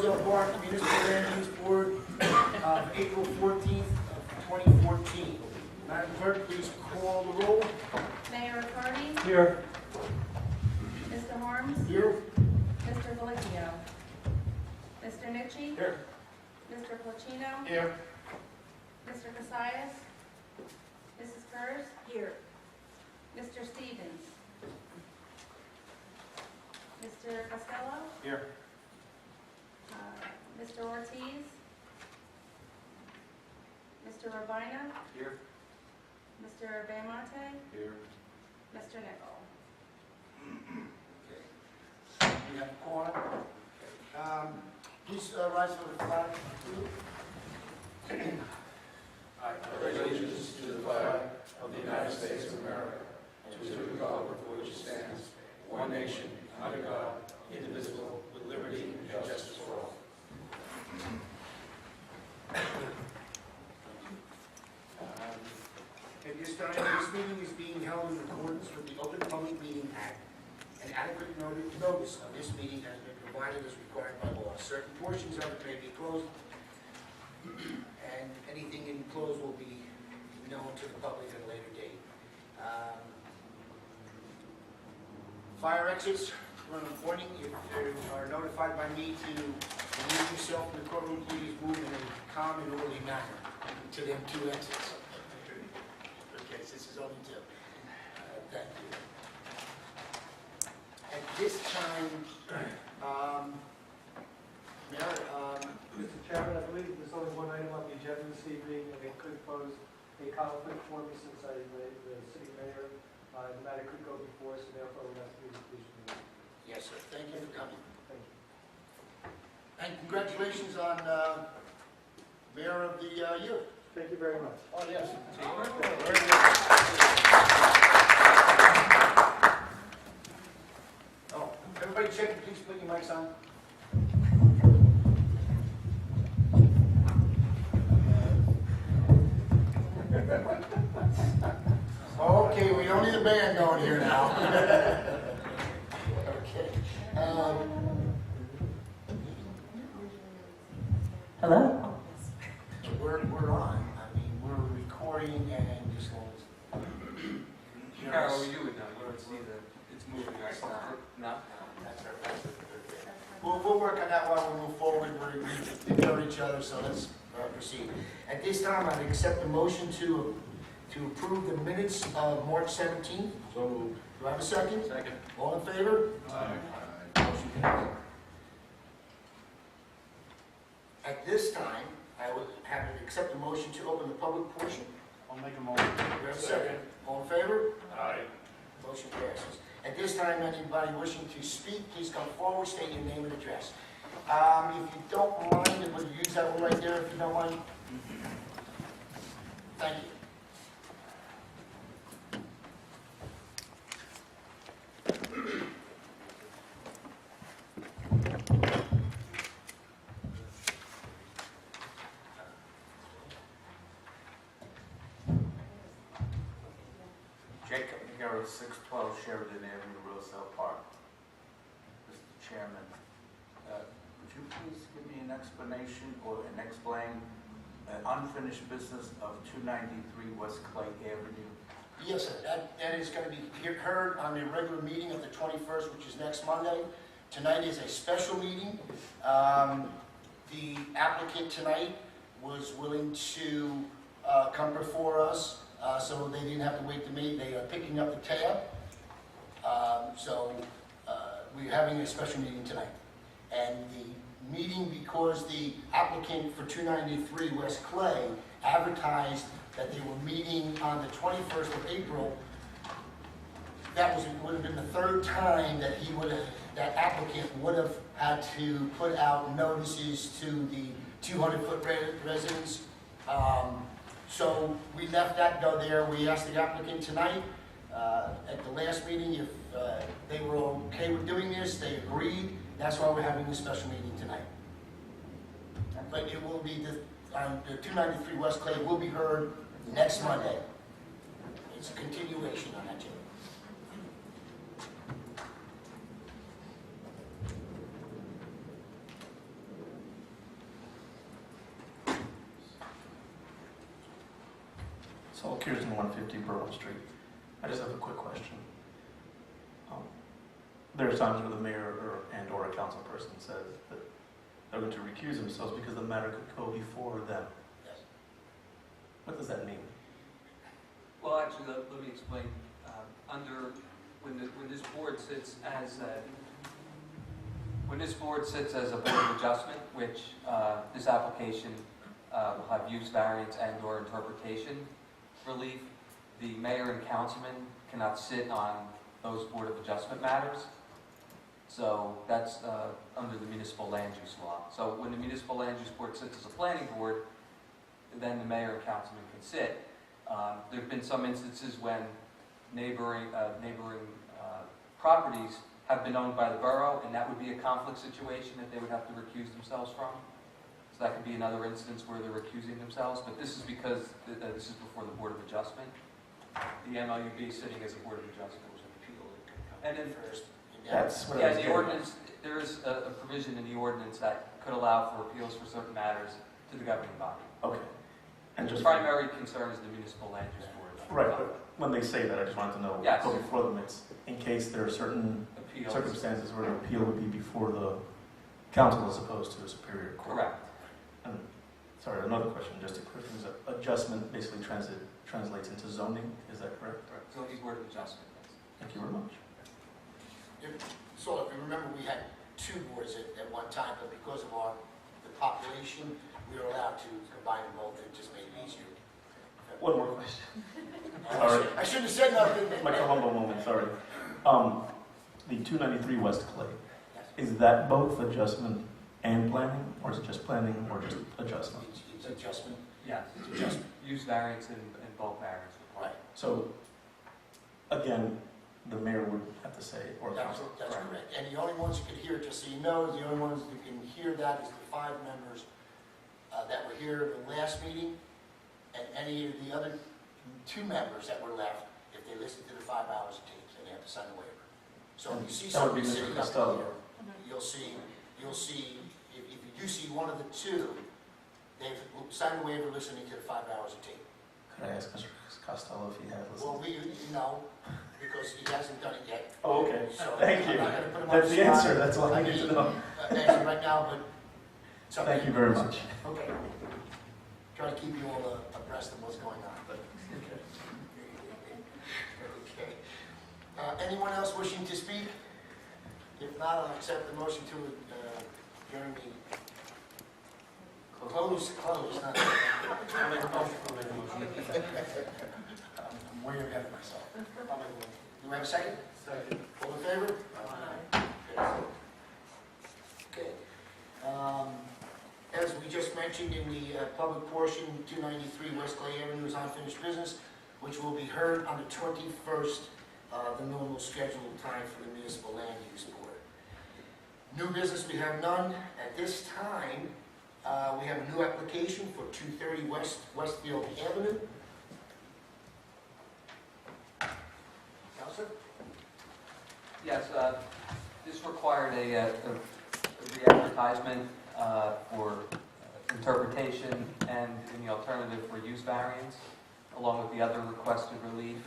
Roselle Park Municipal Land Use Board of April 14th of 2014. Madam Clerk, please call the roll. Mayor Carney? Here. Mr. Harms? Here. Mr. Valicchio? Mr. Nucci? Here. Mr. Placino? Here. Mr. Cassius? Mrs. Kurz? Here. Mr. Stevens? Mr. Costello? Here. Mr. Ortiz? Mr. Robina? Here. Mr. Bamonte? Here. Mr. Nichol? Okay. We have a quorum. Please rise for the flag. I pledge allegiance to the flag of the United States of America and to the republic for which it stands, one nation, under God, indivisible, with liberty and justice for all. At this time, this meeting is being held in accordance with the Open Public Meeting Act. An adequate notice of this meeting has been provided as required by law. Certain portions of it may be closed, and anything enclosed will be known to the public at a later date. Fire exits, when warning, if you are notified by me to remove yourself from the courtroom, please move in a calm and orderly manner to them two exits. Okay, so this is only two. Thank you. At this time, Mayor, Mr. Chairman, I believe there's only one item on the agenda this evening, and it could pose a conflict for me since I'm the city mayor. The matter could go before us, and therefore it has to be a completion meeting. yes, sir. Thank you for coming. Thank you. And congratulations on Mayor of the Year. Thank you very much. Oh, yes. Oh, everybody check, please put your mics on. Okay, we don't need a band going here now. Okay. Hello? We're on. I mean, we're recording and just How are you with that? You don't see that it's moving us now? That's our best. We'll work on that while we move forward. We ignore each other, so let's proceed. At this time, I'd accept the motion to approve the minutes of March 17th. So moved. Do I have a second? Second. All in favor? Motion carries. At this time, I would have to accept the motion to open the public portion. I'll make a motion. Do I have a second? All in favor? Aye. Motion passes. At this time, anybody wishing to speak, please come forward, state your name and address. If you don't mind, would you use that one right there if you don't mind? Thank you. Jacob Nagaro, 612 Sheridan Avenue, Roselle Park. Mr. Chairman, would you please give me an explanation and explain unfinished business of 293 West Clay Avenue? Yes, sir. That is going to be heard on the regular meeting of the 21st, which is next Monday. Tonight is a special meeting. The applicant tonight was willing to come before us, so they didn't have to wait to meet. They are picking up the tab. We're having a special meeting tonight. And the meeting, because the applicant for 293 West Clay advertised that they were meeting on the 21st of April, would have been the third time that that applicant would have had to put out notices to the 200-foot residents. So we left that go there. We asked the applicant tonight at the last meeting if they were okay with doing this. They agreed. That's why we're having this special meeting tonight. But it will be the 293 West Clay will be heard next Monday. It's a continuation on that, Jim. Saul Kirsten, 150 Berlin Street. I just have a quick question. There are times where the mayor or a council person says that they're going to recuse themselves because the matter could go before them. Yes. What does that mean? Well, actually, let me explain. When this board sits as a board of adjustment, which this application will have use variance and/or interpretation relief, the mayor and councilman cannot sit on those board of adjustment matters. So that's under the municipal land use law. So when the municipal land use board sits as a planning board, then the mayor and councilman can sit. There have been some instances when neighboring properties have been owned by the borough, and that would be a conflict situation that they would have to recuse themselves from. So that could be another instance where they're recusing themselves, but this is because this is before the Board of Adjustment. The MLUB sitting as a Board of Adjustment. And then First. That's what I yeah, was the getting at. ordinance, there is a provision in the ordinance that could allow for appeals for certain matters to the governing body. Okay. And The just primary concern is the municipal land use board. right, but when they say that, I just wanted to know, Yes. go before them, it's in case there are certain Appeals. circumstances where the appeal would be before the council as opposed to a superior court. Correct. And, sorry, another question, just to clear things up. Adjustment basically translates into zoning, is that correct? Zoning Board of Adjustment. Thank you very much. So if you remember, we had two boards at one time, but because of the population, we were allowed to combine them both. It just made it easier. One more question. I shouldn't have said nothing. My Columbo moment, sorry. The 293 West Clay, Yes. is that both adjustment and planning, or is it just planning, or just adjustment? It's adjustment. Yes. It's adjustment. Use variance and bulk variance. Right. So, again, the mayor would have to say, or That's council. correct. And the only ones who can hear it, just so you know, the only ones who can hear that is the 5 members that were here at the last meeting, and any of the other 2 members that were left, if they listen to the 5 hours of tapes, then they have to sign a waiver. So if you see That would be somebody Mr. sitting up Costello. here, you'll see, if you do see one of the 2, they've signed a waiver listening to the 5 hours of tape. Could I ask Mr. Costello if he had Well, listened? no, because he hasn't done it yet. Oh, okay. So Thank I'm you. not gonna put him on That's the spot. answer, that's all I need to know. Answer right now, but. something- Thank you very much. Okay. Try to keep you all abreast of what's going on, but. Okay. Anyone else wishing to speak? If not, I'll accept the motion to adjourn the. Close, not. I'll make a motion. I'm way ahead of myself. Do we have a second? Second. All in favor? Okay. As we just mentioned in the public portion, 293 West Clay Avenue is unfinished business, which will be heard on the 21st, the normal scheduled time for the Municipal Land Use Board. New business, we have none. At this time, we have a new application for 230 Westfield Avenue. Counselor? Yes, this required a re-advertisement for interpretation and in the alternative for use variance, along with the other requested relief.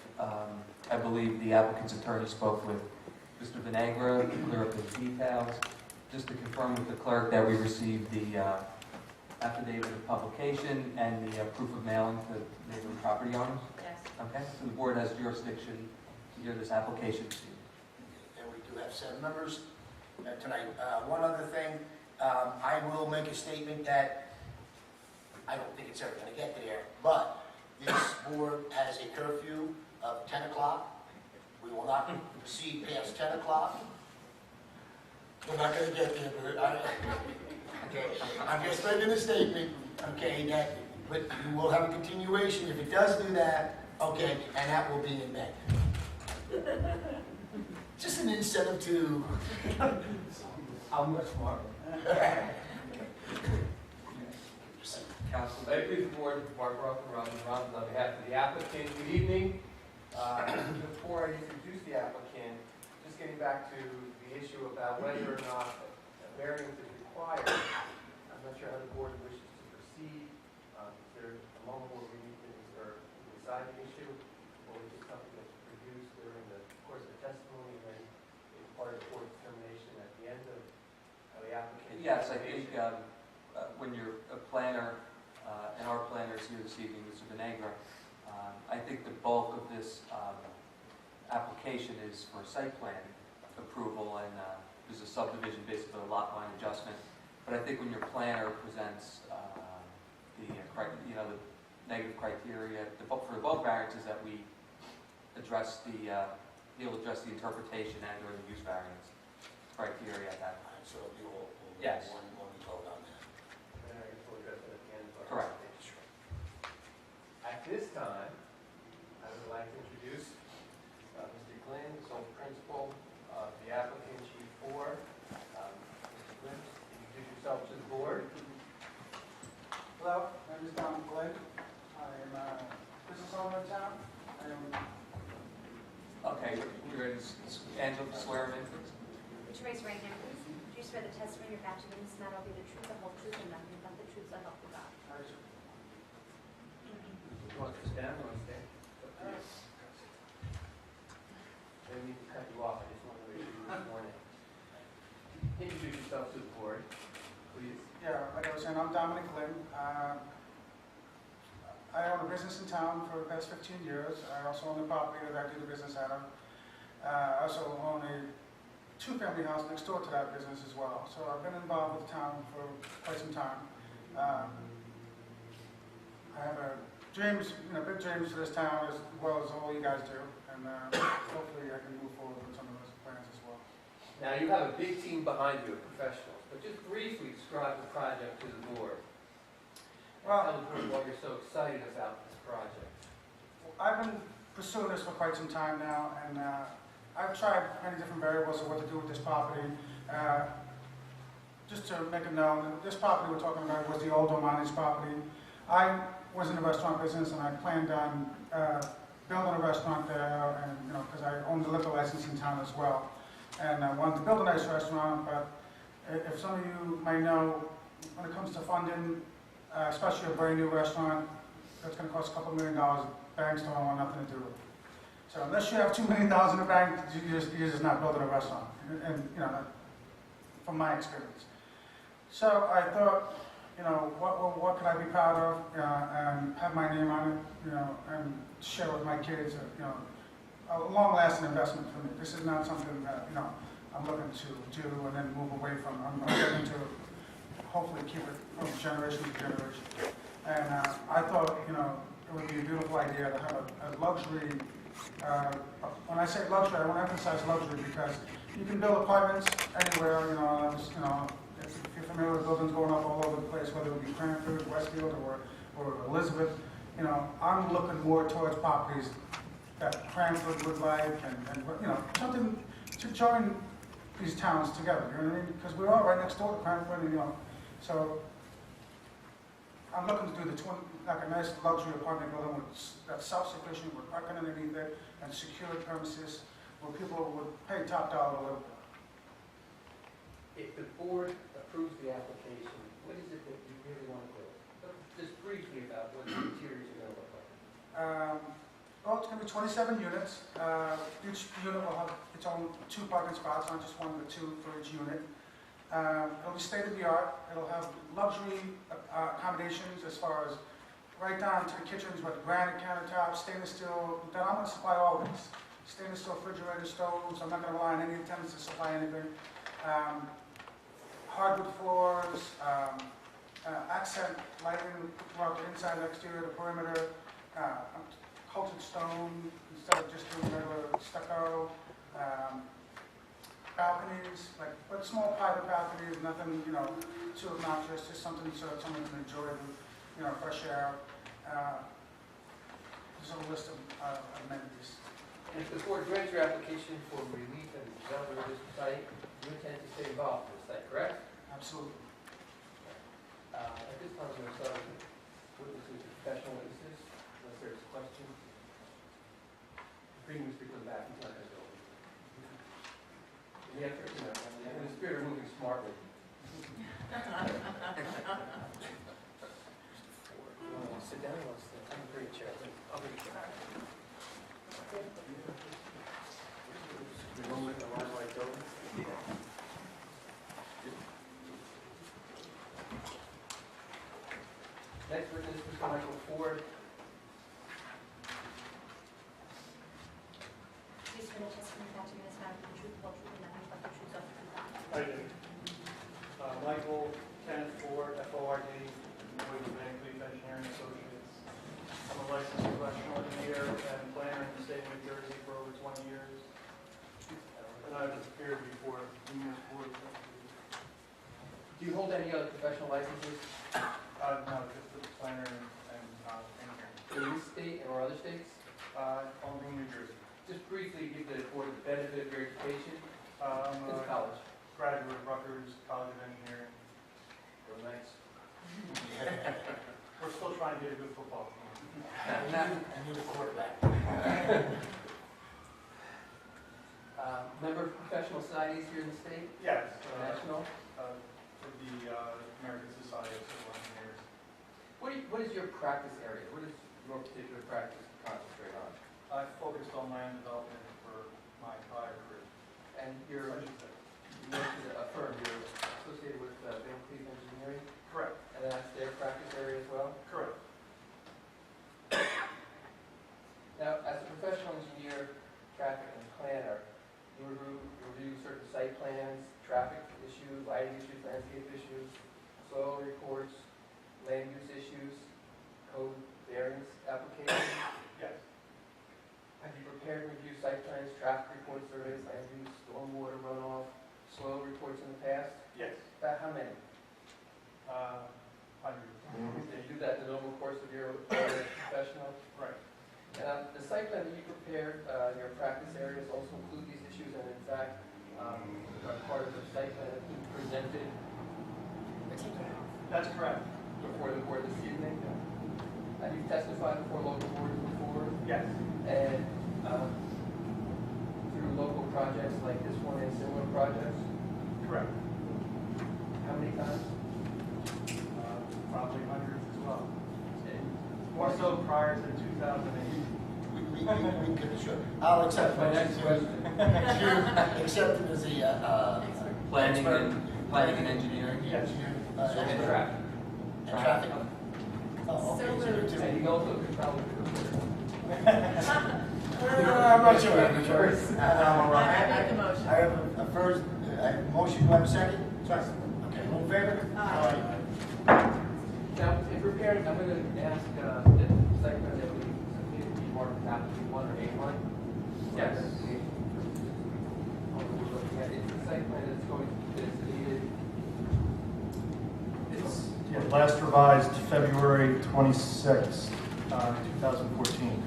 I believe the applicant's attorney spoke with Mr. Vinegra to clear up his details. Just to confirm with the clerk that we received the affidavit of publication and the proof of mailing to neighboring property owners. Yes. Okay, so the board has jurisdiction to hear this application. And we do have 7 members tonight. One other thing, I will make a statement that I don't think it's ever going to get there, but this board has a curfew of 10 o'clock. We will not proceed past 10 o'clock. We're not going to get there, but okay. I'm just making a statement, okay, that but you will have a continuation. If it does do that, okay, and that will be in May. Just an incentive to. How much more? Council, may I please the board, Mark Rothman, on behalf of the applicant. Good evening. Before I introduce the applicant, just getting back to the issue about whether or not a variance is required. I'm not sure how the board wishes to proceed. Is there a moment where we need to, or decide the issue, or is it something that's produced during the course of the testimony, and then is part of the board determination at the end of the application? Yes, I think when you're a planner, and our planner is here this evening, Mr. Benegger, I think the bulk of this application is for site plan approval, and there's a subdivision basically a lot line adjustment. But I think when your planner presents the negative criteria for the bulk variances, that we address he'll address the interpretation and/or the use variance criteria at that time. So you will, Yes. one vote on that. And I guess we'll address it at the end of our Correct. presentation. At this time, I would like to introduce Mr. Glenn, the sole principal of the applicant, G4. Mr. Glenn, introduce yourself to the board. Hello, my name is Don Glenn. I am a business owner in town. I am, Okay, we're ready to Angela, swear him in, please. Would you raise your right hand, please? Do you swear the testimony you're about to give in this matter will be the truth, the whole truth, and nothing but the truth, so help you God? You want to stand or stand? I didn't mean to cut you off, I just wanted to make sure you were sworn in. Introduce yourself to the board, please. yeah, like I was saying, I'm Dominic Glenn. I own a business in town for the past 15 years. I also own the property that I do the business out of. I also own a two-family house next door to that business as well. So I've been involved with the town for quite some time. I have dreams, big dreams for this town as well as all you guys do. And hopefully I can move forward with some of those plans as well. Now, you have a big team behind you of professionals, but just briefly describe the project to the board. Well, Tell the board why you're so excited about this project. I've been pursuing this for quite some time now, and I've tried many different variables of what to do with this property. Just to make it known, this property we're talking about was the old O'Malley's property. I was in the restaurant business, and I planned on building a restaurant there, and because I own the liquor license in town as well, and I wanted to build a nice restaurant. But if some of you may know, when it comes to funding, especially a brand new restaurant, that's going to cost a couple $1 million. Banks don't want nothing to do with it. So unless you have $2 million in the bank, you're just not building a restaurant. And from my experience. So I thought, what could I be proud of, and have my name on it, and share with my kids, a long-lasting investment for me. This is not something that, I'm looking to do and then move away from. I'm looking to hopefully keep it from generation to generation. And I thought, it would be a beautiful idea to have a luxury, when I say luxury, I want to emphasize luxury because you can build apartments anywhere, if you're familiar with buildings going up all over the place, whether it be Cranford, Westfield, or Elizabeth, I'm looking more towards properties that Cranford would like, and something to join these towns together, you know what I mean? Because we're all right next door to Cranford, so I'm looking to do like a nice luxury apartment building that's self-sufficient, with parking underneath it, and secure premises where people would pay top dollar to live. If the board approves the application, what is it that you really want to build? Just briefly about what the interiors are going to look like. Well, it's going to be 27 units. Each unit will have its own 2 parking spots, not just 1 but 2 for each unit. It'll be state-of-the-art. It'll have luxury accommodations as far as right down to the kitchens with granite countertops, stainless steel. That I'm going to supply all these. Stainless steel refrigerator, stoves. I'm not going to rely on any of the tenants to supply anything. Hardwood floors, accent lighting throughout the inside and exterior, the perimeter, cultured stone instead of just doing regular stucco. Balconies, but small private balconies, nothing, too obnoxious, just something so that someone can enjoy the, fresh air. There's a list of amenities. And if the board grants your application for relief and development of this site, you intend to stay involved in the site, correct? Absolutely. At this time, I'm going to start with witnesses, professional witnesses, unless there's questions. Bring Mr. Glenn back, he's not going to go. In the effort, in the spirit of moving smartly. Sit down, let's have a great chair. Next witness, Mr. Michael Ford. Do you swear the testimony about to give in this matter will be the truth, the whole truth, and nothing but the truth, so help you God? I do. Michael Kenneth Ford, F-O-R-D, with Van Cleef Engineering Associates. I'm a licensed professional engineer and planner in the state of New Jersey for over 20 years. And I've appeared before numerous boards. Do you hold any other professional licenses No, just the planner and engineering. in this state or other states? Only in New Jersey. Just briefly give the board the benefit of your education. I'm It's a college. graduate of Rutgers College of Engineering. Real nice. We're still trying to get a good football team. I need a quarterback. Member of professional societies here in the state, Yes, national. for the American Society of Civil Engineers. What is your practice area? What is your particular practice concentrate on? I focused on land development for my entire career. And you're, I should say. you mentioned a firm, you're associated with Van Cleef Engineering, Correct. and that's their practice area as well? Correct. Now, as a professional engineer, traffic and planner, you review certain site plans, traffic issues, lighting issues, landscape issues, soil reports, land use issues, code variance applications. Yes. Have you prepared and reviewed site plans, traffic reports, surveys, land use, stormwater runoff, soil reports in the past? Yes. About how many? Hundreds. And you do that in the normal course of your professional? Right. And the site plan that you prepared, your practice areas also include these issues, and in fact, are part of the site plan that you presented That's correct. before the board this evening. Have you testified before local boards before? Yes. And through local projects like this one and similar projects? Correct. How many times? Probably hundreds as well. And More so prior to 2008. We can, sure. I'll accept my my next question. You accept it as a, Planning expert. and engineering. Yes. And traffic. And traffic. Oh, okay. So So you're moved. two. And you also could probably I'm not sure. I'm sure. All right. I make the motion. I have a first, I have a motion, do I have a second? Second. Okay, all in favor? Aye. Now, in preparing, I'm going to ask the site plan that we submitted to be marked application 1 or A1. Yes. It's the site plan that's going to be needed. Yeah, last revised February 26, 2014,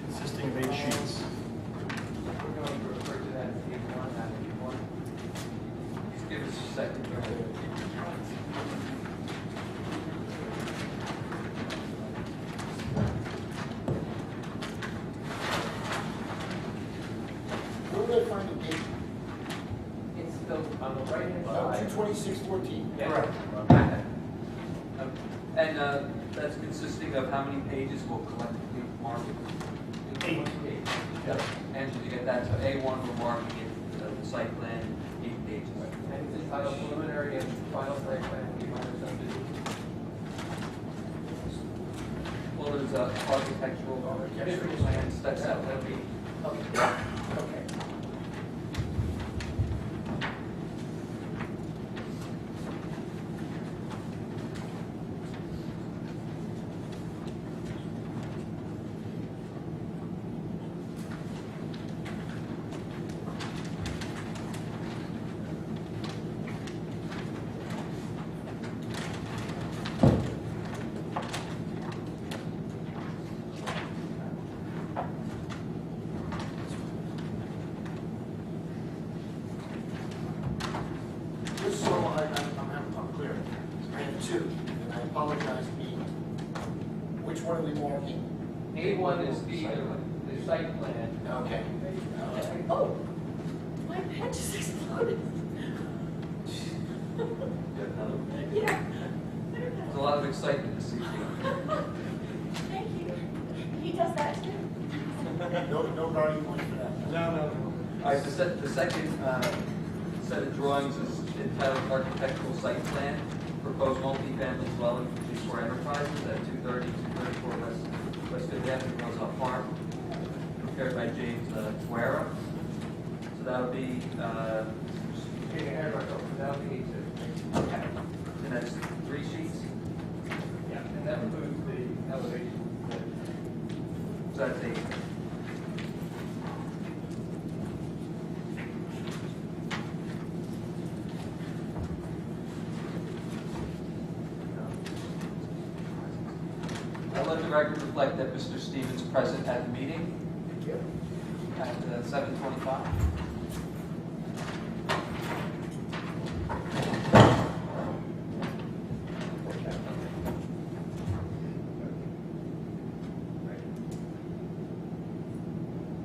consisting of 8 sheets. We're going to refer to that as A1, not A1. Just give us a second here. Where would I find the date? It's the, on the right-hand Oh, side. 2/26/14. Yes. And that's consisting of how many pages will collectively mark it? 8. Yes. And did you get that? So A1, we're marking it, the site plan, 8 pages. And it's entitled preliminary and final site plan, we might have done Well, there's architectural, visual plans, that'll be. Okay. Just so I'm clear, I have two, and I apologize, which one are we marking? A1 is the site plan. Okay. Oh, my pen just exploded. Yeah. There's a lot of excitement this evening. Thank you. the second set of drawings is entitled Architectural Site Plan, Proposed Multifamily Dwelling for G4 Enterprises at 234 West Fifth Avenue, Roselle Farm, prepared by James Guerra. So that'll be, Okay, Aaron, that'll be each. okay, and that's 3 sheets. Yeah, and that includes the elevation. So that's 8. I'll let the record reflect that Mr. Stevens present at the meeting at 7:25.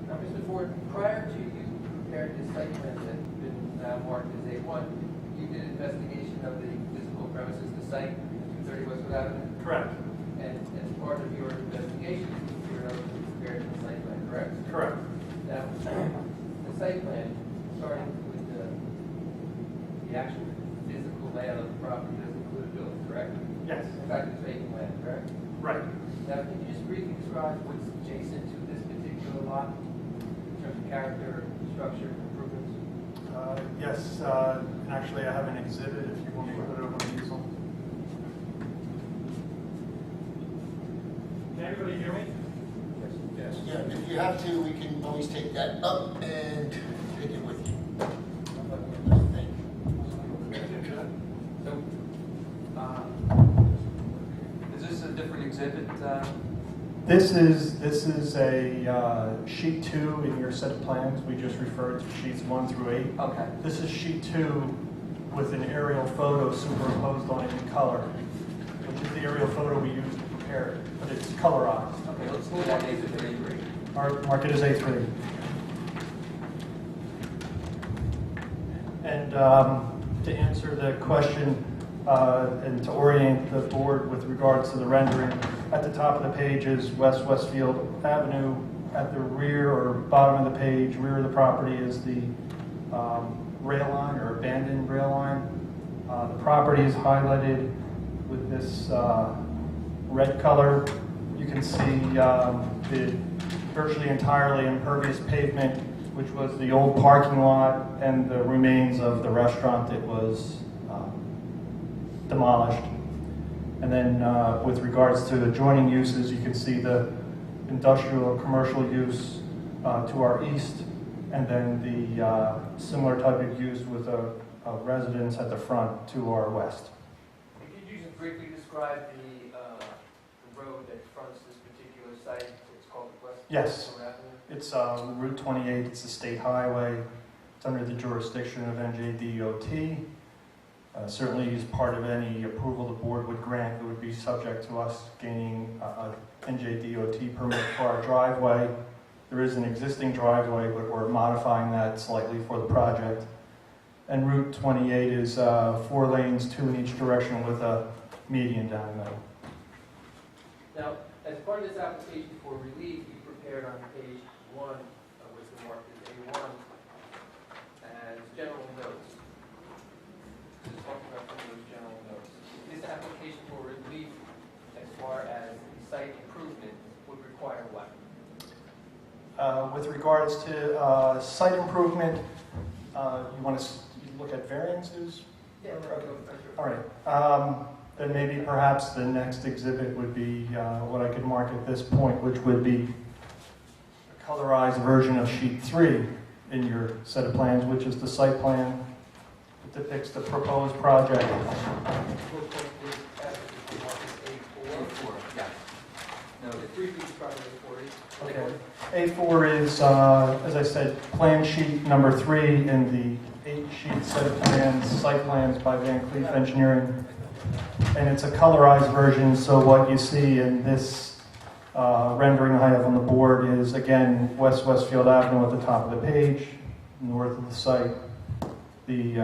Now, Mr. Ford, prior to you preparing this site plan that's been marked as A1, you did an investigation of the physical premises, the site, 230 Westwood Avenue? Correct. And as part of your investigation, you were able to prepare the site plan, correct? Correct. Now, the site plan, starting with the actual physical layout of the property, does include a building, correct? Yes. In fact, it's vacant land, correct? Right. Now, can you just briefly describe what's adjacent to this particular lot in terms of character, structure, improvements? Yes, actually I have an exhibit if you want me to put it over the easel. Can everybody hear me? Yes. Yeah, if you have to, we can always take that up and take it with you. Thank you. So, Is this a different exhibit? This is a sheet 2 in your set of plans. We just referred to sheets 1 through 8. Okay. This is sheet 2 with an aerial photo superimposed on it in color, which is the aerial photo we used to prepare it, but it's colorized. Okay, let's do that A3. Mark it as A3. And to answer the question and to orient the board with regards to the rendering, at the top of the page is West Westfield Avenue. At the rear or bottom of the page, rear of the property is the rail line or abandoned rail line. The property is highlighted with this red color. You can see the virtually entirely impervious pavement, which was the old parking lot and the remains of the restaurant that was demolished. And then with regards to adjoining uses, you can see the industrial and commercial use to our east, and then the similar type of use with a residence at the front to our west. could you just briefly describe the road that fronts this particular site? It's called West Yes. Westfield Avenue. It's Route 28, it's a state highway. It's under the jurisdiction of NJDOT. Certainly as part of any approval the board would grant, it would be subject to us gaining a NJDOT permit for our driveway. There is an existing driveway, but we're modifying that slightly for the project. And Route 28 is 4 lanes, 2 in each direction with a median down the middle. Now, as part of this application for relief, you prepared on page 1, which is marked as A1, as general notes. Just talking about some of those general notes. This application for relief, as far as the site improvement, would require what? With regards to site improvement, you want to look at variances? Yeah, Okay. sure. All right. Then maybe perhaps the next exhibit would be what I could mark at this point, which would be a colorized version of sheet 3 in your set of plans, which is the site plan that depicts the proposed project. Yeah. No, Just briefly describe A4. Okay. A4 is, as I said, plan sheet number 3 in the 8-sheet set of plans, site plans by Van Cleef Engineering. And it's a colorized version, so what you see in this rendering I have on the board is, again, West Westfield Avenue at the top of the page, north of the site. The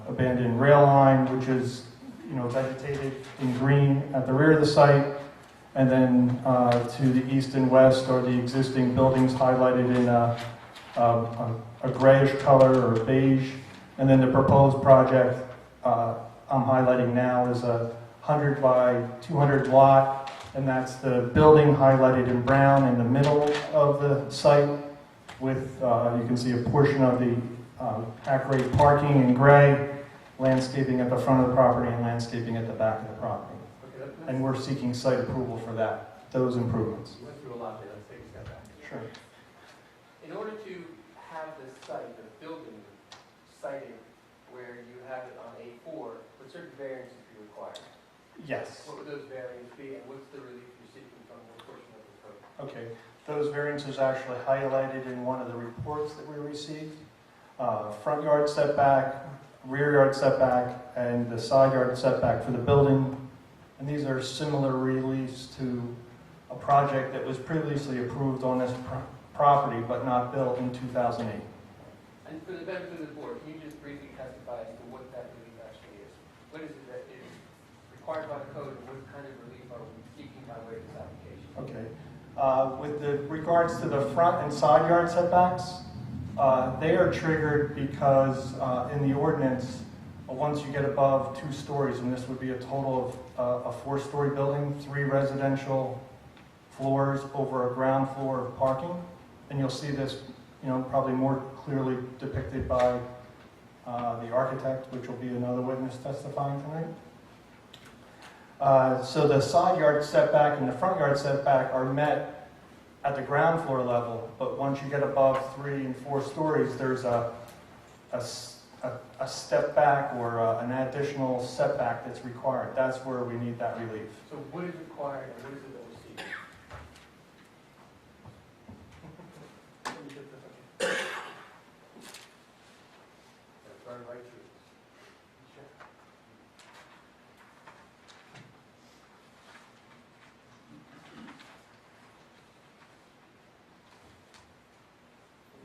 abandoned rail line, which is, vegetated in green at the rear of the site. And then to the east and west are the existing buildings highlighted in a grayish color or beige. And then the proposed project I'm highlighting now is a 100 by 200 lot, and that's the building highlighted in brown in the middle of the site with, you can see a portion of the hack-rate parking in gray, landscaping at the front of the property and landscaping at the back of the property. Okay, And we're seeking site approval for those improvements. You went through a lot there, let's take a step back. Sure. In order to have the site, the building siting where you have it on A4, would certain variances be required? Yes. What would those variances be, and what's the relief you're seeking from the portion of the code? Okay. Those variances actually highlighted in one of the reports that we received. Front yard setback, rear yard setback, and the side yard setback for the building. And these are similar reliefs to a project that was previously approved on this property but not built in 2008. And for the benefit of the board, can you just briefly testify as to what that relief actually is? What is it that is required by the code, and what kind of relief are we seeking by way of this application? Okay. With regards to the front and side yard setbacks, they are triggered because in the ordinance, once you get above 2 stories, and this would be a total of a 4-story building, 3 residential floors over a ground floor parking, and you'll see this, probably more clearly depicted by the architect, which will be another witness testifying tonight. So the side yard setback and the front yard setback are met at the ground floor level, but once you get above 3 and 4 stories, there's a step back or an additional setback that's required. That's where we need that relief. So what is required, and what is it that we're seeking? Burn right through this. Sure.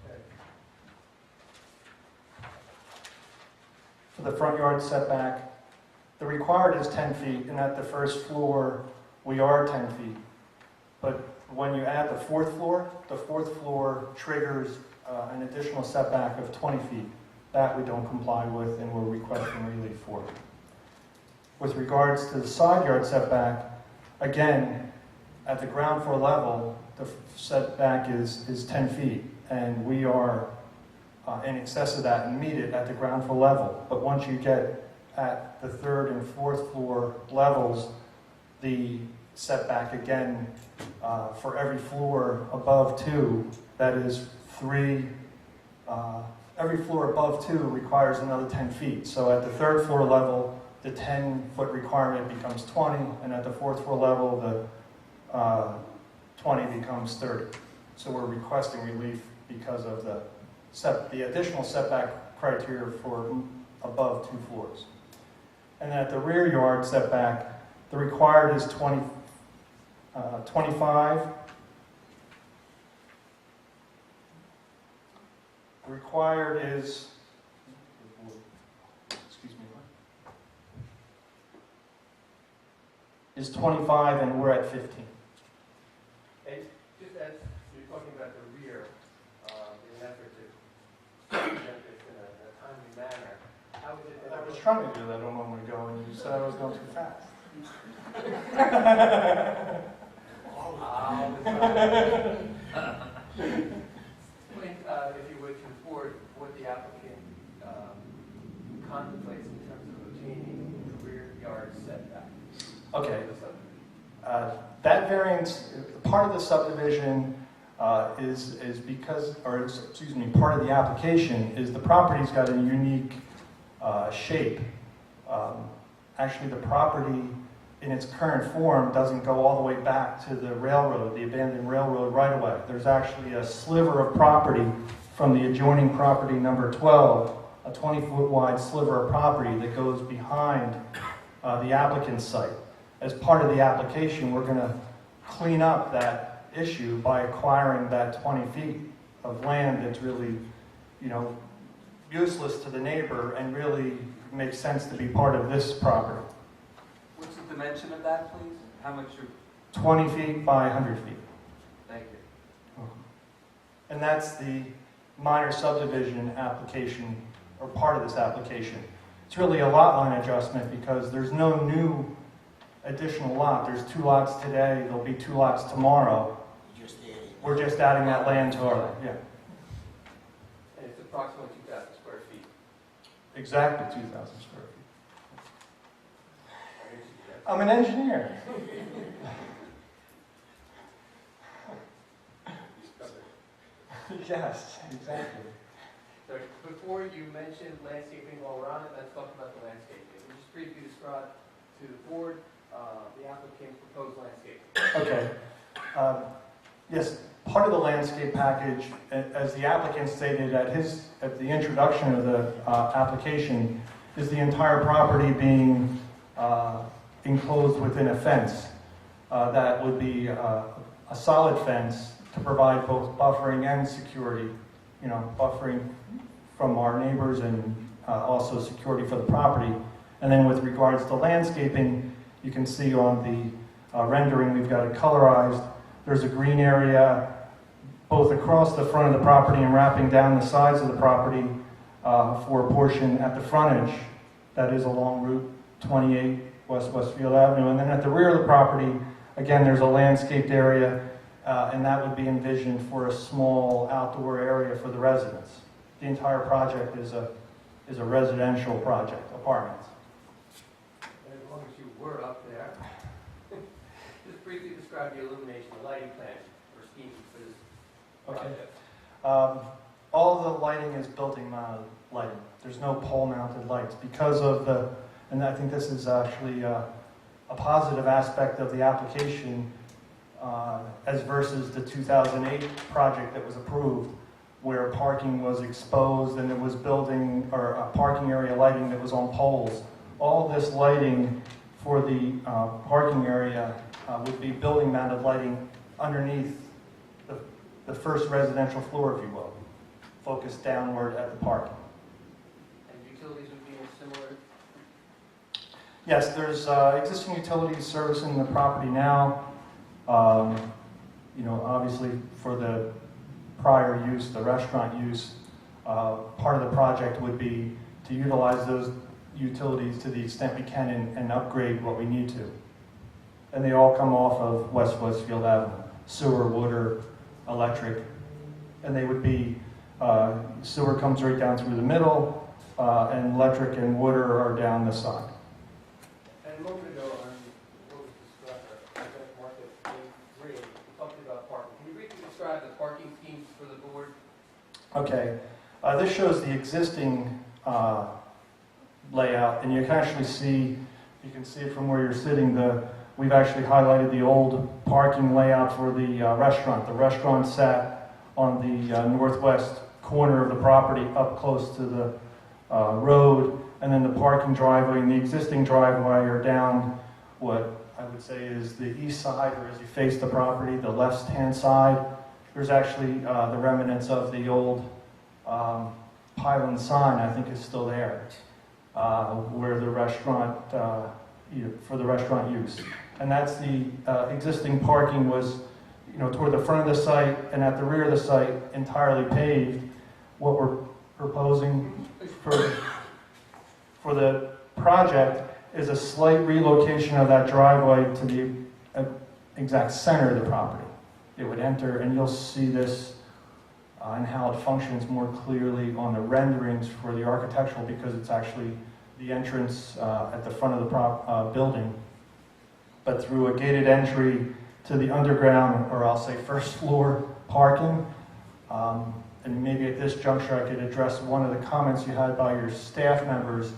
Okay. For the front yard setback, the required is 10 feet, and at the first floor, we are 10 feet. But when you add the fourth floor triggers an additional setback of 20 feet. That we don't comply with, and we're requesting relief for. With regards to the side yard setback, again, at the ground floor level, the setback is 10 feet, and we are in excess of that and meet it at the ground floor level. But once you get at the 3rd and 4th floor levels, the setback again, for every floor above 2, that is 3, every floor above 2 requires another 10 feet. So at the 3rd floor level, the 10-foot requirement becomes 20, and at the 4th floor level, the 20 becomes 30. So we're requesting relief because of the additional setback criteria for above 2 floors. And at the rear yard setback, the required is 25. The required is, is 25, and we're at 15. And just as you're talking about the rear, in an effort to present this in a timely manner, how is it that... I was trying to do that a moment ago, and you said I was going too fast. Explain, if you would, to the board what the applicant contemplates in terms of obtaining the rear yard setback. Okay. That variance, part of the subdivision is because, or excuse me, part of the application is the property's got a unique shape. Actually, the property in its current form doesn't go all the way back to the railroad, the abandoned railroad right-of-way. There's actually a sliver of property from the adjoining property number 12, a 20-foot wide sliver of property that goes behind the applicant's site. As part of the application, we're going to clean up that issue by acquiring that 20 feet of land that's really, useless to the neighbor and really makes sense to be part of this property. What's the dimension of that, please? How much are... 20 feet by 100 feet. Thank you. And that's the minor subdivision application, or part of this application. It's really a lot line adjustment because there's no new additional lot. There's 2 lots today, there'll be 2 lots tomorrow. Just adding. We're just adding that land to our, yeah, And it's approximately 2,000 square feet. exactly 2,000 square feet. I'm an engineer. Yes, exactly. So before you mentioned landscaping while we're on it, let's talk about the landscaping. Can you just briefly describe to the board the applicant's proposed landscape? Okay. Yes, part of the landscape package, as the applicant stated at the introduction of the application, is the entire property being enclosed within a fence. That would be a solid fence to provide both buffering and security, buffering from our neighbors and also security for the property. And then with regards to landscaping, you can see on the rendering, we've got it colorized. There's a green area both across the front of the property and wrapping down the sides of the property for a portion at the frontage that is along Route 28 West Westfield Avenue. And then at the rear of the property, again, there's a landscaped area, and that would be envisioned for a small outdoor area for the residents. The entire project is a residential project, apartments. And as long as you were up there, just briefly describe the illumination, the lighting plan or scheme for this project. All of the lighting is building mounted lighting. There's no pole mounted lights because of and I think this is actually a positive aspect of the application as versus the 2008 project that was approved, where parking was exposed and it was building or a parking area lighting that was on poles. All this lighting for the parking area would be building mounted lighting underneath the first residential floor, if you will, focused downward at the parking. And utilities would be similar? Yes, there's existing utilities servicing the property now. Obviously for the prior use, the restaurant use, part of the project would be to utilize those utilities to the extent we can and upgrade what we need to. And they all come off of West Westfield Avenue, sewer, water, electric, and they would be, sewer comes right down through the middle, and electric and water are down the side. And a moment ago, on what was described, market green, we talked about parking. Can you briefly describe the parking schemes for the board? Okay, this shows the existing layout, and you can actually see, you can see it from where you're sitting, we've actually highlighted the old parking layout for the restaurant. The restaurant sat on the northwest corner of the property up close to the road, and then the parking driveway and the existing driveway are down what I would say is the east side, or as you face the property, the left-hand side. There's actually the remnants of the old pylon sign, I think is still there, where the restaurant, for the restaurant use. And that's the existing parking was, toward the front of the site and at the rear of the site, entirely paved. What we're proposing for the project is a slight relocation of that driveway to the exact center of the property. It would enter, and you'll see this and how it functions more clearly on the renderings for the architectural, because it's actually the entrance at the front of the building, but through a gated entry to the underground, or I'll say first floor parking. And maybe at this juncture I could address one of the comments you had by your staff members.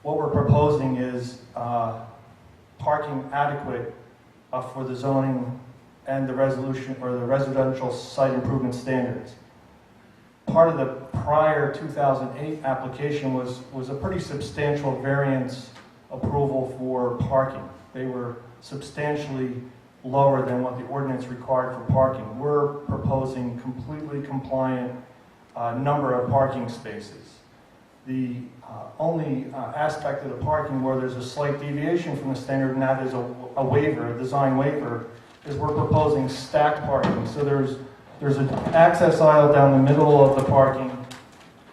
What we're proposing is parking adequate for the zoning and the resolution or the residential site improvement standards. Part of the prior 2008 application was a pretty substantial variance approval for parking. They were substantially lower than what the ordinance required for parking. We're proposing completely compliant number of parking spaces. The only aspect of the parking where there's a slight deviation from the standard, and that is a waiver, a design waiver, is we're proposing stacked parking. So there's an access aisle down the middle of the parking,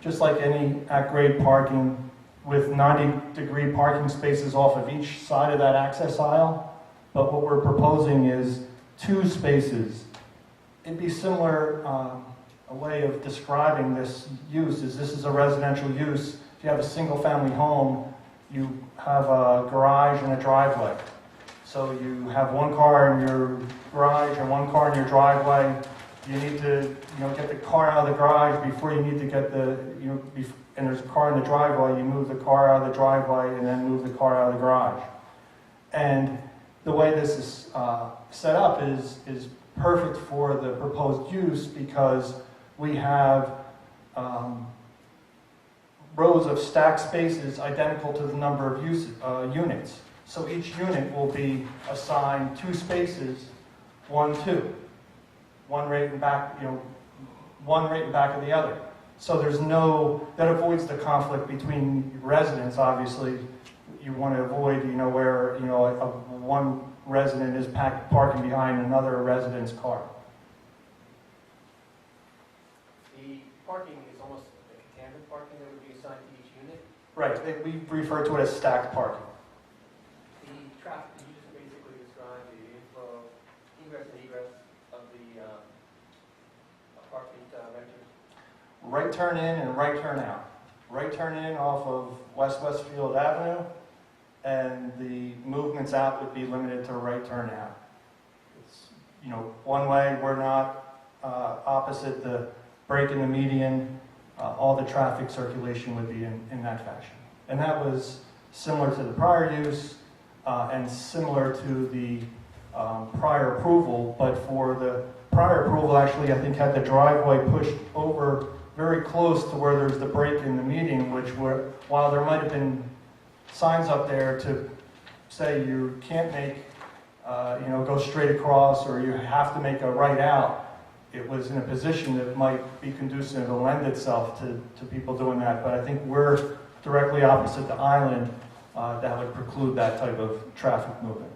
just like any at-grade parking, with 90-degree parking spaces off of each side of that access aisle. But what we're proposing is 2 spaces. It'd be similar, a way of describing this use is this is a residential use. If you have a single-family home, you have a garage and a driveway. So you have 1 car in your garage and 1 car in your driveway. You need to, get the car out of the garage before you need to get and there's a car in the driveway, you move the car out of the driveway and then move the car out of the garage. And the way this is set up is perfect for the proposed use because we have rows of stacked spaces identical to the number of units. So each unit will be assigned 2 spaces, 1, 2. One right in back, one right in back of the other. So that avoids the conflict between residents, obviously. You want to avoid, where, one resident is parking behind another resident's car. The parking is almost like a tandem parking that would be assigned to each unit. Right, we refer to it as stacked parking. The traffic, you just basically describe the inflow, ingress and egress of the apartment renters. Right turn in and right turn out. Right turn in off of West Westfield Avenue, and the movements out would be limited to right turn out. It's, one way, we're not opposite the break in the median. All the traffic circulation would be in that fashion. And that was similar to the prior use and similar to the prior approval, but for the prior approval actually I think had the driveway pushed over very close to where there's the break in the median, which while there might have been signs up there to say you can't make, go straight across or you have to make a right out, it was in a position that might be conducive to lend itself to people doing that. But I think we're directly opposite the island that would preclude that type of traffic movement.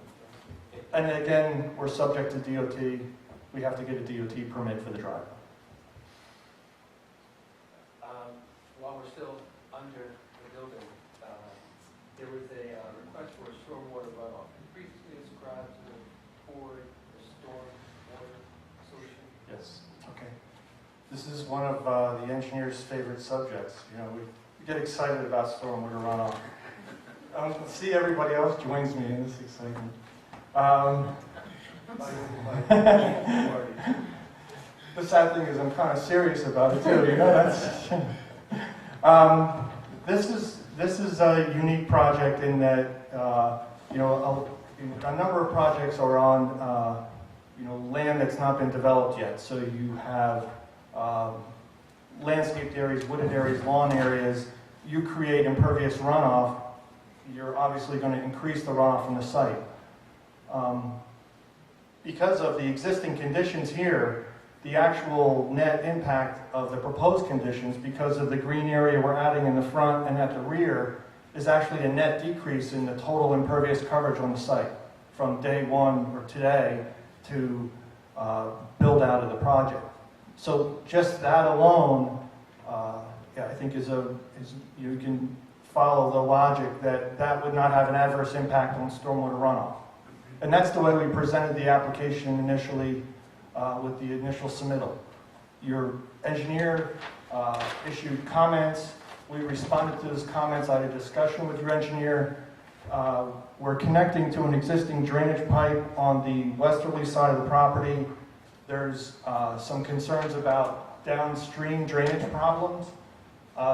And again, we're subject to DOT. We have to get a DOT permit for the driveway. While we're still under the building, there was a request for a stormwater runoff. Previously described to the board the stormwater solution. Yes. Okay. This is one of the engineer's favorite subjects. We get excited about stormwater runoff. See, everybody else joins me in this excitement. The sad thing is I'm kind of serious about it too. This is a unique project in that a number of projects are on land that's not been developed yet. So you have landscaped areas, wooded areas, lawn areas. You create impervious runoff. You're obviously going to increase the runoff from the site. Because of the existing conditions here, the actual net impact of the proposed conditions, because of the green area we're adding in the front and at the rear, is actually a net decrease in the total impervious coverage on the site from day one or today to build out of the project. So just that alone, I think you can follow the logic that would not have an adverse impact on stormwater runoff. And that's the way we presented the application initially with the initial submittal. Your engineer issued comments. We responded to those comments. I had a discussion with your engineer. We're connecting to an existing drainage pipe on the westerly side of the property. There's some concerns about downstream drainage problems.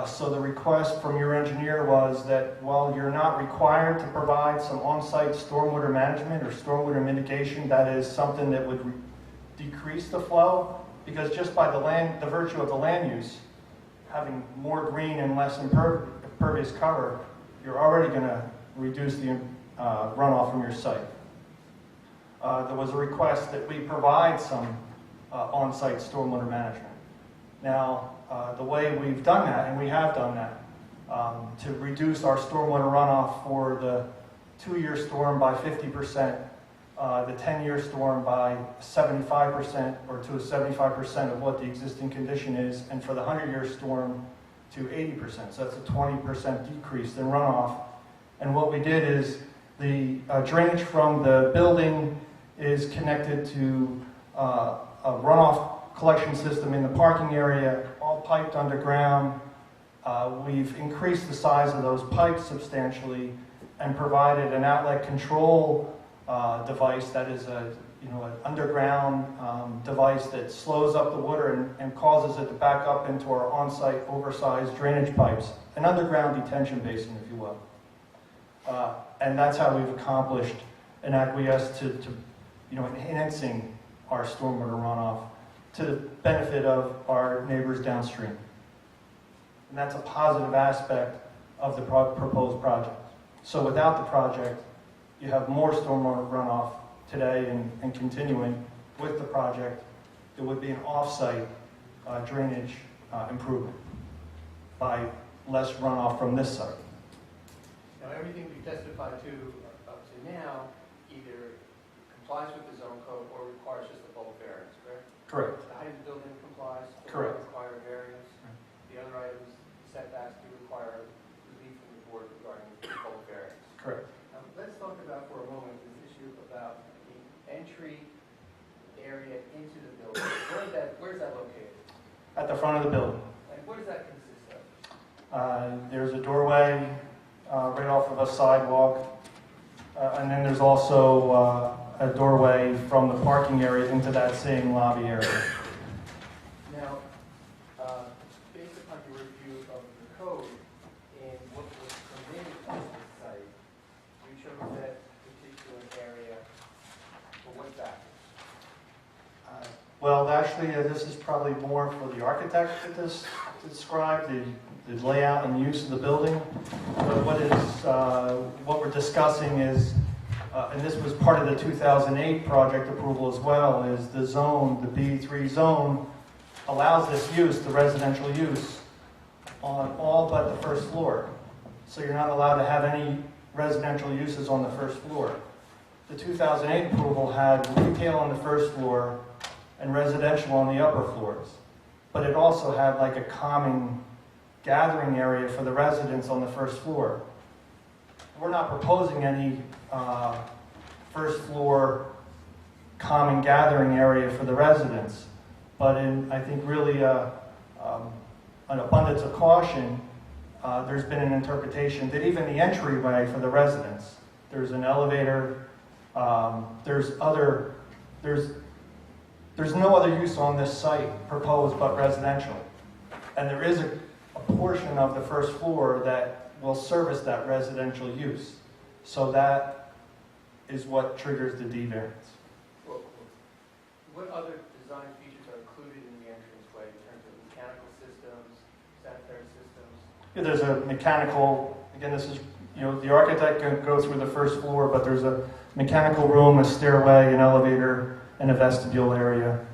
So the request from your engineer was that while you're not required to provide some on-site stormwater management or stormwater mitigation, that is something that would decrease the flow, because just by the virtue of the land use, having more green and less impervious cover, you're already going to reduce the runoff from your site. There was a request that we provide some on-site stormwater management. Now, the way we've done that, and we have done that, to reduce our stormwater runoff for the 2-year storm by 50%, the 10-year storm by 75%, or to 75% of what the existing condition is, and for the 100-year storm to 80%. So that's a 20% decrease in runoff. And what we did is the drainage from the building is connected to a runoff collection system in the parking area, all piped underground. We've increased the size of those pipes substantially and provided an outlet control device that is an underground device that slows up the water and causes it to back up into our on-site oversized drainage pipes, an underground detention basin, if you will. And that's how we've accomplished and acquiesced to enhancing our stormwater runoff to the benefit of our neighbors downstream. And that's a positive aspect of the proposed project. So without the project, you have more stormwater runoff today and continuing. With the project, it would be an off-site drainage improvement by less runoff from this site. Now, everything we testified to up to now either complies with the zone code or requires just a bulk variance, correct? Correct. The height of the building complies, does Correct. not require a variance. The other items, setbacks, do require relief from the board regarding the bulk variance. Correct. Let's talk about for a moment this issue about the entry area into the building. Where is that located? At the front of the building. And what does that consist of? There's a doorway right off of a sidewalk, and then there's also a doorway from the parking area into that same lobby area. Now, based upon your review of the code and what was permitted on this site, you chose that particular area for what factors? Well, actually, this is probably more for the architect to describe the layout and use of the building. But what we're discussing is, and this was part of the 2008 project approval as well, is the zone, the B3 zone, allows this use, the residential use, on all but the first floor. So you're not allowed to have any residential uses on the first floor. The 2008 approval had retail on the first floor and residential on the upper floors. But it also had like a common gathering area for the residents on the first floor. We're not proposing any first floor common gathering area for the residents, but in, I think, really an abundance of caution, there's been an interpretation that even the entryway for the residents, there's an elevator, there's no other use on this site proposed but residential. And there is a portion of the first floor that will service that residential use. So that is what triggers the D variance. Well, what other design features are included in the entranceway in terms of mechanical systems, sanitary systems? Yeah, there's a mechanical, again, this is, the architect can go through the first floor, but there's a mechanical room, a stairway, an elevator, and a vestibule area.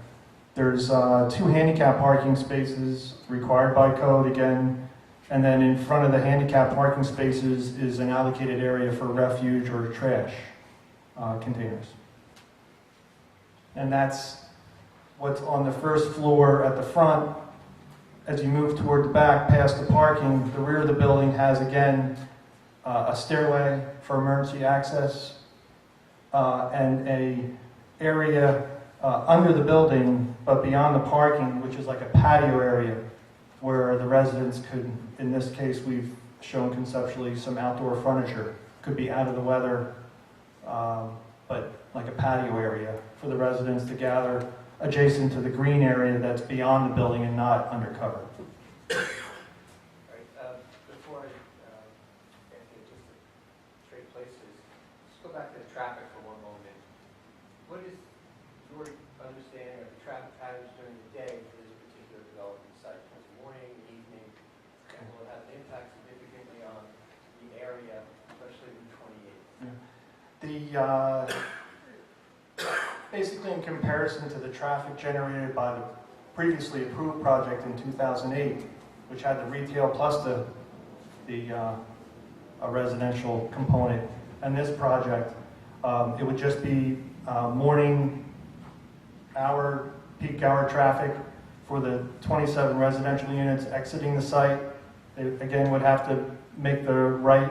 There's 2 handicap parking spaces required by code again, and then in front of the handicap parking spaces is an allocated area for refuge or trash containers. And that's what's on the first floor at the front. As you move toward the back, past the parking, the rear of the building has again a stairway for emergency access and a area under the building, but beyond the parking, which is like a patio area where the residents could, in this case, we've shown conceptually some outdoor furniture, could be out of the weather, but like a patio area for the residents to gather adjacent to the green area that's beyond the building and not undercover. All right, before I get just straight places, let's go back to the traffic for one moment. What is your understanding of the traffic patterns during the day for this particular development site? In terms of morning, evening, and will it have an impact significantly on the area, especially Route 28? Basically, in comparison to the traffic generated by the previously approved project in 2008, which had the retail plus the residential component, and this project, it would just be morning peak hour traffic for the 27 residential units exiting the site, They, again, would have to make the right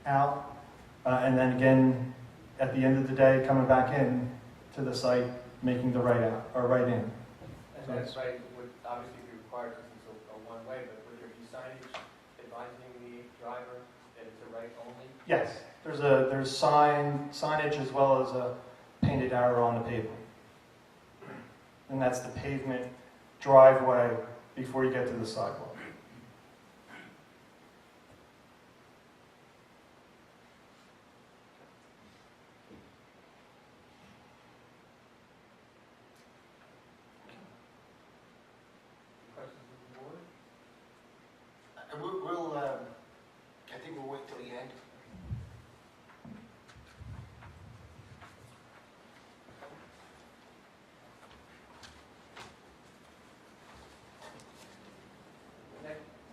out, and then again, at the end of the day, coming back in to the site, making the right out, or right in. And that right would obviously be required since it's a one-way, but would there be signage advising the driver that it's a right only? Yes, there's signage as well as a painted arrow on the pavement. And that's the pavement driveway before you get to the sidewalk. Questions of the board? I think we'll wait till the end.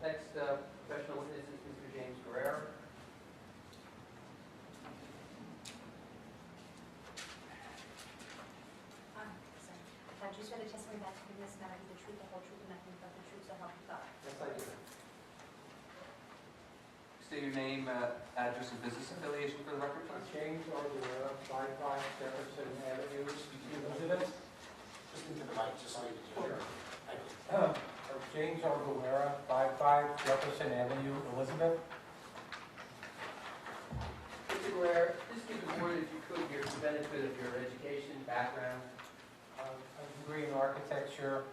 Next professional witness is Mr. James Guerrero. Do you swear the testimony about to give in this matter be the truth, the whole truth, and nothing but the truth, so help you God? Yes, I do. State your name, address, and business affiliation for the record, please. James R. Guerrero, 55 Jefferson Avenue, Elizabeth. Just into the mic, just so you can hear. Thank you. James R. Guerrero, 55 Jefferson Avenue, Elizabeth. Mr. Guerrero, just give the board, if you could, your benefit of your education, background. A degree in architecture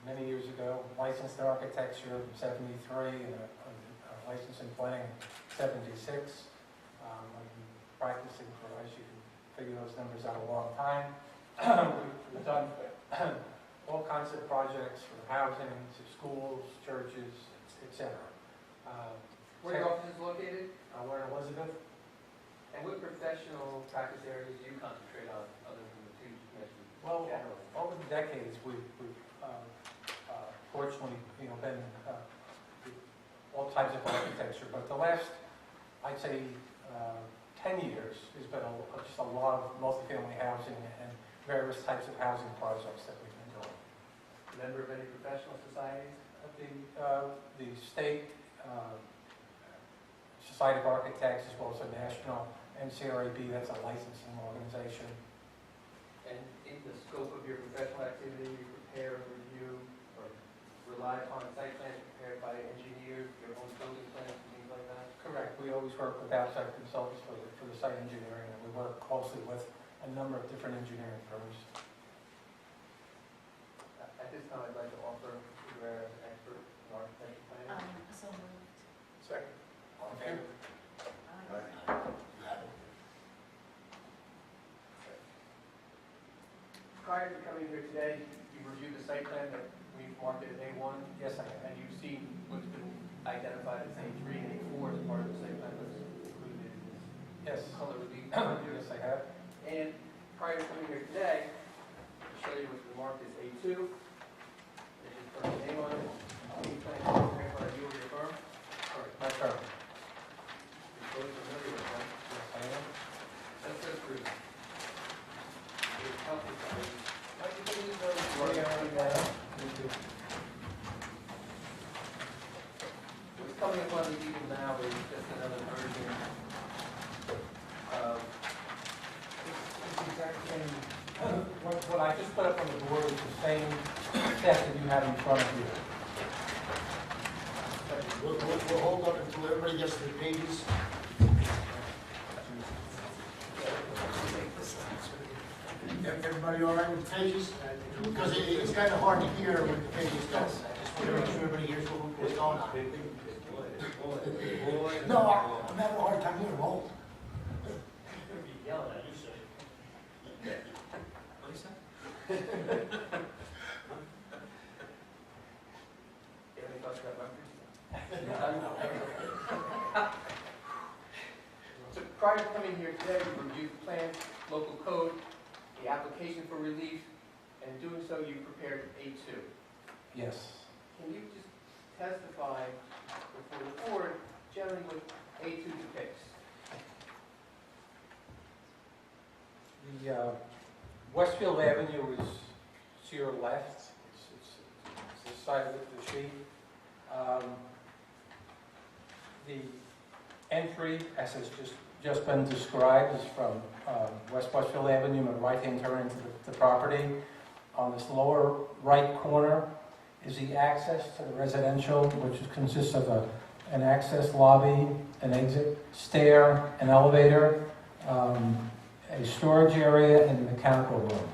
many years ago, licensed in architecture in '73, and a license in planning in '76. I've been practicing for, as you can figure those numbers out, a long time. We've done all kinds of projects for housing, to schools, churches, etc. Where are your offices located? We're in Elizabeth. And what professional practice areas do you concentrate on, other than the two you mentioned? Well, generally? over the decades, we've fortunately, been all types of architecture, but the last, I'd say, 10 years, there's been just a lot of multifamily housing and various types of housing projects that we've been doing. Member of any professional societies? The state Society of Architects, as well as a national NCRAB, that's a licensing organization. And in the scope of your professional activity, you prepare, review, or rely upon site plans prepared by engineers, your own building plans, and things like that? Correct. We always work with outside consultants for the site engineering, and we work closely with a number of different engineering firms. At this time, I'd like to offer Mr. Guerrero as an expert in architecture planning. So moved. Second. All in favor? Aye. You have it. Prior to coming here today, you reviewed the site plan that we've marked as A1. Yes, I have. And you've seen what's been identified as A3 and A4 as part of the site plan that's included in this Yes. color relief. Yes, I have. And prior to coming here today, to show you what's been marked as A2, this is for the name on it. Any plan prepared by you or your firm? Correct. My firm. You're fully familiar with them. Yes, I am. That's so true. Help you, somebody. Might you please go to We're going to What's coming upon the people now is just another version of It's the exact same, what I just put up on the board is the same set that you have in front of you. We'll hold on until everybody gets to the pages. Everybody all right with the pages? Because it's kind of hard to hear with the pages go. I just want to make sure everybody hears what's going on. No, I'm having a hard time hearing them all. yelling at you, so. What is that? You have any thoughts about records? So prior to coming here today, we reviewed the plan, local code, the application for relief, and in doing so, you prepared A2. Yes. Can you just testify before the board generally what A2 depicts? The Westfield Avenue is to your left. It's the side of the sheet. The entry, as has just been described, is from West Westfield Avenue, and a right-hand turn into the property. On this lower right corner is the access to the residential, which consists of an access lobby, an exit stair, an elevator, a storage area, and a mechanical room.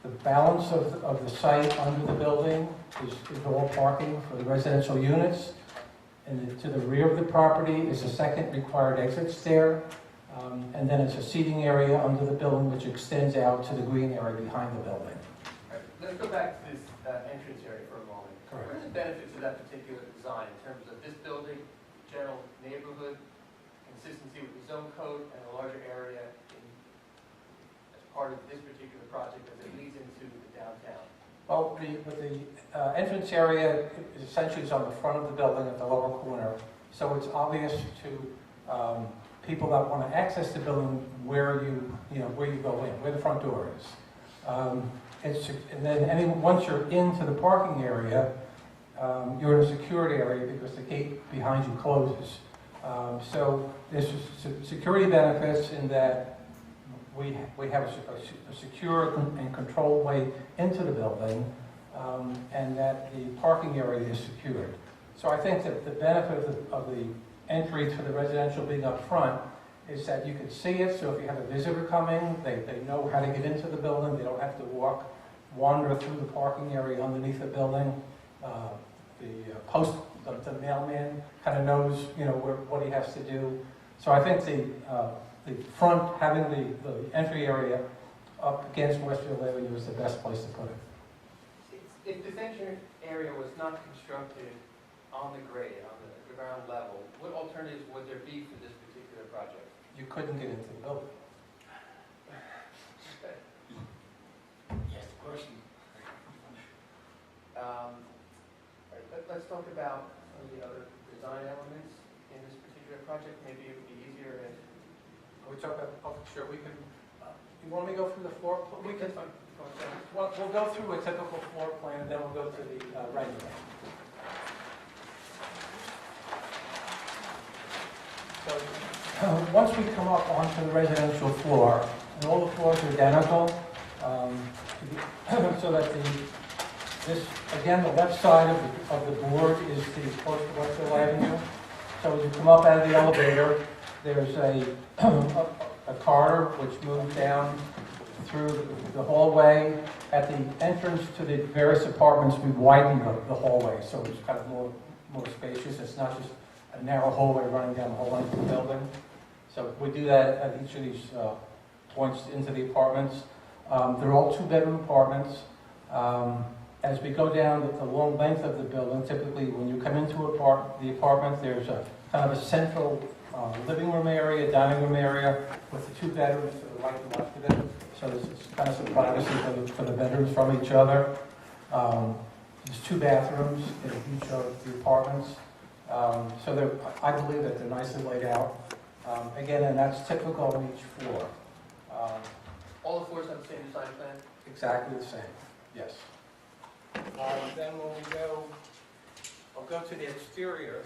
The balance of the site under the building is all parking for the residential units. And to the rear of the property is a second required exit stair, and then it's a seating area under the building which extends out to the green area behind the building. All right, let's go back to this entrance area for a moment. Correct. What are the benefits of that particular design in terms of this building, general neighborhood, consistency with the zone code, and a larger area as part of this particular project as it leads into the downtown? Well, the entrance area essentially is on the front of the building at the lower corner, so it's obvious to people that want to access the building where you go in, where the front door is. And then once you're into the parking area, you're in a secured area because the gate behind you closes. So there's security benefits in that we have a secure and controlled way into the building, and that the parking area is secured. So I think that the benefit of the entry to the residential being up front is that you can see it, so if you have a visitor coming, they know how to get into the building, they don't have to wander through the parking area underneath the building. The mailman kind of knows, what he has to do. So I think the front, having the entry area up against Westfield Avenue is the best place to put it. If this entrance area was not constructed on the grade, on the ground level, what alternatives would there be for this particular project? You couldn't get into the building. Okay. Yes, the question. All right, let's talk about some of the other design elements in this particular project. Maybe it would be easier if... We talk about, sure, we can, you want me to go through the floor? We can, That's fine. we'll go through a typical floor plan, and then we'll go to the rendering. So, once we come up onto the residential floor, and all the floors are identical, so that this, again, the left side of the board is the close to Westfield Avenue. So as you come up out of the elevator, there's a corridor which moves down through the hallway. At the entrance to the various apartments, we widen the hallway, so it's kind of more spacious. It's not just a narrow hallway running down the whole length of the building. So we do that at each of these points into the apartments. They're all two-bedroom apartments. As we go down the long length of the building, typically when you come into the apartment, there's a kind of a central living room area, dining room area, with the two bedrooms to the right and left of it. So there's kind of some privacy for the bedrooms from each other. There's two bathrooms in each of the apartments. So I believe that they're nicely laid out. Again, and that's typical on each floor. All the floors have the same design plan? Exactly the same, yes. Then when I'll go to the exterior.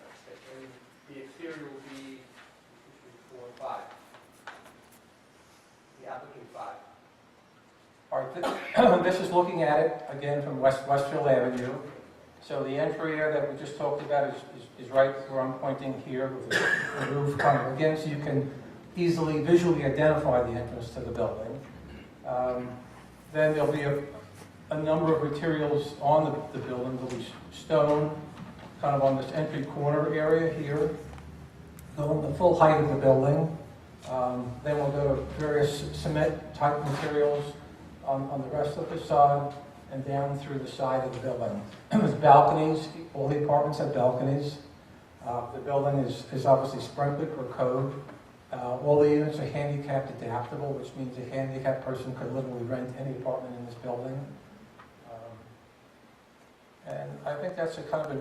Okay, and the exterior will be 4 and 5. The applicant 5. All right, this is looking at it, again, from Westfield Avenue. So the entry area that we just talked about is right where I'm pointing here, with the roof coming again, so you can easily visually identify the entrance to the building. Then there'll be a number of materials on the building. There'll be stone, kind of on this entry corner area here, going the full height of the building. Then we'll go to various cement-type materials on the rest of the facade and down through the side of the building. There's balconies. All the apartments have balconies. The building is obviously sprinkled per code. All the units are handicapped adaptable, which means a handicapped person could literally rent any apartment in this building. And I think that's a kind of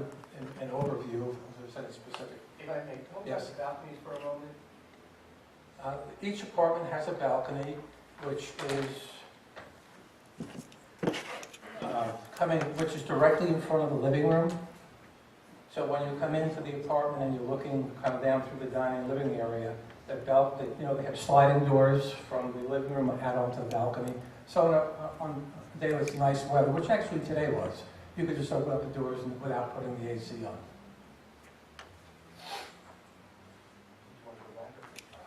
an overview, as I said, specific. If I may, talk about the balconies for a moment. Each apartment has a balcony, which is directly in front of the living room. So when you come into the apartment and you're looking kind of down through the dining and living area, they have sliding doors from the living room out onto the balcony. So on a day with nice weather, which actually today was, you could just open up the doors without putting the AC on.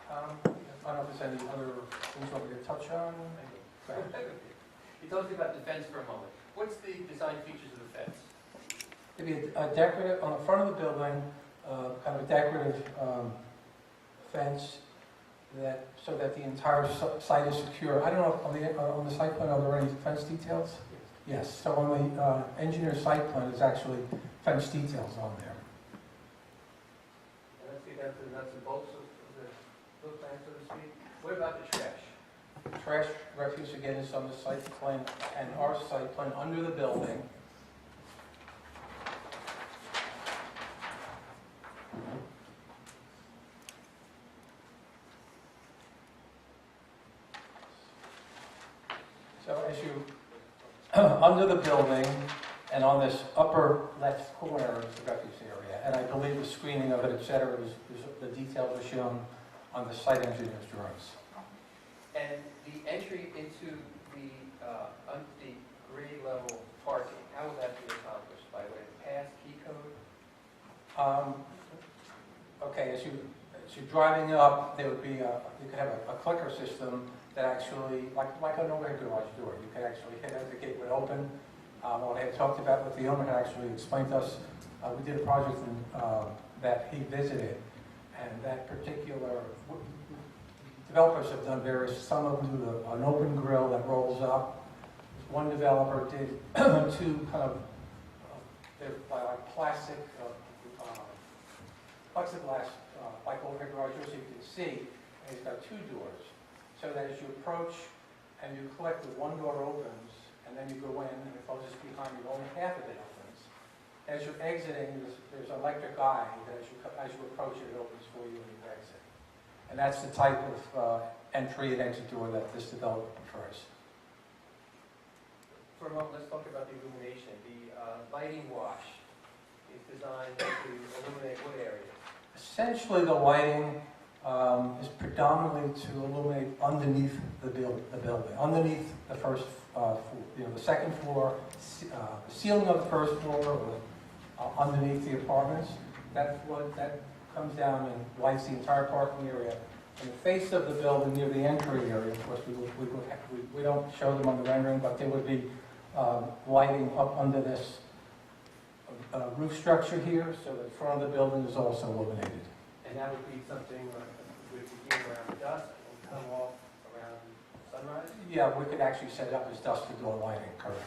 I don't know if there's any other things you want me to touch on. You told me about the fence for a moment. What's the design features of the fence? It'd be a decorative, on the front of the building, kind of a decorative fence so that the entire site is secure. I don't know if on the site plan, are there any fence details? Yes, so on the engineer's site plan, there's actually fence details on there. And let's get down to the nuts and bolts of the floor plan, so to speak. What about the trash? Trash refuse, again, is on the site plan and our site plan under the building. So as you, under the building and on this upper left corner is the refuse area, and I believe the screening of it, et cetera, the details are shown on the site engineer's drawings. And the entry into the grade level parking, how will that be accomplished? By way of pass, key code? Okay, as you're driving up, there would be you could have a clicker system that actually, like an overhead garage door, you could actually hit as the gate would open. What I had talked about with the owner had actually explained to us, we did a project that he visited, and that particular, developers have done various, some of them do an open grill that rolls up. One developer did two kind of, they're like plastic, plexiglass, like overhead garage doors, so you can see, and he's got two doors. So that as you approach and you collect, the one door opens, and then you go in and it closes behind you, only half of it opens. As you're exiting, there's an electric eye that as you approach it, it opens for you and you exit. And that's the type of entry and exit door that this developer prefers. For a moment, let's talk about the illumination. The lighting wash is designed to illuminate what areas? Essentially, the lighting is predominantly to illuminate underneath the building, underneath the first floor, the second floor, the ceiling of the first floor, or underneath the apartments. That comes down and lights the entire parking area. In the face of the building near the entry area, of course, we don't show them on the rendering, but there would be lighting up under this roof structure here, so the front of the building is also illuminated. And that would be something would begin around dusk and come off around sunrise? Yeah, we could actually set it up as dusk to dawn lighting, correct.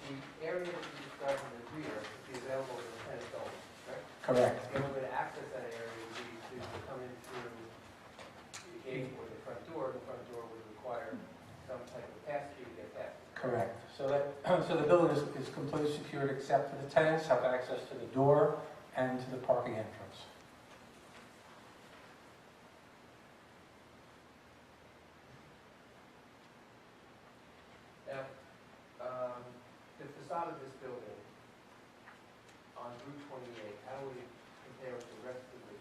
The area that you described in the rear would be available to the tenant only, correct? Correct. The only way to access that area would be to come in through the gate or the front door. The front door would require some type of pass key to get past. Correct. So the building is completely secured except for the tenants have access to the door and to the parking entrance. Now, the facade of this building on Route 28, how would it compare with the rest of the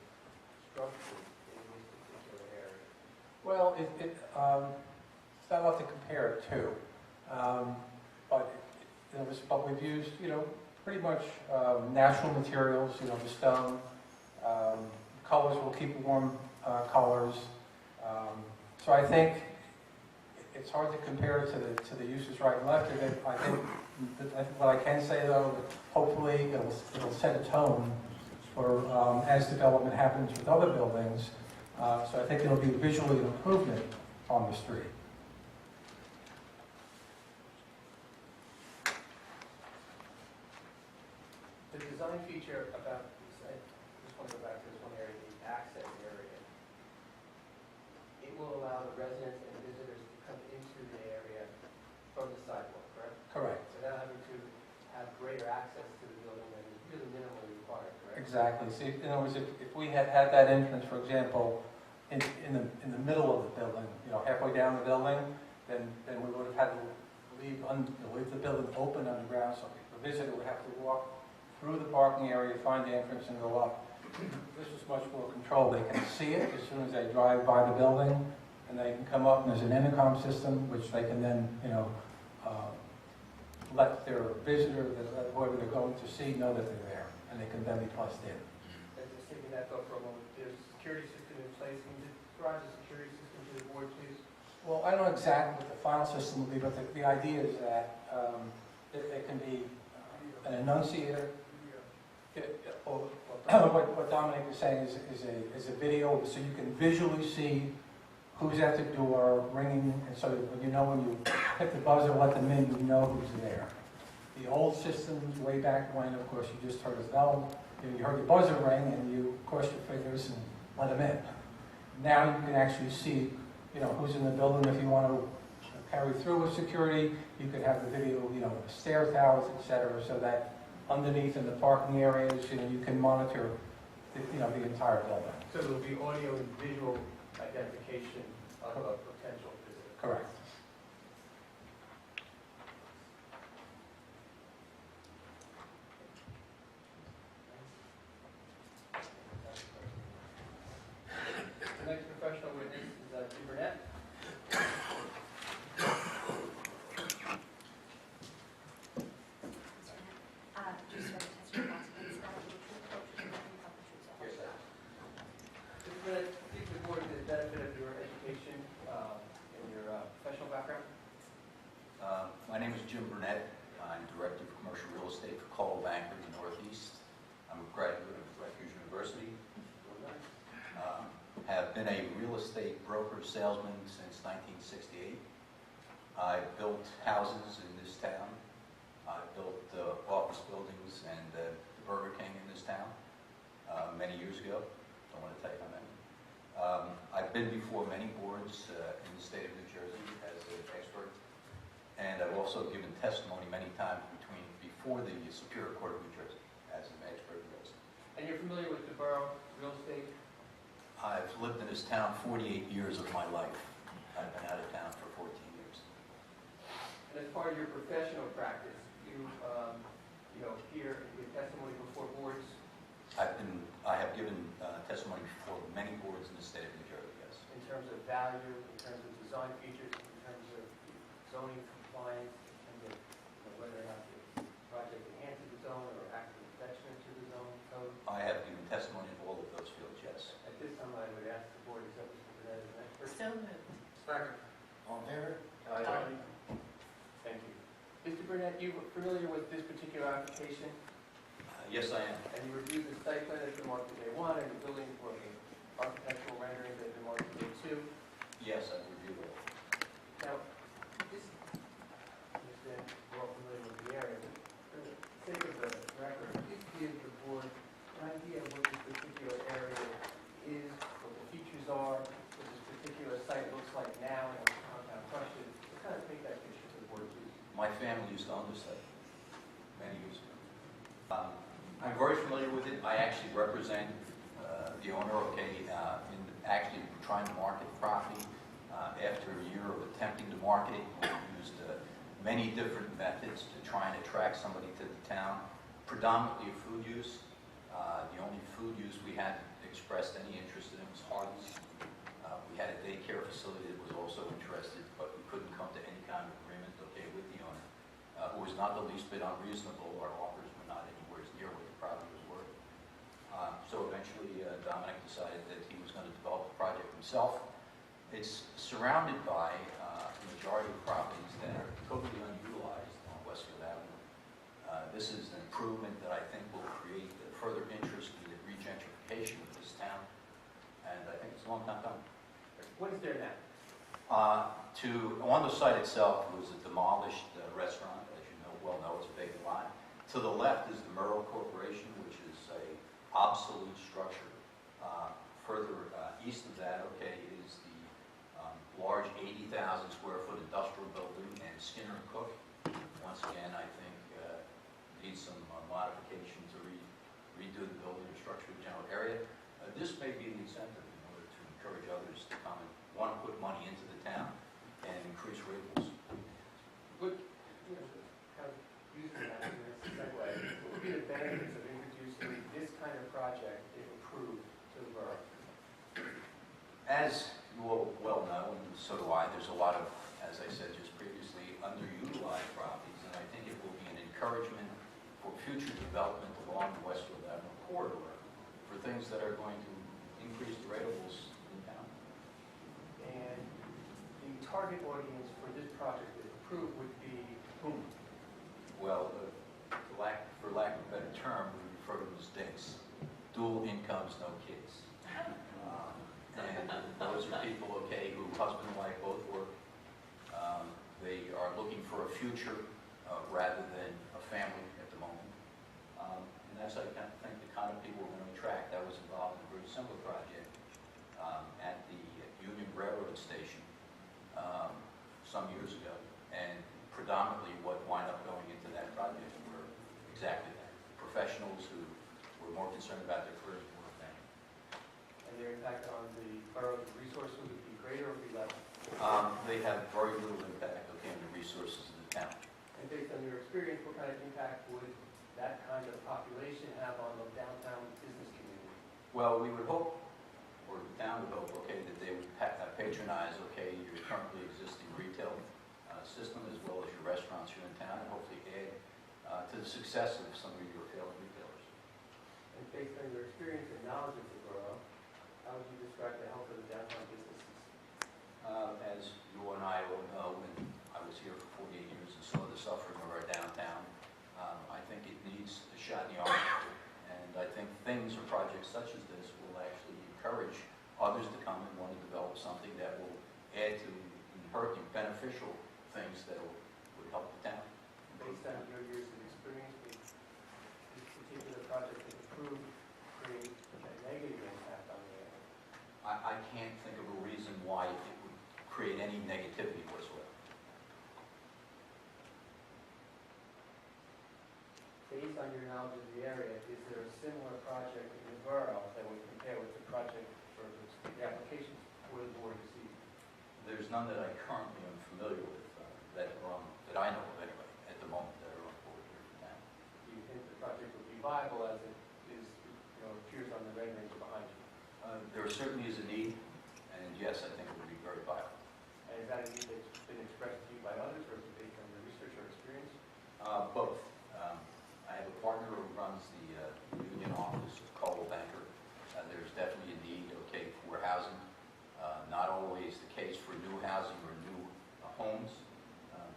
structure in this particular area? Well, it's not a lot to compare it to, but we've used, pretty much natural materials, the stone. Colors will keep warm colors. So I think it's hard to compare it to the uses right and left of it. I think what I can say though, that hopefully it'll set a tone for as development happens with other buildings. So I think it'll be visually an improvement on the street. The design feature about this, I just want to go back to this one area, the access area. It will allow the residents and visitors to come into the area from the sidewalk, correct? Correct. Without having to have greater access to the building than is really minimally required, correct? Exactly. See, in other words, if we had had that entrance, for example, in the middle of the building, you know, halfway down the building, then we would have had to leave the building open underground, so the visitor would have to walk through the parking area, find the entrance, and go up. This is much more controlled. They can see it as soon as they drive by the building, and they can come up, and there's an intercom system, which they can then, you know, let their visitor, whoever they're going to see, know that they're there, and they can then be plugged in. And just taking that thought for a moment, there's a security system in place. Can you describe the security system to the board, please? Well, I don't know exactly what the final system will be, but the idea is that it can be an enunciator. What Dominic is saying is a video, so you can visually see who's at the door ringing, and so that when you know when you hit the buzzer, let them in, you know who's there. The old systems, way back when, of course, you just heard a bell, you heard the buzzer ring, and you crossed your fingers and let them in. Now you can actually see, you know, who's in the building. If you want to carry through with security, you could have the video, you know, the stair towers, etc., so that underneath in the parking areas, you know, you can monitor, the entire building. So there will be audio and visual identification of a potential visitor. Correct. The next professional witness is Jim Burnett. Do you swear the testimony about today's matter will be the truth, the whole truth, and nothing but the truth, so help you God? Mr. Burnett, speak to the board to the benefit of your education and your professional background. My name is Jim Burnett. I'm Director of Commercial Real Estate for Coldwell Banker in the Northeast. I'm a graduate of Rutgers University. Have been a real estate broker salesman since 1968. I built houses in this town. I built office buildings and the Burger King in this town many years ago. Don't want to tell you how many. I've been before many boards in the state of New Jersey as an expert, and I've also given testimony many times before the Superior Court of New Jersey as an expert in real estate. And you're familiar with the borough real estate? I've lived in this town 48 years of my life. I've been out of town for 14 years. And as part of your professional practice, you appear and give testimony before boards? I have given testimony before many boards in the state of New Jersey, yes. In terms of value, in terms of design features, in terms of zoning compliance, in terms of whether or not the project enhances the zone or acts as a detriment to the zone code? I have given testimony in all of those fields, yes. At this time, I would ask the board, accept Mr. Burnett as an expert. So moved. Second. All in favor? Thank you. Mr. Burnett, you familiar with this particular application? Yes, I am. And you reviewed the site plan that's been marked as A1 and the building for the architectural renderings that have been marked as A2? Yes, I reviewed it. Now, just understand we're all familiar with the area, but for the sake of the record, please give the board an idea of what this particular area is, what the features are, what this particular site looks like now, and what the compound question. Just kind of take that picture to the board, please. My family used to own this site many years ago. I'm very familiar with it. I actually represent the owner, in actually trying to market the property. After a year of attempting to market it, we used many different methods to try and attract somebody to the town, predominantly food use. The only food use we had expressed any interest in was Hardee's. We had a daycare facility that was also interested, but we couldn't come to any kind of agreement, with the owner, who was not the least bit unreasonable. Our offers were not anywhere near what the property was worth. So eventually, Dominic decided that he was going to develop the project himself. It's surrounded by a majority of properties that are totally unutilized on Westfield Avenue. This is an improvement that I think will create further interest in the regentrification of this town, and I think it's a long time coming. What is there now? On the site itself was a demolished restaurant, as you well know, it's a vacant lot. To the left is the Merle Corporation, which is a obsolete structure. Further east of that, is the large 80,000 square foot industrial building and Skinner and Cook. Once again, I think needs some modification to redo the building or infrastructure in the general area. This may be the incentive in order to encourage others to come and want to put money into the town and increase ratables. What, you know, kind of using that as a segue, what would be the benefits of introducing this kind of project, if approved, to the borough? As you all well know, and so do I, there's a lot of, as I said just previously, underutilized properties, and I think it will be an encouragement for future development along the Westfield Avenue corridor for things that are going to increase the ratables in town. And the target audience for this project, if approved, would be whom? Well, for lack of a better term, we refer to them as DINKs, dual incomes, no kids. And those are people, okay, who husband and wife both work. They are looking for a future rather than a family at the moment. And that's, I think, the kind of people we're going to attract. I was involved in a very similar project at the Union Railroad Station some years ago. And predominantly what wound up going into that project were exactly that. Professionals who were more concerned about their careers than their family. And their impact on the borough's resources would be greater or be less? They have very little impact, okay, on the resources of the town. And based on your experience, what kind of impact would that kind of population have on the downtown business community? Well, we would hope, or the town would hope, okay, that they would patronize, okay, your currently existing retail system as well as your restaurants here in town, and hopefully add to the success of some of your failed retailers. And based on your experience and knowledge of the borough, how would you describe the health of the downtown businesses? As you and I all know, and I was here for 48 years and saw the suffering of our downtown, I think it needs a shot in the arm. And I think things or projects such as this will actually encourage others to come and want to develop something that will add to beneficial things that would help the town. Based on your years of experience, would this particular project, if approved, create a negative impact on the area? I can't think of a reason why it would create any negativity whatsoever. Based on your knowledge of the area, is there a similar project in the borough that would compare with the project for the application for the board to see? There's none that I currently am familiar with that I know of anyway at the moment that are on board here in town. Do you think the project would be viable as it is, appears on the renderings behind you? There certainly is a need, and yes, I think it would be very viable. And is that a need that's been expressed to you by others, or is it based on your research or experience? Both. I have a partner who runs the union office of Coldwell Banker. There's definitely a need, okay, for housing. Not always the case for new housing or new homes,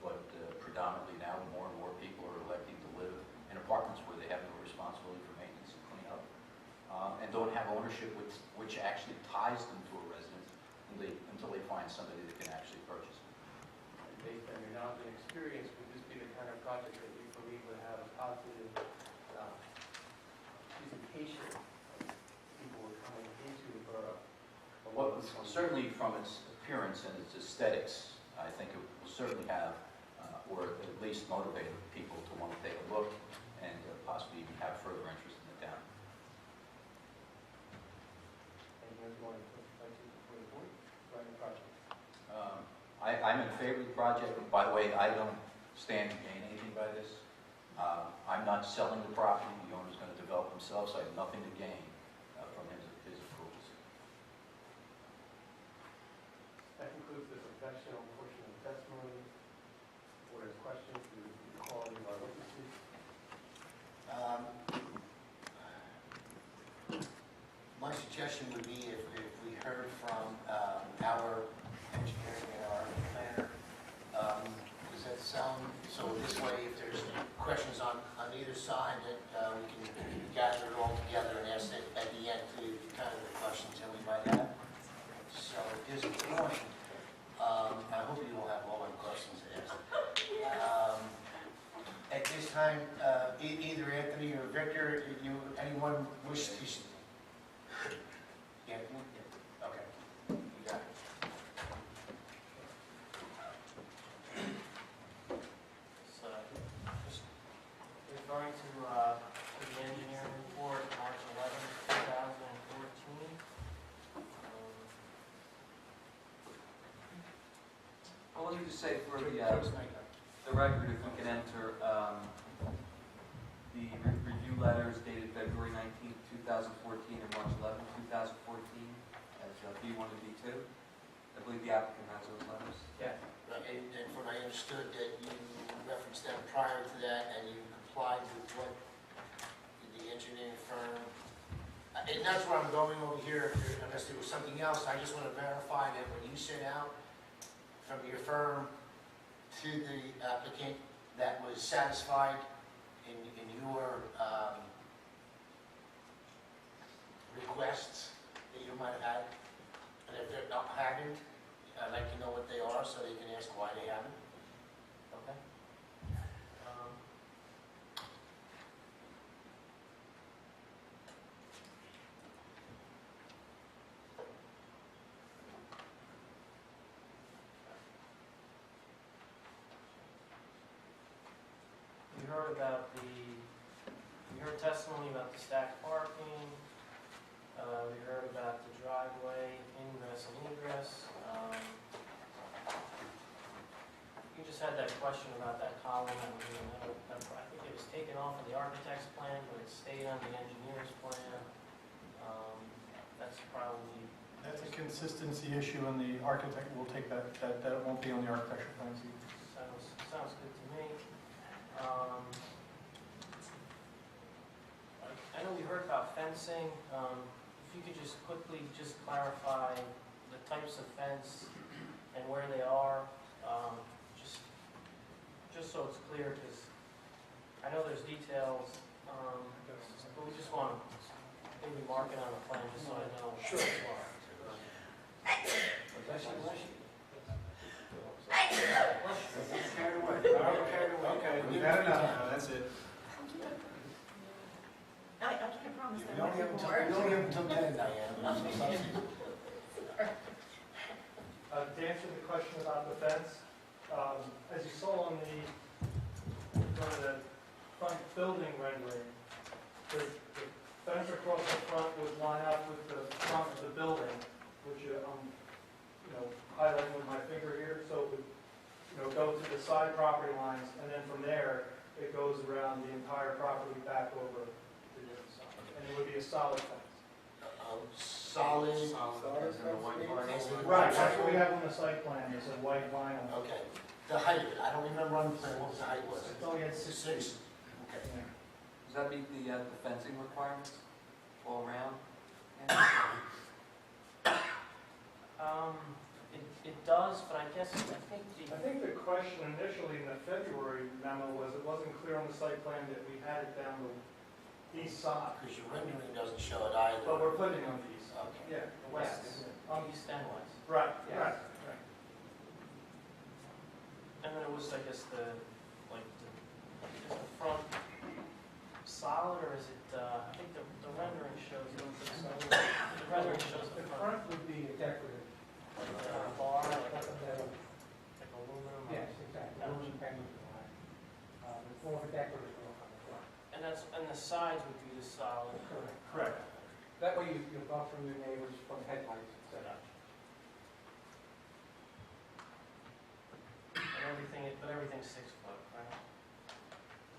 but predominantly now more and more people are electing to live in apartments where they have no responsibility for maintenance and cleanup, and don't have ownership which actually ties them to a residence until they find somebody that can actually purchase it. And based on your knowledge and experience, would this be the kind of project that you believe would have a positive presentation of people who are coming into the borough? Well, certainly from its appearance and its aesthetics, I think it will certainly have, or at least motivate people to want to take a look and possibly even have further interest in the town. Anything else you want to like to before the board regarding the project? I'm in favor of the project. By the way, I don't stand to gain anything by this. I'm not selling the property. The owner's going to develop himself, so I have nothing to gain from his approvals. That concludes the professional portion of the testimony. Board has questions, we will call any of our witnesses. My suggestion would be if we heard from our engineer and our planner, does that sound, so this way if there's questions on either side that we can gather it all together and ask it at the end to kind of the questions that we might have. So at this point, I hope you will have all the questions asked. At this time, either Anthony or Victor, anyone wish to? Anthony? Okay. You got it. So, just referring to the engineering report, March 11th, let me just say for the record, if we can enter the review letters dated February 19th, 2014 and March 11th, 2014 as B1 and B2. I believe the applicant has those letters. Yeah. And from what I understood that you referenced them prior to that and you complied with what the engineering firm, and that's where I'm going over here, unless there was something else. I just want to verify that when you sent out from your firm to the applicant, that was satisfied in your requests that you might have had. And if they're not haven't, I'd like to know what they are so they can ask why they haven't. Okay. We heard testimony about the stacked parking. We heard about the driveway, ingress and egress. You just had that question about that column. I think it was taken off of the architect's plan, but it stayed on the engineer's plan. That's probably... That's a consistency issue, and the architect will take that won't be on the architectural plans either. Sounds good to me. I know we heard about fencing. If you could just quickly clarify the types of fence and where they are, just so it's clear, because I know there's details, but we just want to maybe mark it on the plan just so I know. Sure. Carried away. Okay, we got enough now, that's it. I can't promise We there only won't have be more. until 10, Diane. To answer the question about the fence, as you saw on the front building rendering, the fence across the front would line up with the front of the building, which I'm highlighting with my finger here, so it would go to the side property lines, and then from there, it goes around the entire property back over to the other side. And it would be a solid fence. Solid. Right, that's what we have on the site plan, is a white vinyl. Okay. The height of it, I don't remember on the plan what the height was. It's only at 6 feet. 6. Okay. Does that meet the fencing requirements all around? It does, but I think the question initially in the February memo was it wasn't clear on the site plan that we had it down the east side. Because your rendering doesn't show it either. But we're putting it on the east side. Okay. Yeah, the west. Yes. On East and west. Right, Yes. right. And then it was, I guess, is the front solid, or is it, I think the rendering shows it. The rendering shows the front. would be a decorative. Bar, like metal. aluminum. Yes, exactly. Aluminum panels. It's more of a decorative look on the front. And the sides would be the solid. Correct. Correct. That way you buffer your neighbors from headlights, etc. But everything's 6 foot, right?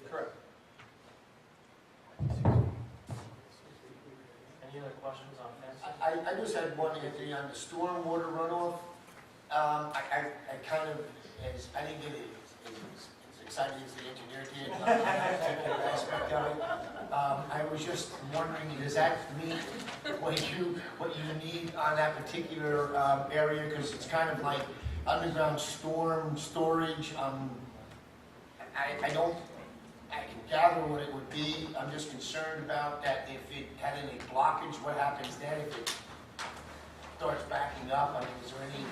Correct. Any other questions on fencing? I just had one, Anthony, on the stormwater runoff. I kind of, I didn't get it as excited as the engineer did on that particular aspect of it. I was just wondering, does that meet what you need on that particular area? Because it's kind of like underground storm storage. I can gather what it would be. I'm just concerned about that if it had any blockage, what happens then if it starts backing up? I mean, is there any,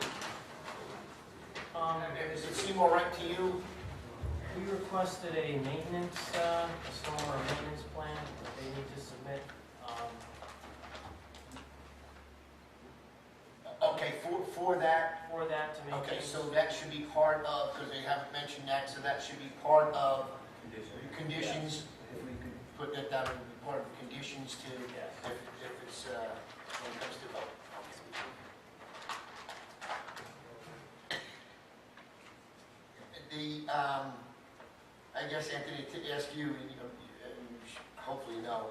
does it seem all right to you? We requested a maintenance, a stormwater maintenance plan that they need to submit. Okay, for that. For that to make. Okay, so that should be part of, because they haven't mentioned that, so that should be part of conditions. If we could put that down, it would be part of the conditions to, if it's, when it comes to vote. I guess, Anthony, to ask you, hopefully you know,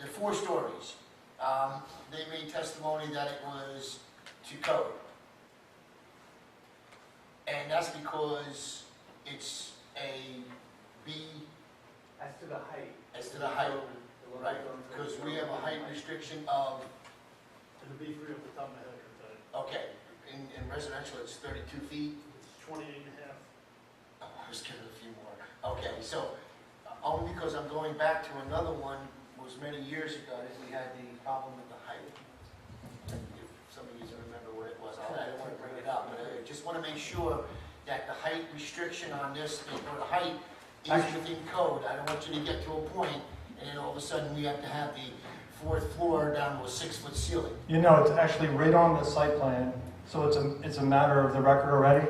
the 4 stories, they made testimony that it was to code. And that's because it's a B, As to the height. as to the height, right? Because we have a height restriction of, It'll be free off the top of my head, I can tell you. okay, in residential, it's 32 feet. It's 28 and a half. Oh, I was giving a few more. Okay, so only because I'm going back to another one, was many years ago that we had the problem with the height. If some of you remember what it was, I don't want to bring it up, but I just want to make sure that the height restriction on this, or the height is within code. I don't want you to get to a point, and then all of a sudden we have to have the 4th floor down to a 6-foot ceiling. You know, it's actually right on the site plan, so it's a matter of the record already.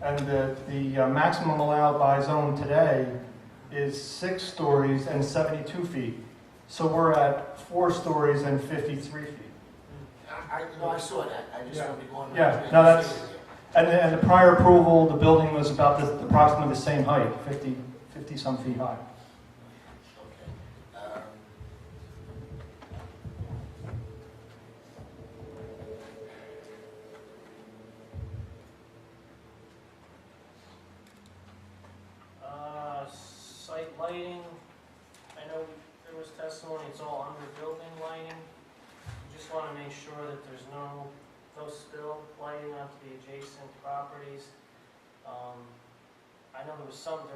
And the maximum allowed by zone today is 6 stories and 72 feet. So we're at 4 stories and 53 feet. I saw that. I just want to go on. Yeah, no, that's, and the prior approval, the building was about approximately the same height, 50 some feet high. Site lighting, I know there was testimony, it's all under building lighting. Just want to make sure that there's no spill lighting onto the adjacent properties. I know there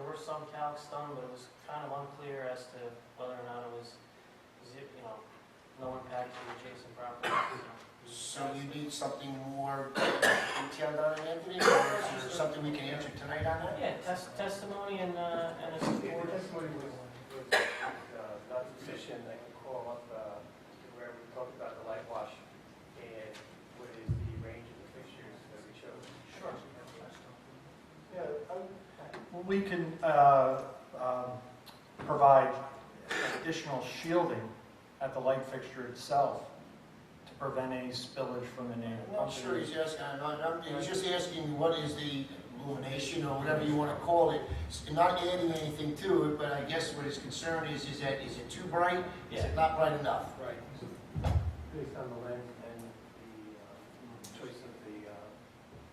were some calcs done, but it was kind of unclear as to whether or not it was, no impact to the adjacent properties. So you need something more detailed on it, Anthony, or is there something we can answer tonight on that? Yeah, testimony and a If support. the testimony was not sufficient, I can call up where we talked about the light wash and what is the range of the fixtures that we chose. Sure. Yeah, we can provide additional shielding at the light fixture itself to prevent any spillage from the neighbor. I'm sure he's asking, he's just asking what is the illumination or whatever you want to call it. Not adding anything to it, but I guess what his concern is that, is it too bright? Is it not bright enough? Right. Based on the lens and the choice of the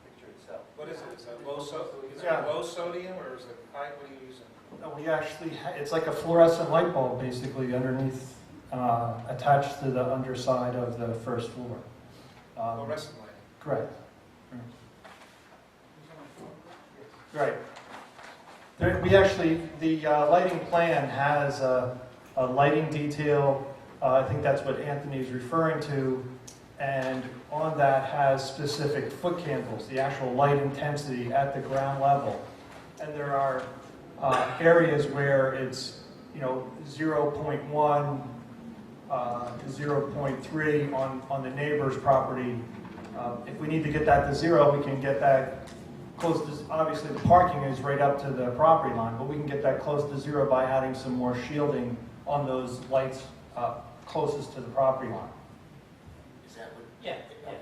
picture itself. What is it? Is it low sodium or is it high? What are you using? We actually, it's like a fluorescent light bulb basically underneath, attached to the underside of the 1st floor. Fluorescent lighting. Correct. Right. We actually, the lighting plan has a lighting detail. I think that's what Anthony's referring to. And on that has specific foot candles, the actual light intensity at the ground level. And there are areas where it's, 0.1 to 0.3 on the neighbor's property. If we need to get that to 0, we can get that close to, obviously the parking is right up to the property line, but we can get that close to 0 by adding some more shielding on those lights closest to the property line. Is that what? Yeah, yes.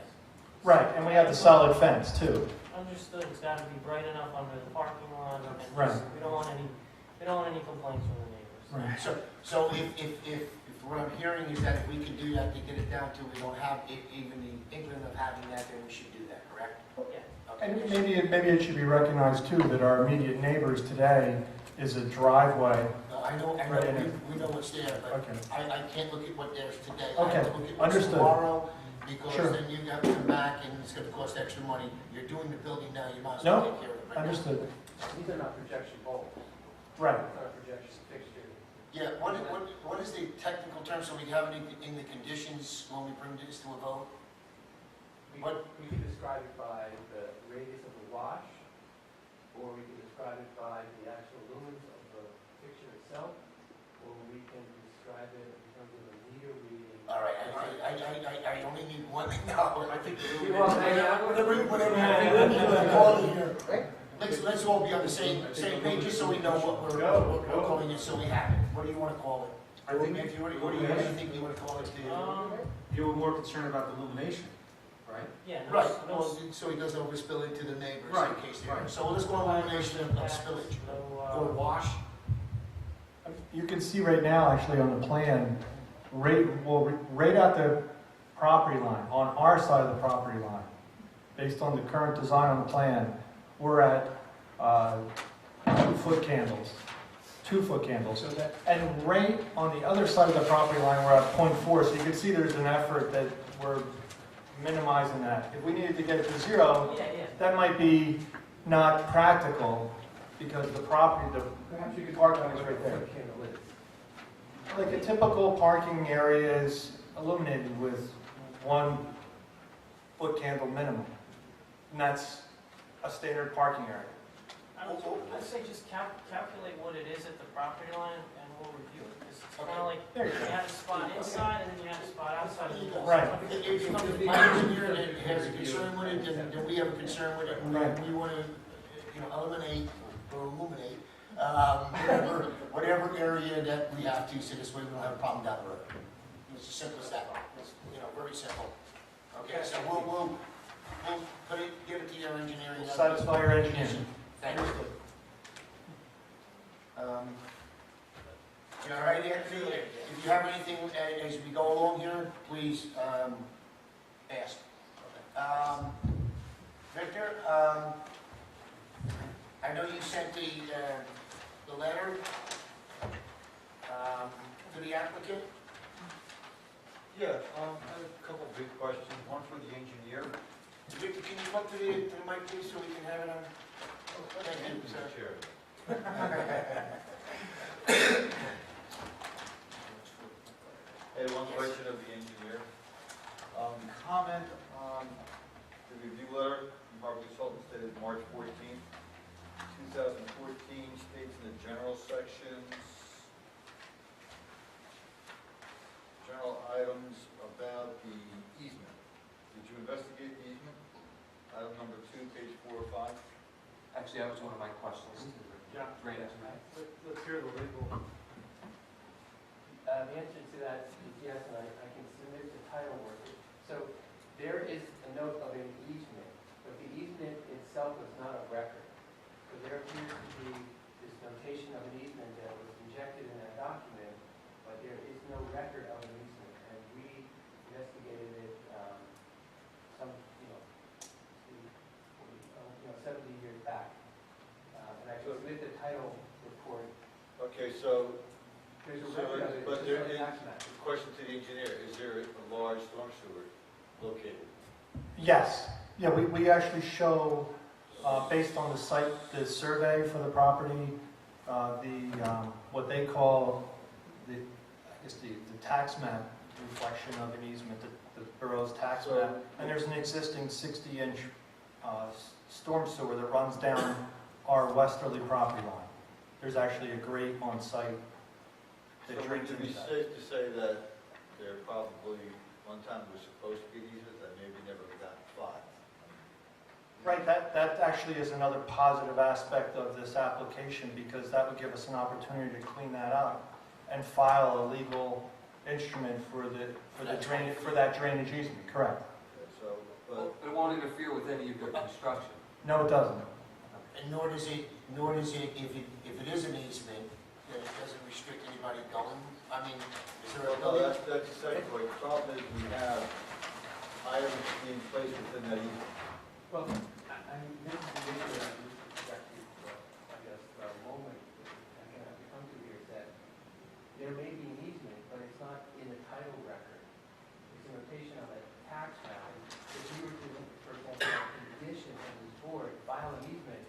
Right, and we have the solid fence too. Understood, it's got to be bright enough under the parking lot, and Right. we don't want any complaints from the neighbors. Right. So if what I'm hearing is that if we can do that to get it down to, we don't have even the inkling of having that, then we should do that, correct? Yeah. Okay. And maybe it should be recognized too that our immediate neighbors today is a driveway. No, I know, Right in it. we know what's there, but Okay. I can't look at what there's today. I Okay, have to look at what's understood. tomorrow, because Sure. then you have to come back and it's gonna cost extra money. You're doing the building now, you might as well No, take care of it right now. understood. These are not projection bulbs. Right. It's not a projection fixture. Yeah, what is the technical term, so we have it in the conditions when we bring this to a vote? We What- we can describe it by the radius of the wash, or we can describe it by the actual lumens of the fixture itself, or we can describe it in terms of the meter reading. All right, I only need one, no. I think You want whatever you call it here. Let's all be on the same page, just so we know what we're calling it, so we have it. What do you want to call it? I think If you, what do you think you want to call it? you were more concerned about the illumination, right? Yeah, Right, no, well, so he doesn't overspill into the neighbors in Right, case right. So let's go on elimination of spillage. Or wash. You can see right now, actually, on the plan, right at the property line, on our side of the property line, based on the current design on the plan, we're at 2-foot candles. 2-foot candles. And right on the other side of the property line, we're at 0.4. So you can see there's an effort that we're minimizing that. If we needed to get it to 0, that might be not practical because the property, perhaps you could park on it right there. Like a typical parking area is illuminated with 1-foot candle minimum. And that's a standard parking area. I'd say just calculate what it is at the property line and we'll review it. Because it's kind of like, you have a spot inside and then you have a spot outside. Right. If my engineer has a concern with it, then we have a concern with it. And we want to, eliminate or illuminate whatever area that we have to, so this way we don't have a problem down the road. It's as simple as that. It's, very simple. Okay, so we'll put it, give it to your engineering. We'll satisfy your engineer. Thank you. You all right, Anthony? If you have anything as we go along here, please ask. Victor, I know you sent the letter to the applicant. Yeah, I have a couple of big questions. One for the engineer. Victor, can you come to the mic, please, so we can have it on? Thank you, sir. Chair. Hey, one question of the engineer. Comment on the review letter from Harbor Consultants dated March 14th, 2014, states in the general sections, general items about the easement. Did you investigate the easement? Item number 2, page 4 or 5. Actually, that was one of my questions. Yeah. Drainage. Let's hear the legal. The answer to that is yes, and I can submit the title work. So there is a note of an easement, but the easement itself is not a record. So there appears to be this notation of an easement that was injected in that document, but there is no record of an easement. And we investigated it some, 70 years back. And I can submit the title report. Okay, so, There's a record of it. but it's there just is, not tax map. question to the engineer, is there a large storm sewer located? Yes. Yeah, we actually show, based on the site, the survey for the property, what they call the tax map reflection of an easement, the borough's tax map. And there's an existing 60-inch storm sewer that runs down our westerly property line. There's actually a grate on site that So would drains it be into that. safe to say that there probably, one time was supposed to be an easement that maybe never got filed? Right, that actually is another positive aspect of this application because that would give us an opportunity to clean that up and file a legal instrument for that drainage easement, correct? Okay, so, Well, it won't interfere with any of your construction. No, it doesn't. And nor does it, if it is an easement, that it doesn't restrict anybody going. I mean, is there a well, no, ability? that's the second point. The problem is we have items being placed within that easement. Well, I mean, this is the issue that we exactly, I guess, the moment I have to come to here is that there may be an easement, but it's not in the title record. It's a notation of a tax map. If you were to, for example, a condition of this board, file an easement,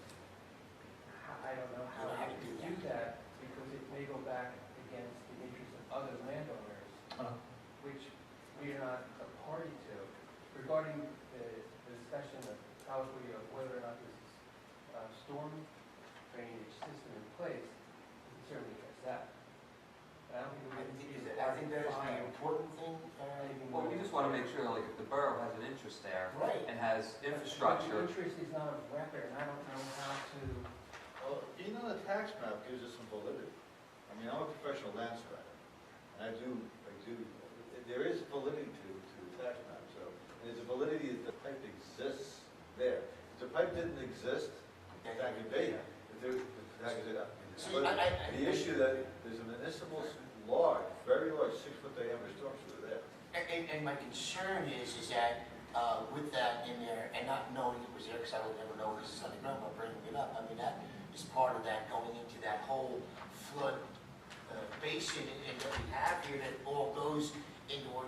I don't know how to do that because it may go back against the interests of other landowners, which we are not a party to. Regarding the discussion of probably of whether or not this is storm drainage system in place, we can certainly address that. But I don't think I think that is the important thing. Well, we just want to make sure, like, if the borough has an interest there Right. and has infrastructure. The interest is not a record, and I don't know how to. Well, even the tax map gives us some validity. I mean, I'm a professional landscaper, and I do, there is validity to the tax map, so There's a validity that the pipe exists there. If the pipe didn't exist, that could be. If there, that could be. See, But the issue that there's a municipal large, very large 6-foot diameter structure there. And my concern is that with that in there, and not knowing it was there, because I would never know this is underground, but bringing it up, I mean, that is part of that going into that whole flood basin and that we have here that all goes into one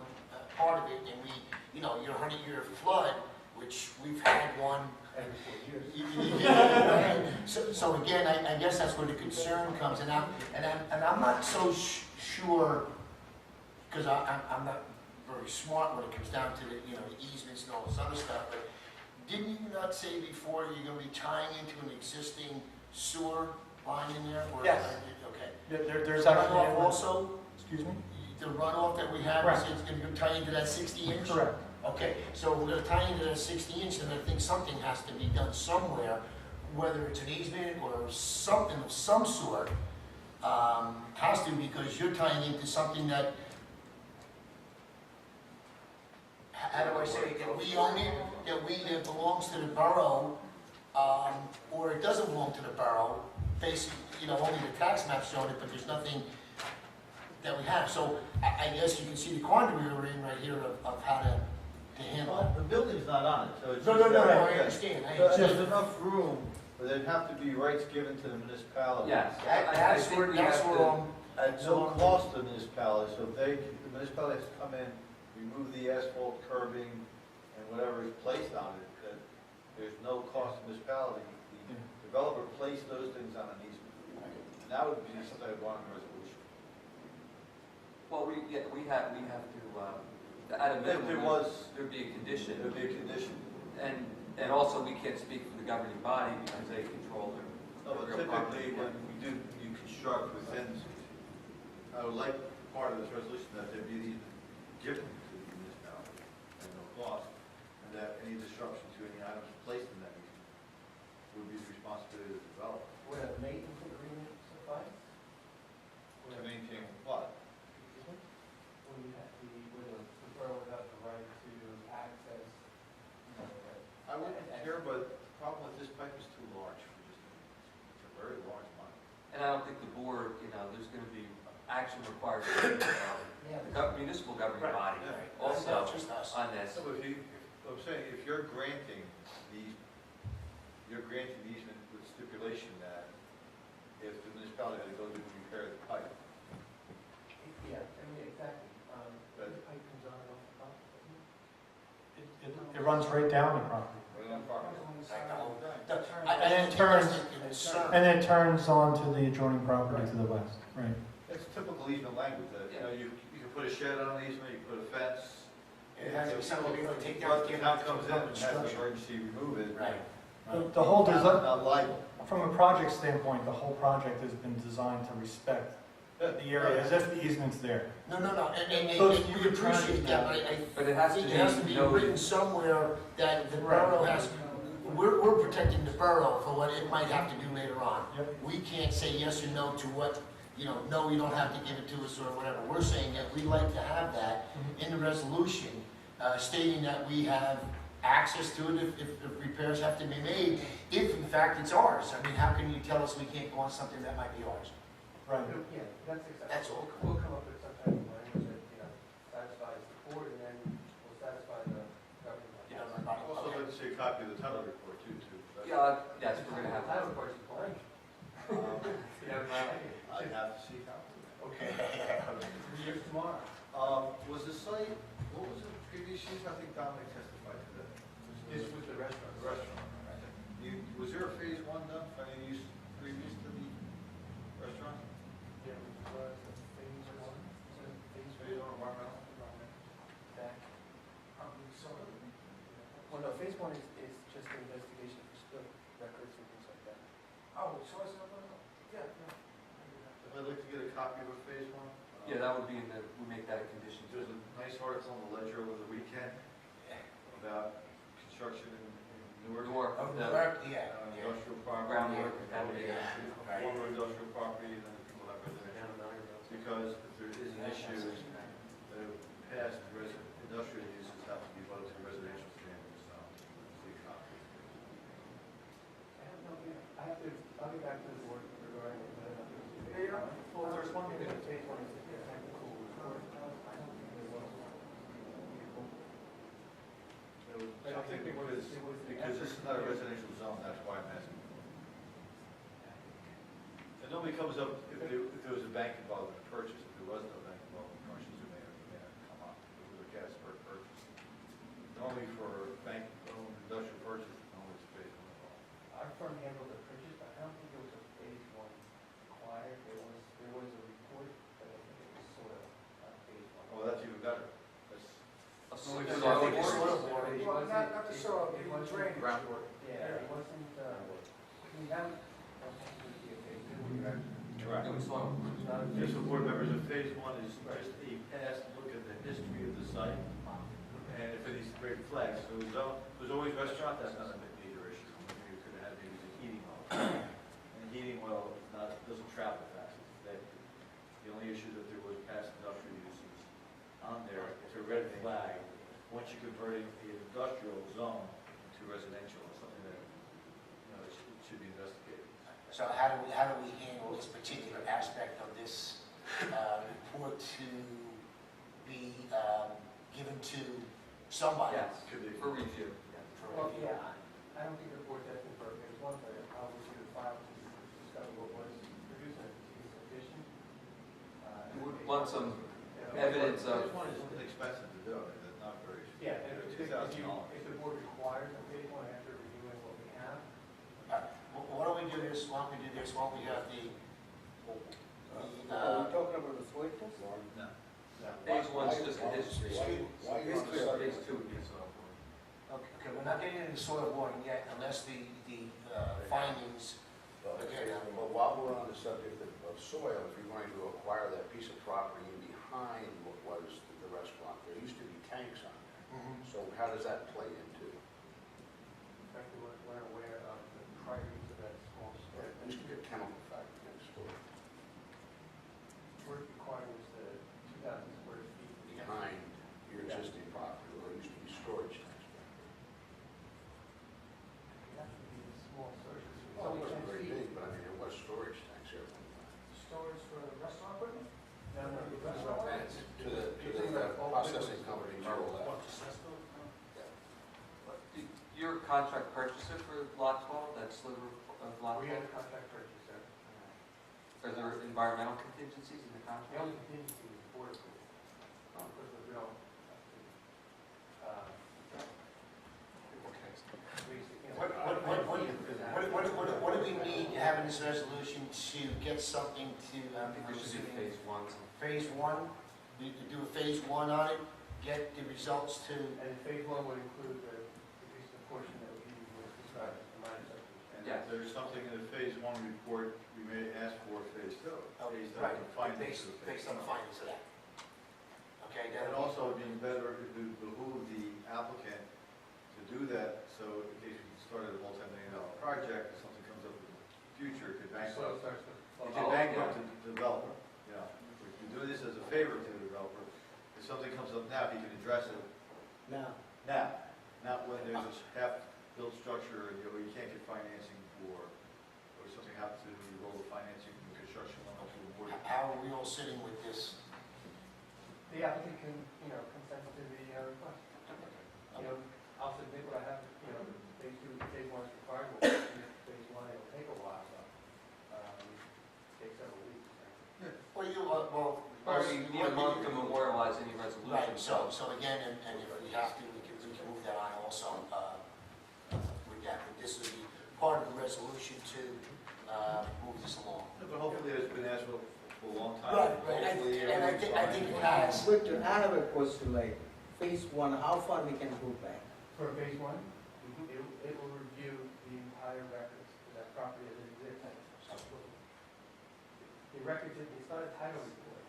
part of it, and we, you know, your 100-year flood, which we've had one. So again, I guess that's where the concern comes, and I'm not so sure, because I'm not very smart when it comes down to the, you know, the easements and all this other stuff, but didn't you not say before you're going to be tying into an existing sewer line in there? Or Yes. Okay. There's The actually. runoff also, Excuse me? the runoff that we have, Correct. is going to tie into that 60-inch? Correct. Okay, so we're going to tie into that 60-inch, and I think something has to be done somewhere, whether it's an easement or something of some sort, has to, because you're tying into something that, how do I say it, that we own it, that belongs to the borough, or it doesn't belong to the borough, basically, you know, only the tax map's showing it, but there's nothing that we have. So I guess you can see the quandary we're in right here of how to handle it. The building's not on it, so it's. No, I understand, So there's enough room, but there'd have to be rights given to the municipality. Yes. That's where, At no cost to the municipality, so if the municipality has to come in, remove the asphalt curbing and whatever is placed on it, that there's no cost to the municipality. The developer placed those things on an easement. And that would be something I'd want in the resolution. Well, we have to, at a minimum, there'd be a condition. There'd be a condition. And also, we can't speak for the governing body because they control their. No, but typically, when you construct within, I would like part of this resolution that there be these given to the municipality at no cost, and that any disruption to any items placed in that easement would be the responsibility of the developer. Would a maintenance agreement suffice? To maintain what? The borough would have the right to access, you know, I wouldn't care, but the problem with this pipe is too large for just, it's a very large pipe. And I don't think the board, you know, there's going to be action required from the municipal governing body also on this. So I'm saying, if you're granting the easement with stipulation that if the municipality had to go to repair the pipe, yeah, I mean, exactly. But- The pipe comes on and off the property. It runs right down the property. right on property. And then it turns onto the adjoining property to the west, right? It's typical easement language, that, you know, you can put a shed on an easement, you can put a fence. It has to be something we would take down. But the town comes in and has to emergency remove it. Right. The whole design, Not liable. from a project standpoint, the whole project has been designed to respect the area as if the easement's there. No, and So we appreciate that, But but it has I to think it has to be be noted. written somewhere that the borough has, we're protecting the borough for what it might have to do later on. Yep. We can't say yes or no to what, you know, no, you don't have to give it to us or whatever. We're saying that we'd like to have that in the resolution, stating that we have access to it if repairs have to be made, if in fact it's ours. I mean, how can you tell us we can't go on something that might be ours? Right. Yeah, that's acceptable. That's all. We'll come up with some type of language that, you know, satisfies the board, and then we'll satisfy the governing body. You know, I'd also like to see a copy of the title report too. Yeah, yes, we're going to have. Title report is blank. I'd have to see a copy of that. Okay. Years tomorrow. Was the site, what was the previous use? I think Dominic testified to that. This was the restaurant. The restaurant. Was there a phase one done for any use previous to the restaurant? There was a phase one, Phase one environmental? back. Well, no, phase one is just an investigation for spill records and things like that. Oh, so it's not, yeah, no. I'd like to get a copy of a phase one. Yeah, that would be in the, we make that a condition. There's a nice article in the Ledger over the weekend about construction in Newark. Oh, The yeah. Industrial property. groundwork, Former industrial property, and then people have residential. Because if there is an issue, the past industrial uses have to be voted to residential. I'll be back to the board regarding it. Well, there's one thing that Phase one is a technical report. I don't think there was. I think because this is not a residential zone, that's why I'm asking. And nobody comes up, if there was a bank involved in a purchase, if there was no bank involved in purchase, it may not come up. If it was a gas for purchase. Normally for bank-owned industrial purchase, normally it's phase one involved. Our firm handled the purchase, but I don't think it was a phase one required. There was a report, but I think it was sort of phase one. Oh, that's even better. That's, So Because soil I think it's board? soil board. Well, not the soil, It the wasn't drainage. groundwork. Yeah, it wasn't, I mean, that would be a phase two. correct. It was soil. Just for board members, a phase one is just a past look at the history of the site. And for these great flags, so there's always restaurant, that's not a major issue. Maybe you could have had maybe a heating well. And a heating well is not, doesn't travel fast, it's dead. The only issue that there was past industrial uses on there, it's a red flag. Once you're converting the industrial zone to residential, it's something that, it should be investigated. So how do we handle this particular aspect of this report to be given to somebody? Yes, for review. For Well, review? yeah, I don't think the board's asking for phase one, but I'll review the file to discover what was produced and its condition. We would want some evidence Phase of, one is inexpensive to do, it's not very. Yeah, and if $2,000. the board requires a phase one after reviewing what we have, Why don't we do this, why don't we do this, why don't we have the, Are we talking about the soil test? No. phase one's just a history. Phase two would be soil board. okay, we're not getting into soil boarding yet unless the findings, Okay, well, while we're on the subject of soil, if you're going to acquire that piece of property behind what was the restaurant, there used to be tanks on there. So how does that play into? frankly, we're aware of the prior use of that small There store. used to be a chemical factory next door, Work required was the 2,000 square feet. behind your existing property, where there used to be storage tanks back there. That would be a small storage. It's Well, it only wasn't 10 very feet. big, but I mean, there was storage tanks there. Storage for restaurant equipment? No, the restaurant. To the processing company to your left. Your contract purchaser for lot 12, that sliver of lot We 12? had a contract purchaser. Are there environmental contingencies in the The contract? only contingency was board approval. Because we don't, what do we need to have in this resolution to get something to, I think we should do phase one. phase one? We could do a phase one on it, get the results to, and phase one would include at least the portion that we described as the minor subdivision. And Yes. if there's something in the phase one report, we may ask for phase two. Based on right, the findings based, of phase based on the one. findings of that. Okay, And then also it'd be better, it would behoove the applicant to do that, so in case we started a multi-million-dollar project, if something comes up in the future, it could So it bankrupt. starts to. You could bankrupt the developer, if you do this as a favor to the developer, if something comes up now, he can address it now. not when there's a half-built structure, and you can't get financing for, or something happens to you roll the financing from the construction loan up to the board. How are we all sitting with this? The applicant can, consent to the request. I'll submit what I have, phase two, phase one is required, we'll do phase one, it'll take a while, but, take several weeks. Well, well. Or you need a month to memorialize any resolution. Right, so again, and if we have to, we can move that on also, with that, but this would be part of the resolution to, move this along. But hopefully it's been asked for a long time. Right, Hopefully and I think it has. Victor, I have a question, like, phase one, how far we can go back? For phase one, it will review the entire records for that property as it exists. The records, it's not a title report.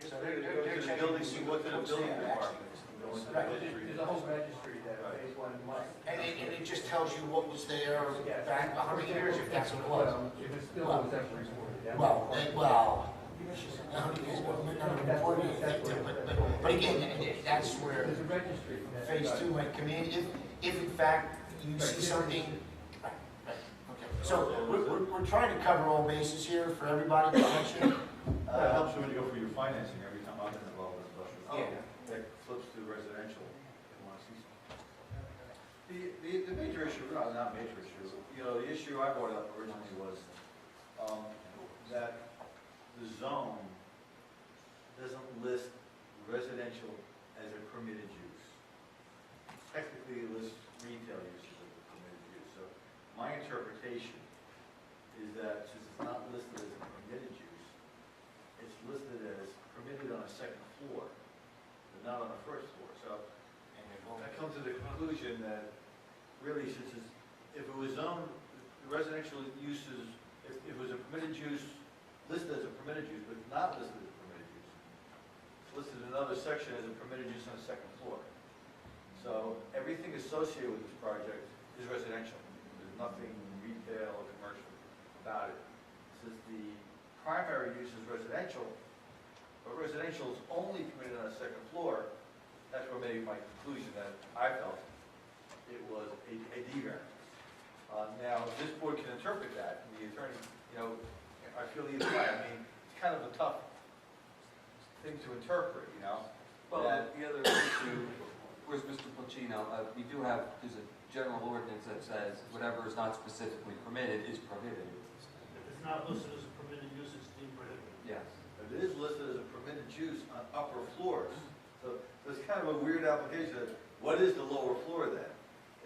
So they're checking to see what the building department. There's a whole registry that phase one must. And it just tells you what was there Yes. back 100 years, if that's what it was. Well, if it still was ever reported. that Well, would- but again, that's where There's a registry. phase two might come in, if in fact you see something. So we're trying to cover all bases here for everybody protection. That helps you when you go for your financing, every time I've been involved in industrial. Yeah. That flips to residential, if you want to see something. The major issue, no, not major issue, you know, the issue I brought up originally was, that the zone doesn't list residential as a permitted use. Technically, it lists retail uses as a permitted use. So my interpretation is that since it's not listed as a permitted use, it's listed as permitted on a second floor, but not on a first floor. So I come to the conclusion that really, since it's, if it was zoned, residential uses, if it was a permitted use, listed as a permitted use, but not listed as a permitted use, it's listed in another section as a permitted use on the second floor. So everything associated with this project is residential. There's nothing retail or commercial about it. Since the primary use is residential, but residential is only permitted on a second floor, that's where maybe my conclusion that I felt it was a D variance. Now, this board can interpret that, and the attorney, you know, I feel either way. I mean, it's kind of a tough thing to interpret, you know? Well, the other issue, where's Mr. Placino, we do have, there's a general ordinance that says whatever is not specifically permitted is prohibited. If it's not listed as a permitted use, it's deemed prohibited. Yes. But it is listed as a permitted use on upper floors. So it's kind of a weird application. What is the lower floor then?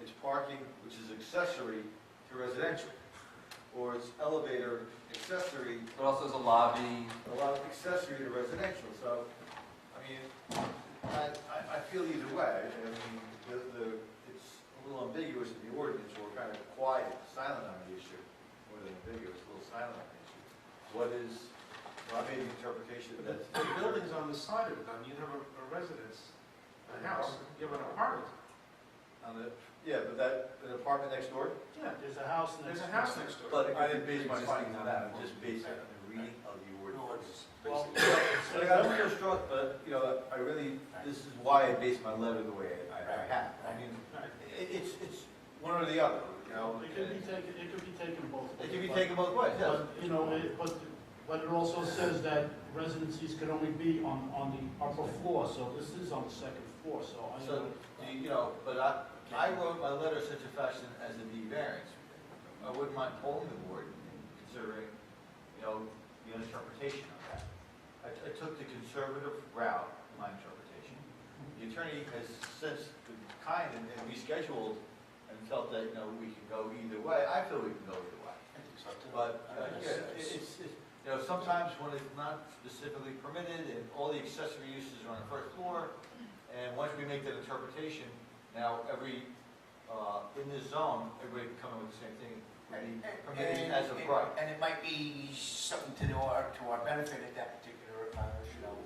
It's parking, which is accessory to residential. Or it's elevator accessory. But also there's a lobby. A lot of accessory to residential. So, I mean, I feel either way. I mean, it's a little ambiguous in the ordinance. We're kind of quiet, silent on the issue. More than ambiguous, a little silent on the issue. What is, well, I made the interpretation that The building's on the side of it, I mean, you have a residence, a house, you have an apartment. on the, yeah, but that, an apartment next door? Yeah, there's a house next door. There's a house next door. But I didn't base my findings on that, I just based it on the reading of the ordinance. Well, So I was so struck, but, you know, I really, this is why I based my letter the way I have. I mean, it's one or the other, you know? It could be taken both ways. It can be taken both ways, yes. But, you know, but it also says that residencies can only be on the upper floor, so this is on the second floor, so I. So, you know, but I wrote my letter such a fashion as a D variance. I wouldn't mind polling the board, considering, you know, the interpretation of that. I took the conservative route in my interpretation. The attorney has since been kind and rescheduled and felt that, you know, we can go either way. I feel we can go either way. But, yeah, it's, you know, sometimes when it's not specifically permitted and all the accessory uses are on the first floor, and once we make that interpretation, now every, in this zone, everybody can come in with the same thing, permitted as of right. And it might be something to our benefit at that particular, you know.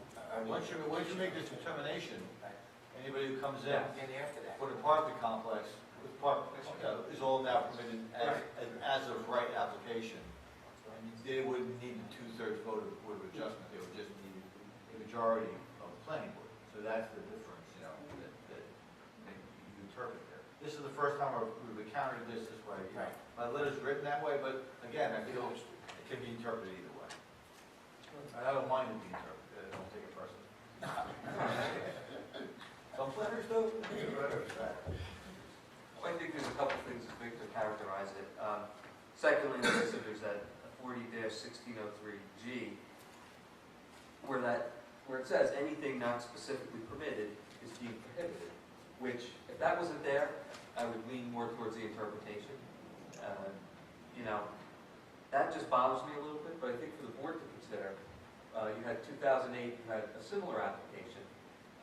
Once you make this determination, anybody who comes in After that. for the apartment complex, is all now permitted as of right application. And they wouldn't need a two-thirds vote of the Board of Adjustment, they would just need a majority of the planning board. So that's the difference, you know, that you interpret there. This is the first time we've encountered this way. Right. My letter's written that way, but again, I feel it can be interpreted either way. I don't mind it being interpreted, I don't take it personally. Some letters do. I think there's a couple things that make to characterize it. Secondly, there's that 40-1603G, where it says anything not specifically permitted is deemed prohibited, which, if that wasn't there, I would lean more towards the interpretation. You know, that just bothers me a little bit, but I think for the board to consider, you had 2008, you had a similar application,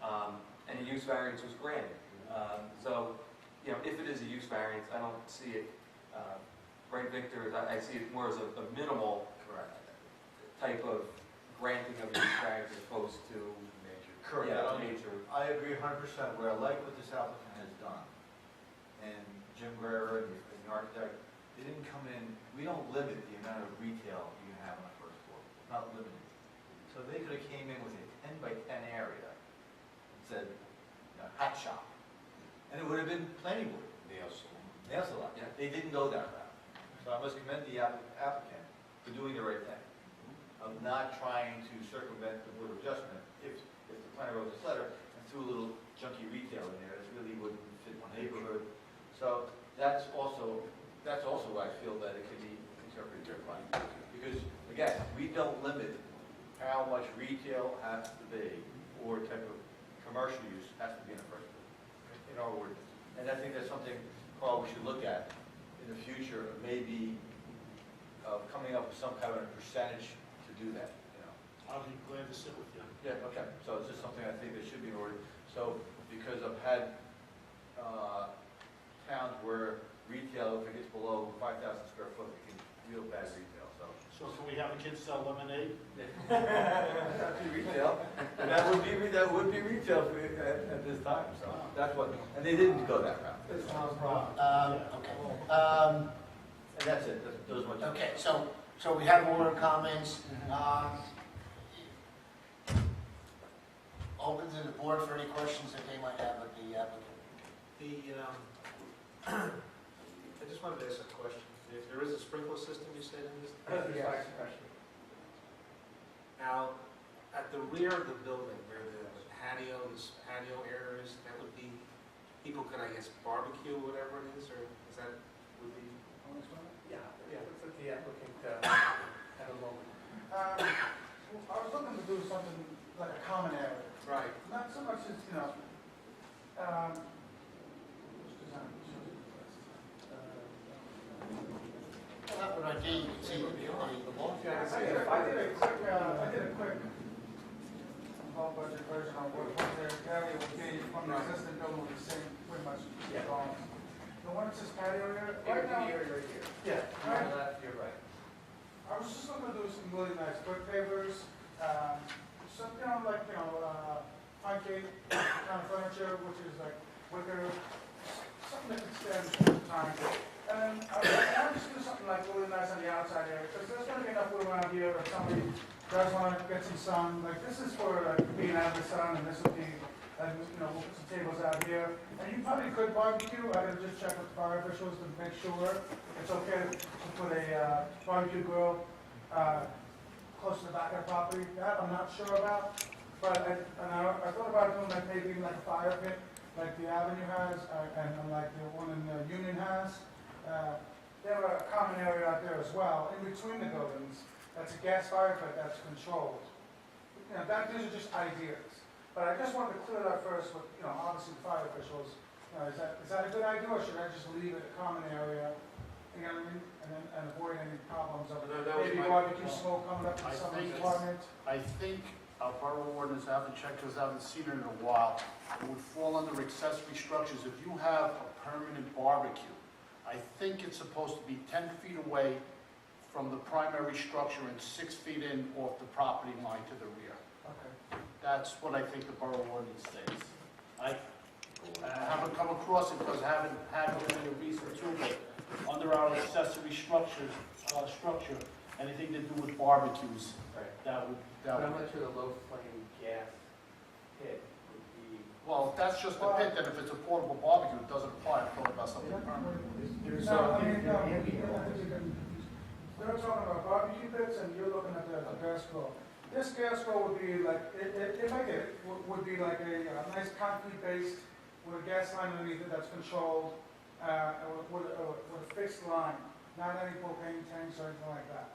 and a use variance was granted. So, you know, if it is a use variance, I don't see it, right, Victor, I see it more as a minimal type of granting of a use variance as opposed to major. Correct. Yeah, major. I agree 100%. Where I like what this applicant has done, and Jim Guerra and the architect, they didn't come in, we don't limit the amount of retail you can have on the first floor. Not limited. So they could have came in with a 10 by 10 area and said, you know, hat shop. And it would have been planning board. Nail salon. Yeah. They didn't go that route. So I must commend the applicant for doing the right thing, of not trying to circumvent the Board of Adjustment if the planner wrote this letter and threw a little junky retail in there that really wouldn't fit one neighborhood. So that's also why I feel that it can be interpreted differently. Because, again, we don't limit how much retail has to be or type of commercial use has to be in our ordinance. And I think that's something, Carl, we should look at in the future, maybe coming up with some kind of a percentage to do that, you know. I'll be glad to sit with you. Yeah, okay, so it's just something I think that should be in order. So, because I've had towns where retail, if it gets below 5,000 square foot, it can be real bad retail, so. So can we have a kid sell lemonade? That'd be retail, and that would be retail at this time, so that's what, and they didn't go that route. Okay. And that's it, those are my. Okay, so we have more comments. Open to the board for any questions that they might have of the applicant. I just wanted to ask a question. If there is a sprinkler system, you said in this? Yes. Now, at the rear of the building, where the patio area is, that would be, people could, I guess, barbecue, whatever it is, or is that, would be? Yeah, that's what the applicant had a moment. I was looking to do something like a common area. Right. Not so much as, you know, What I did, you can see the lawn. I did a quick low budget version of what the area would be from the existing building with the same, pretty much. The one that says patio area, right now. Right here. Yeah. You're on the left, you're right. I was just looking to do some really nice brick pavers, some, you know, like, you know, funky kind of furniture, which is like wicker, something that can stand the time. And I want to just do something like really nice on the outside area, because there's going to be enough wood around here if somebody does want to get some sun. Like, this is for like being out of the sun, and this would be, like, you know, we'll put some tables out here. And you probably could barbecue. I gotta just check with the fire officials to make sure it's okay to put a barbecue grill close to the back of the property. That I'm not sure about, but I thought about doing like maybe like a fire pit, like the Avenue has, and like the one in the Union has. They have a common area out there as well, in between the buildings. That's a gas fire pit that's controlled. You know, these are just ideas. But I just wanted to clear that first with, you know, obviously the fire officials. Is that a good idea, or should I just leave it a common area, you know what I mean? And avoid any problems of maybe barbecue smoke coming up in someone's apartment? I think our borough ordinance, I haven't checked because I haven't seen it in a while, it would fall under accessory structures. If you have a permanent barbecue, I think it's supposed to be 10 feet away from the primary structure and 6 feet in off the property line to the rear. Okay. That's what I think the borough ordinance states. I haven't come across it because I haven't had any research to it. Under our accessory structure, anything to do with barbecues, that would. But I'm not sure the low flame gas pit would be. Well, that's just a pit, then if it's a portable barbecue, it doesn't apply. I'm talking about something permanent. They're talking about barbecue pits, and you're looking at the gas grill. This gas grill would be like, if I get it, would be like a nice concrete base with a gas line underneath it that's controlled, with a fixed line, not any propane tanks or anything like that.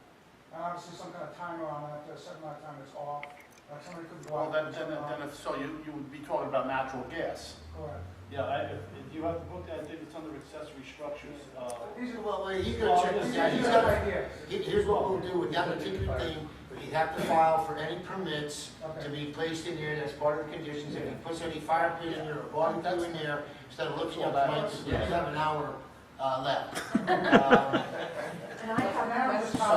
And obviously some kind of timer on it, a certain amount of time it's off. Like somebody could go Well, out. then if so, you would be talking about natural gas. Correct. Yeah, do you have the book? I think it's under accessory structures. Well, he's gonna check this out. Here's what we'll do with that particular thing. He'd have to file for any permits to be placed in there, that's part of the conditions. If he puts any fire pit in there or barbecue in there, instead of looking at plans, we have an hour left. And I have a question. So,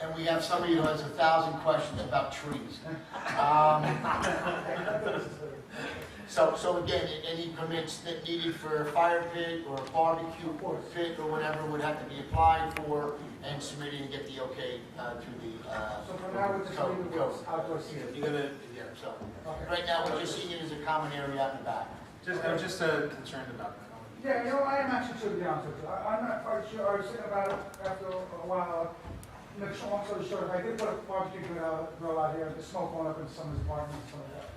and we have somebody who has 1,000 questions about trees. So again, any permits that needed for a fire pit or a barbecue pit or whatever would have to be applied for and submitted and get the okay to the So for now, we're just leaving it with outdoor seating. You're gonna, so, right now, we're just seeing it as a common area out in the back. I'm just concerned about Yeah, you know, I am actually too, to be honest with you. I'm not quite sure, I was thinking about it after a while. Make sure, long story short, I did put a barbecue grill out here, the smoke going up in some of his apartments and stuff like that.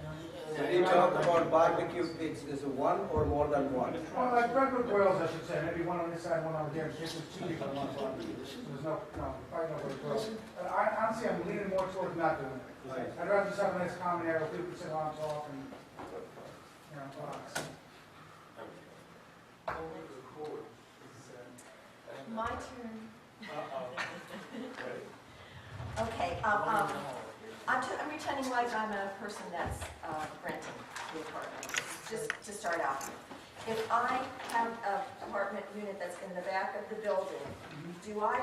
When you talk about barbecue pits, is it one or more than one? Well, like regular grills, I should say, maybe one on this side, one over here, just two people on one side. So there's no, probably no way to grill. Honestly, I'm leaning more towards not doing it. I'd rather just have a nice common area where people can sit on talk and, relax. My turn. Okay, I'm pretending like I'm a person that's renting the apartment, just to start out. If I have an apartment unit that's in the back of the building, do I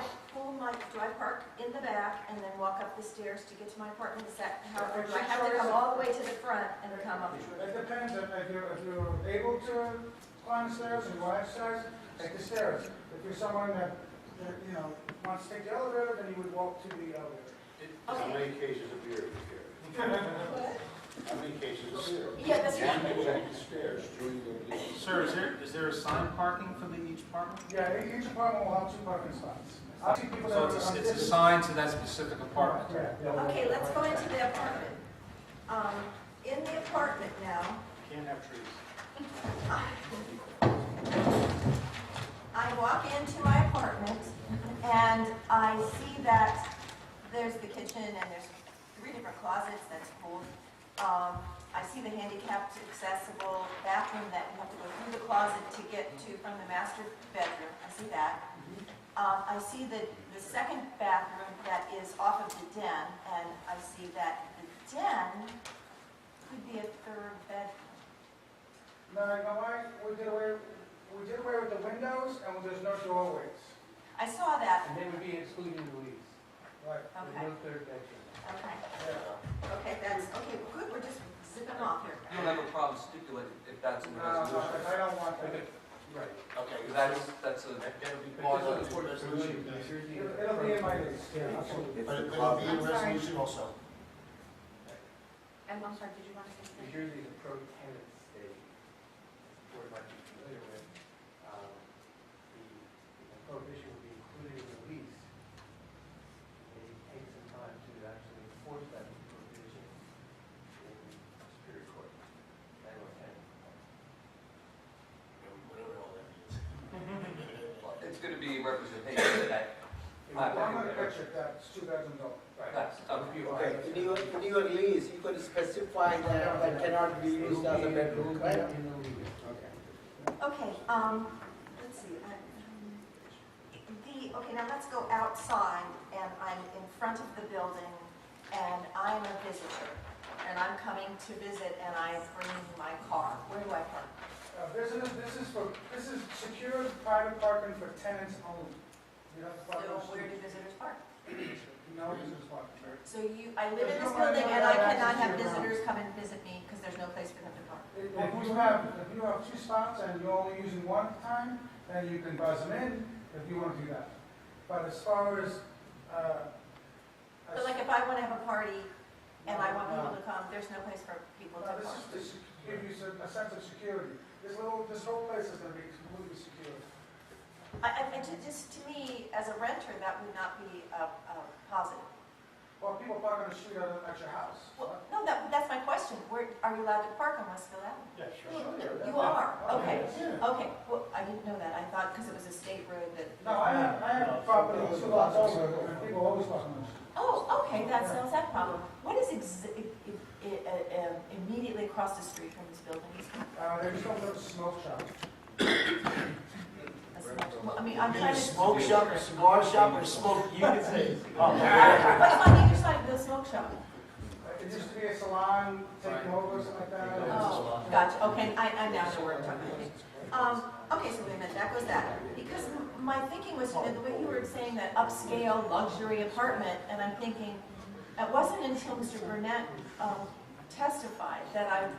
park in the back and then walk up the stairs to get to my apartment? Is that how, or do I have to come all the way to the front and come up? It depends, if you're able to climb the stairs and go upstairs, take the stairs. If you're someone that, wants to take the elevator, then you would walk to the elevator. How many cases of beer is there? What? How many cases of beer? Yeah, that's right. One can take the stairs during the... Sir, is there assigned parking for each apartment? Yeah, each apartment will have 2 parking spots. I see people that So are... it's assigned to that specific apartment? Yeah. Okay, let's go into the apartment. In the apartment now, Can't have trees. I walk into my apartment and I see that there's the kitchen and there's 3 different closets, that's cool. I see the handicapped accessible bathroom that you have to go through the closet to get to from the master bedroom. I see that. I see the second bathroom that is off of the den, and I see that the den could be a 3rd bedroom. No, you know why? We did away with the windows and there's no doorways. I saw that. And they would be excluding the lease. Right. There's no 3rd bedroom. Okay. Okay, that's, okay, well, good, we're just zipping off here. You don't have a problem stipulating if that's in the resolution. I don't want that. Right. Okay, that's a, It'll be in my lease. Yeah, absolutely. But it'll be in I'm sorry. resolution also. And I'm sorry, did you want to say New something? Jersey is a pro-tenant state. The board might be familiar with. The prohibition would be included in the lease. It may take some time to actually enforce that prohibition in Superior Court. Landlord tenant. Whatever all that means. it's going to be representation that. I'm going to picture that's 2 bedrooms old. That's, Okay, in your lease, you could specify that cannot be used as a bedroom, right? Okay, let's see. Okay, now let's go outside, and I'm in front of the building, and I'm a visitor, and I'm coming to visit, and I bring my car. Where do I park? This is secured private parking for tenants only. You have to So park where do visitors park? No visitors parking. So I live in this building, and I cannot have visitors come and visit me because there's no place for them to park. If you have 2 spots and you're only using one at a time, then you can buzz them in if you want to do that. But as far as, But like if I want to have a party and I want people to come, there's no place for people to this park. is to give you a sense of security. This whole place is going to be completely secure. Just to me, as a renter, that would not be positive. Well, people park on the street at your house. Well, no, that's my question. Where are you allowed to park on Westfield Avenue? Yeah, sure. You are? Okay. Okay. Well, I didn't know that. I thought because it was a state road that. No, I have property 2 blocks over, and people always park on the street. Oh, okay. That solves that problem. What is immediately across the street from this building? There's no little smoke shop. I mean, I'm trying to. Smoke shop, or cigar shop, or smoke, you can say. What's on either side of the smoke shop? It used to be a salon taking over or something like that. Oh, gotcha. Okay, I now know where I'm talking about. Okay, so wait a minute, that goes that. Because my thinking was, the way you were saying that upscale luxury apartment, and I'm thinking, it wasn't until Mr. Burnett testified that I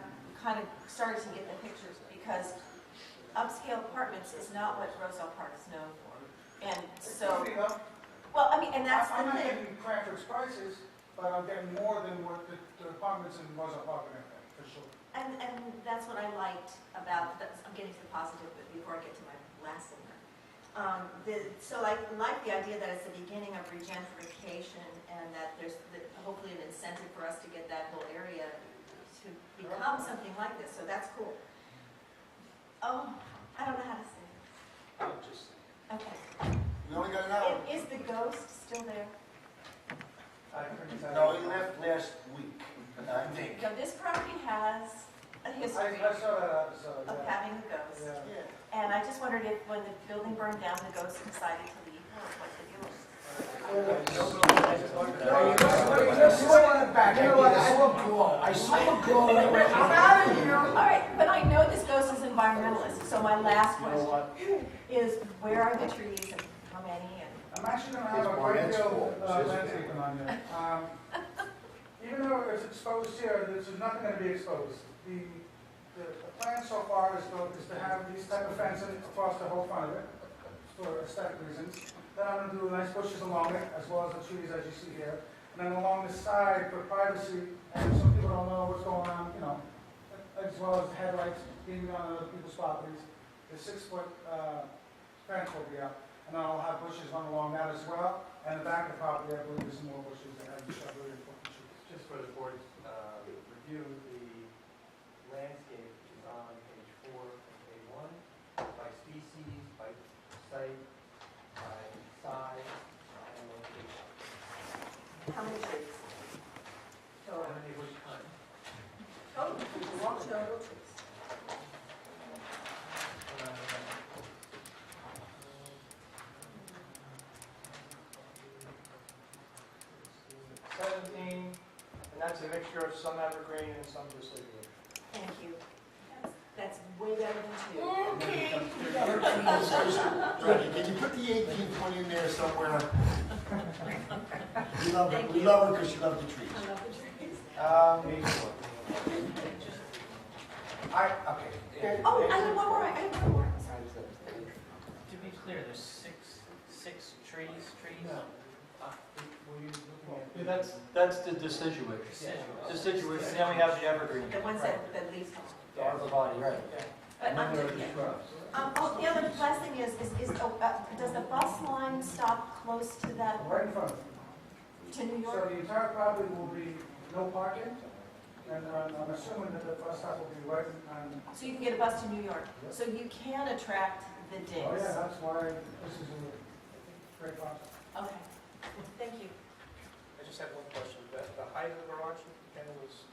kind of started to get the pictures, because upscale apartments is not what Roselle Park is known for. And so, well, I mean, and that's I'm the not thing. getting Cranford's prices, but I'm getting more than what the apartments in Roselle Park are getting, for sure. And that's what I liked about, I'm getting to the positive, but before I get to my last thing. So I like the idea that it's the beginning of regentrification and that there's hopefully an incentive for us to get that whole area to become something like this, so that's cool. Oh, I don't know how to say it. Okay. We only got an hour. Is the ghost still there? No, he left last week, I think. So this property has a history I saw that episode, of yeah. having a ghost. Yeah. And I just wondered if when the building burned down, the ghost decided to leave, or what the deal was. I saw a glow. I'm out of here. All right, but I know this ghost is environmentalist, so my last question is, where are the trees and how many? And I'm actually going to have a great deal of landscaping on here. Even though it's exposed here, there's nothing going to be exposed. The plan so far is to have these type of fencing across the whole front of it for aesthetic reasons. Then I'm going to do nice bushes along it, as well as the trees as you see here. And then along the side for privacy, and some people don't know what's going on, you know, as well as headlights being on other people's properties. The 6-foot fence will be up, and then I'll have bushes run along that as well. And the back of the property, I believe, there's some more bushes that have shrubbery and trees. Just for the board's review, the landscape is on page 4 of A1, by species, by site, by size, and location. how many trees? How many which kind? Total trees. 17, and that's a mixture of some evergreen and some deciduous. Thank you. That's way better than 2. Okay. Can you put the 18th one in there somewhere? We love it. We love it because you love the trees. I love the trees. Okay. Oh, I have one more. To be clear, there's six trees? Yeah, that's the deciduous. Deciduous, and then we have the evergreen. The ones that leaves home. The arborvitae, right. But the other last thing is does the bus line stop close to that, Right in front of to New you. So York? the entire property will be no parking, and I'm assuming that the bus stop will be right on. So you can get a bus to New York. So you can attract the Oh, digs. yeah, that's why this is a great project. Okay, thank you. I just have one question. The height of the garage, again, was,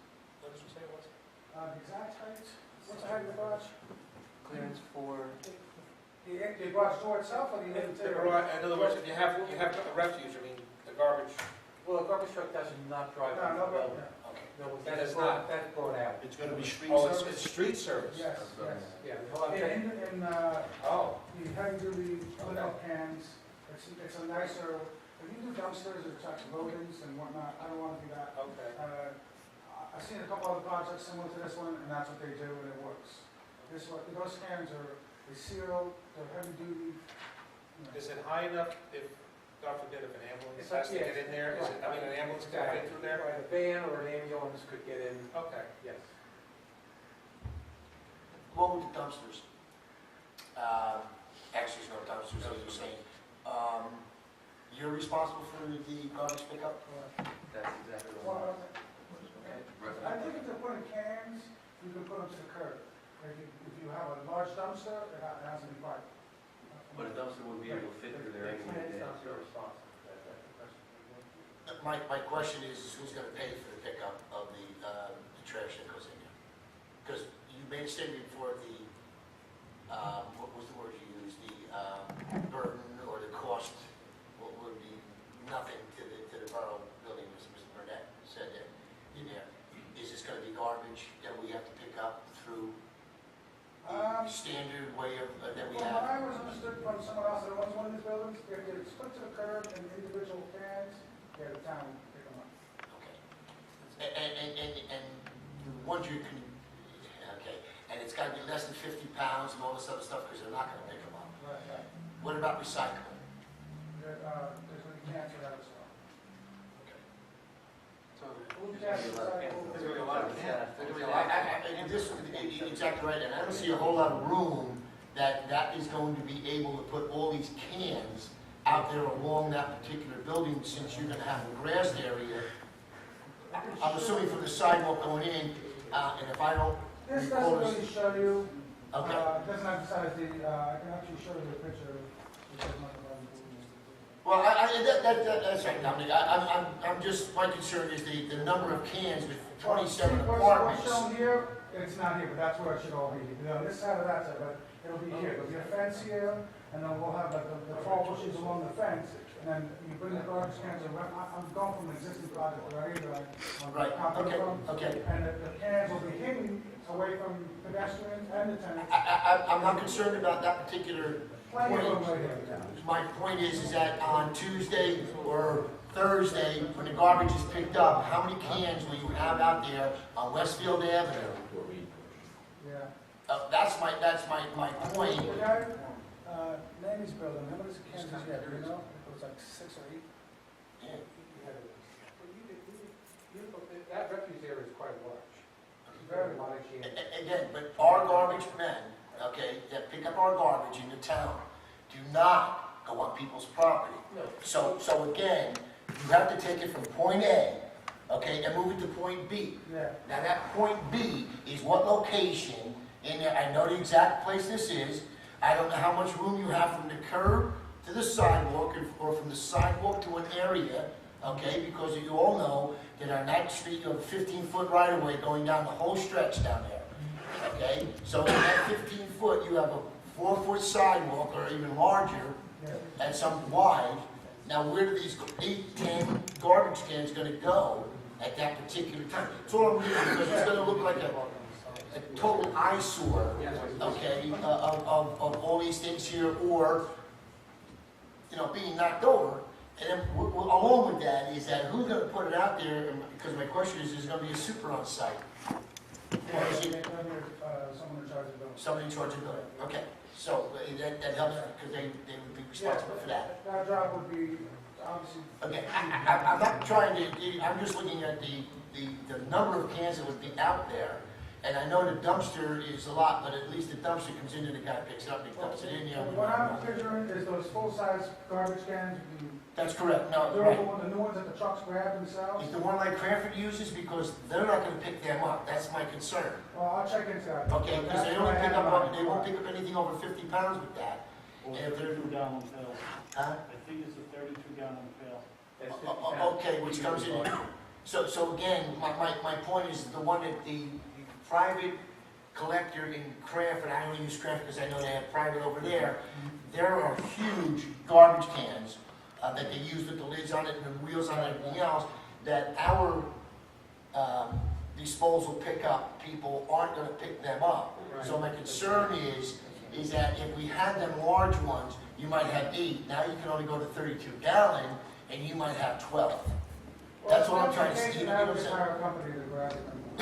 what did you say it was? The exact height, what's the height of the garage? Clearance for... The garage door itself, or the The interior? garage, in other words, if you have the refuse, I mean, the garbage, Well, a garbage truck does not drive No, through no, the building. yeah. No, That that's is not. That's brought out. It's going to be street oh, service. it's street service? Yes, yes. Yeah. Well, I'm saying- In Oh, the heavy-duty little cans, it's a nicer, if you do dumpsters, it attracts rodents and whatnot, I don't want to do that. okay. I've seen a couple other projects similar to this one, and that's what they do, and it works. Those cans they seal, they're heavy-duty. Is it high enough if, God forbid, if an ambulance It's has to like- get in there? Is it, I mean, an ambulance can fit through there? Right, a van or an ambulance could get in, Okay. yes. What with the dumpsters? Actually, it's no dumpsters, as you're saying. You're responsible for the garbage pickup? That's exactly Well, what I think if they're putting cans, you can put them to the curb. If you have a large dumpster, it has to be parked. But a dumpster would be able to fit through there anyway. It's not your responsibility. That's the question. My question is who's going to pay for the pickup of the trash that goes in here? Because you made a statement before what was the word you used? The burden or the cost would be nothing to the borough building, as Mr. Burnett said there, in there. Is this going to be garbage that we have to pick up through the standard way of, that we Well, have? I was understood from someone else that owns one of these buildings, if it's put to the curb in individual cans, yeah, the town will pick them up. Okay. And the ones you can, okay, and it's got to be less than 50 pounds and all this other stuff because they're not going to pick them up. Right. What about recycling? There's going to be cans for that as well. Okay. So There's gonna be a lot of cans. There's gonna be a lot. Exactly right, and I don't see a whole lot of room that is going to be able to put all these cans out there along that particular building, since you're gonna have a grassed area. I'm assuming from the sidewalk going in, and if I don't This recall doesn't really show you, Okay. it doesn't emphasize I can actually show you the picture. Well, that's right, Dominic. I'm just, my concern is the number of cans with 27 apartments. What's shown here, it's not here, but that's where it should all be. You know, this side or that side, but it'll be here. There'll be a fence here, and then we'll have like the tall bushes along the fence, and then you bring the garbage cans around. I'm going from an existing project already, that I'm Right, copying from. okay. And the cans will be hidden away from pedestrians and the tenants. I'm not concerned about that particular Plenty of point. room right here, yeah. My point is that on Tuesday or Thursday, when the garbage is picked up, how many cans will you have out there on Westfield Avenue? Yeah. That's my point. The guy, Laney's building, how many cans does he have, do you know? It was like 6 or 8? That refuse area is quite large. Very large. Again, but our garbage men, okay, that pick up our garbage in the town, do not go on people's property. So again, you have to take it from point A, okay, and move it to point B. Yeah. Now that point B is what location in there, I know the exact place this is. I don't know how much room you have from the curb to the sidewalk, or from the sidewalk to an area, okay, because you all know that on that street, you have a 15-foot right-of-way going down the whole stretch down there, okay? So in that 15 foot, you have a 4-foot sidewalk, or even larger, and some wide. Now, where do these 8, 10 garbage cans gonna go at that particular time? It's all I'm reading, because it's gonna look like a total eyesore, okay, of all these things here, or, you know, being knocked over. And then along with that is that who's gonna put it out there, and because my question is there gonna be a super on site? Or is it Someone in charge of the building. somebody in charge of the building? Okay, so that helps, because they would be responsible for that. That job would be, obviously. Okay, I'm not trying to, I'm just looking at the number of cans that would be out there. And I know the dumpster is a lot, but at least the dumpster comes in and the guy picks it up and dumps it in there. What I'm picturing is those full-size garbage cans. That's correct, no, They're right. the new ones that the trucks grab themselves. Is the one like Cranford uses, because they're not gonna pick them up, that's my concern. Well, I'll check into that. Okay, because they only pick up, they won't pick up anything over 50 pounds with that. And if they're, 32-gallon pail. huh? I think it's a 32-gallon pail. Okay, which comes in. So again, my point is the one that the private collector in Cranford, I only use Cranford because I know they have private over there, there are huge garbage cans that they use with the lids on it and the wheels on it and everything else, that our disposal pickup people aren't gonna pick them up. So my concern is that if we had them large ones, you might have 8, now you can only go to 32-gallon, and you might have 12. That's what I'm trying to see, you know what I'm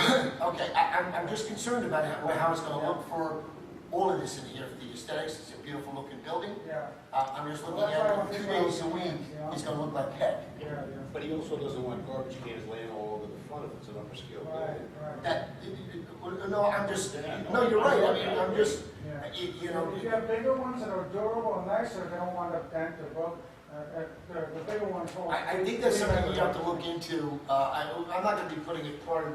saying? Okay, I'm just concerned about how it's gonna look for all of this in here, for the aesthetics. It's a beautiful looking building. Yeah. I'm just looking at it 2 days a week, it's gonna look like heck. But he also doesn't want garbage cans laying all over the front if it's an upper scale building. No, I'm just, no, you're right, I mean, I'm just, you know. If you have bigger ones that are durable and nicer, they don't want to bend or broke. The bigger ones. I think that's something you have to look into. I'm not going to be putting it part of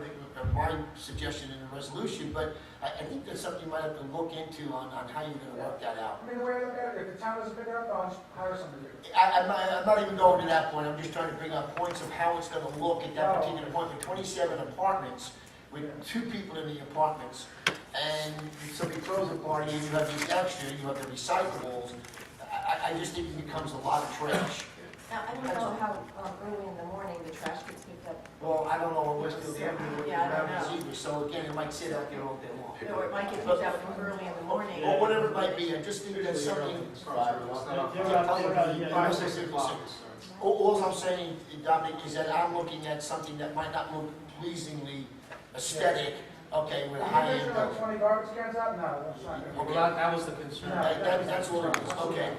my suggestion in the resolution, but I think that's something you might have to look into on how you're going to work that out. I mean, the way I look at it, if the town doesn't pick it up, I'll just hire somebody. I'm not even going to that point. I'm just trying to bring up points of how it's going to look at that particular point. With 27 apartments, with 2 people in the apartments, and somebody throws a party and you have these extra, you have the recyclables, I just think it becomes a lot of trash. Now, I don't know how early in the morning the trash gets picked up. Well, I don't know what Westfield Avenue what Yeah, I don't happens know. either, so again, it might sit out there all day long. Or it might get picked up early in the morning. Or whatever it might be, I just think that's something. All I'm saying, Dominic, is that I'm looking at something that might not look pleasingly aesthetic, okay, with a high end. Like 20 garbage cans out? No, that's not good. Well, that was the concern. That's what it is, okay.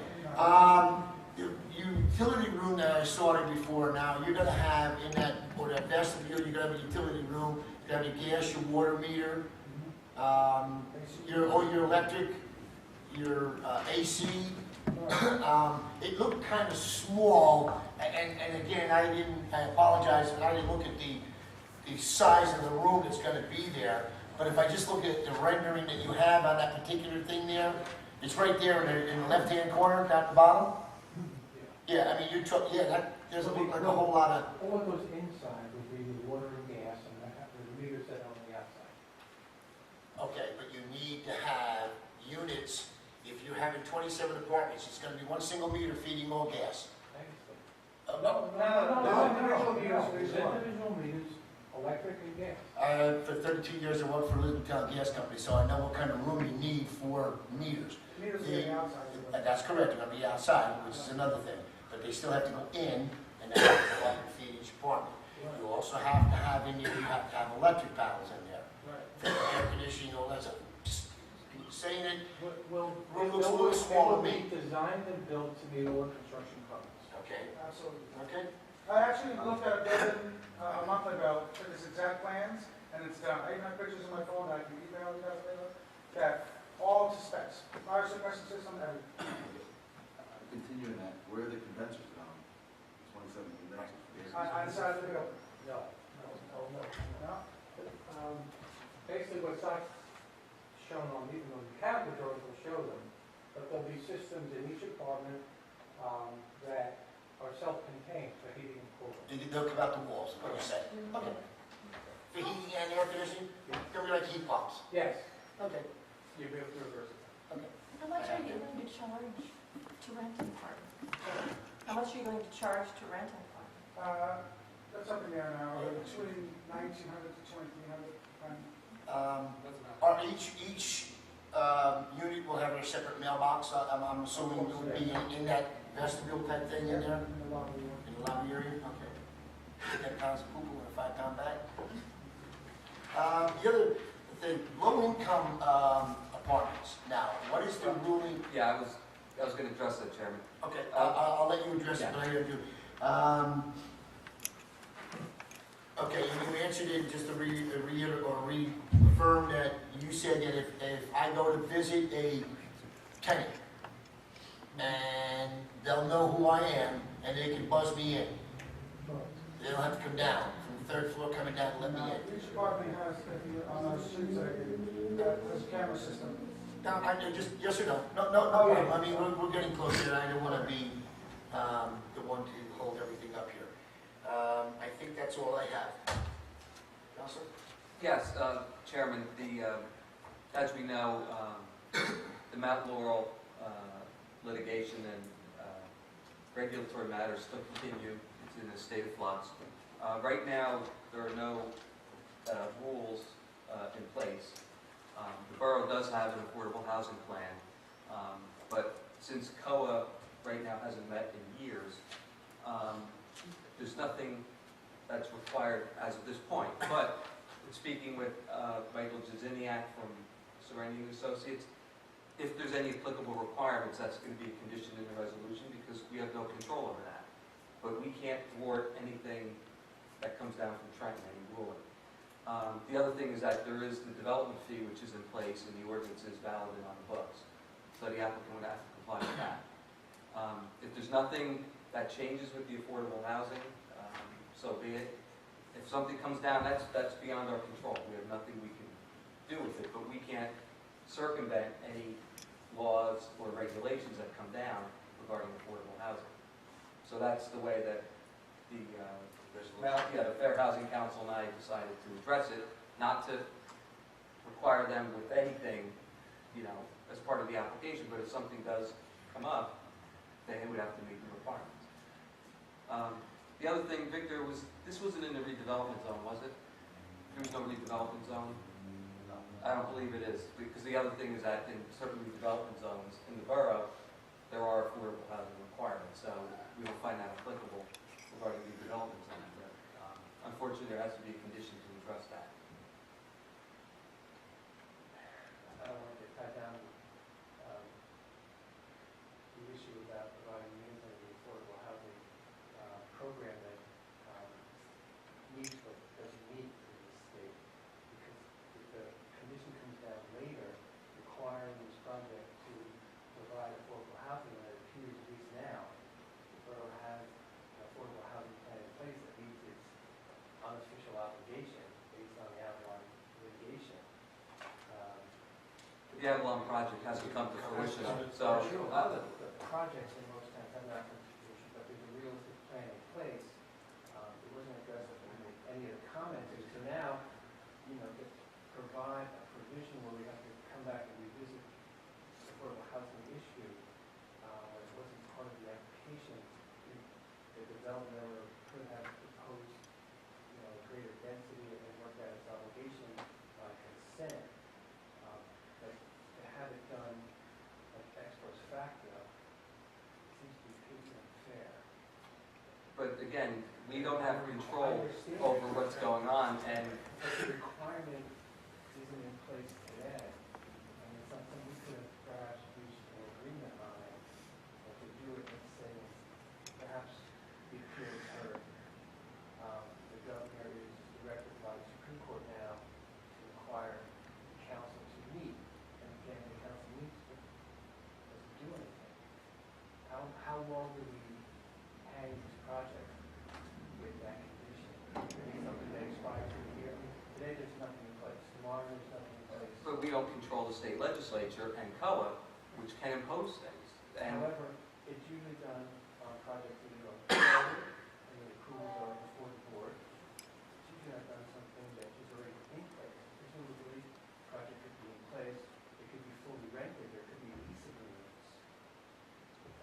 The utility room that I saw there before, now, you're gonna have in that, or for that vestibule, you're gonna have a utility room, you have your gas, your water meter, your electric, your AC. It looked kind of small, and again, I apologize, but I didn't look at the size of the room that's gonna be there. But if I just look at the rendering that you have on that particular thing there, it's right there in the left-hand corner, down at the bottom. Yeah, I mean, there's a whole lot of. All that goes inside would be the water and gas and the meters that are on the outside. Okay, but you need to have units. If you're having 27 apartments, it's going to be one single meter feeding all gas. No, individual meters, individual meters, electric and gas. For 32 years, I worked for Elizabethtown Gas Company, so I know what kind of room you need for meters. Meters on the outside. That's correct, they're going to be outside, which is another thing. But they still have to go in, and they have to go up and feed each apartment. You also have to have in there, you have to have electric panels in there. For air conditioning, all that stuff. Just saying it, room looks a little small to me. Designed and built to meet all construction codes. Okay, Absolutely. okay. I actually looked at a building a month ago for this exact plans, and it's done. I even have pictures on my phone that I can email you guys later, that all to specs. Fire suppression system, everything. Continuing that, where are the condensers going? 27 condensers. On the side of the building. No. No? Basically, what's not shown on, even on the cabinet drawings will show them, but there'll be systems in each apartment that are self-contained for heating and cooling. They'll come out the walls, what you say. Okay. For heating and air conditioning, they'll be like heat pumps. Yes, Okay. you'll be able to reverse it. Okay. How much are you going to charge to rent an apartment? How much are you going to charge to rent an apartment? That's up in there now, between 1,900 to 2,300. Each unit will have a separate mailbox, I'm assuming it would be in that vestibule type thing in there? In the lobby. In the lobby area? Okay. 10 pounds of poo-poo in a 5-pound bag? The other thing, low-income apartments. Now, what is the ruling? Yeah, I was going to address that, Chairman. Okay, I'll let you address it, but I gotta do. Okay, you answered it just to reaffirm that you said that if I go to visit a tenant, and they'll know who I am, and they can buzz me in. They don't have to come down from the 3rd floor coming down and let me in. Each apartment has, on those streets, there's a camera system. No, I just, yes or no? No problem. I mean, we're getting closer, and I don't want to be the one to hold everything up here. I think that's all I have. Counselor? Yes, Chairman, as we know, the Mount Laurel litigation and regulatory matters still continue. It's in a state of flux. Right now, there are no rules in place. The borough does have an affordable housing plan, but since COA right now hasn't met in years, there's nothing that's required as of this point. But speaking with Michael Jaziniak from Serenity Associates, if there's any applicable requirements, that's going to be a condition in the resolution because we have no control over that. But we can't thwart anything that comes down from Trenton, any ruling. The other thing is that there is the development fee which is in place and the ordinance is valid and on the books. So the applicant would have to comply with that. If there's nothing that changes with the affordable housing, so be it. If something comes down, that's beyond our control. We have nothing we can do with it, but we can't circumvent any laws or regulations that come down regarding affordable housing. So that's the way that the Fair Housing Council and I decided to address it, not to require them with anything, as part of the application, but if something does come up, they would have to meet the requirements. The other thing, Victor, this wasn't in the redevelopment zone, was it? There was no redevelopment zone? No. I don't believe it is, because the other thing is that in certain redevelopment zones in the borough, there are affordable housing requirements, so we don't find that applicable regarding redevelopment zone. But unfortunately, there has to be a condition to address that. I don't want to get tied down the issue about providing means in the affordable housing program that we the Avalon project hasn't come to fruition, so. The projects in most towns have not come to fruition, but there's a realistic plan in place. It wasn't addressed in any of the commenters, so now, to provide a provision where we have to come back and revisit the affordable housing issue, it wasn't part of the application. The developer could have proposed, greater density and worked out its obligation by consent. But to have it done like ex post facto seems to be pretty unfair. But again, we don't have control over what's going on, and But the requirement isn't in place today. And it's something we could have perhaps reached an agreement on, but to do it, let's say, perhaps the appeal is heard. The governor is directed by the Supreme Court now to require council to meet, and again, the council meets, but doesn't do anything. How long do we hang this project with that condition? Maybe something that expires in a year. Today, there's nothing in place. Tomorrow, there's nothing in place. but we don't control the state legislature and COA, which can impose things. And However, it's usually done on projects that are on and the approvals are before the board. It's usually not done something that is already in place. Presumably, the project could be in place, it could be fully rented, there could be lease agreements.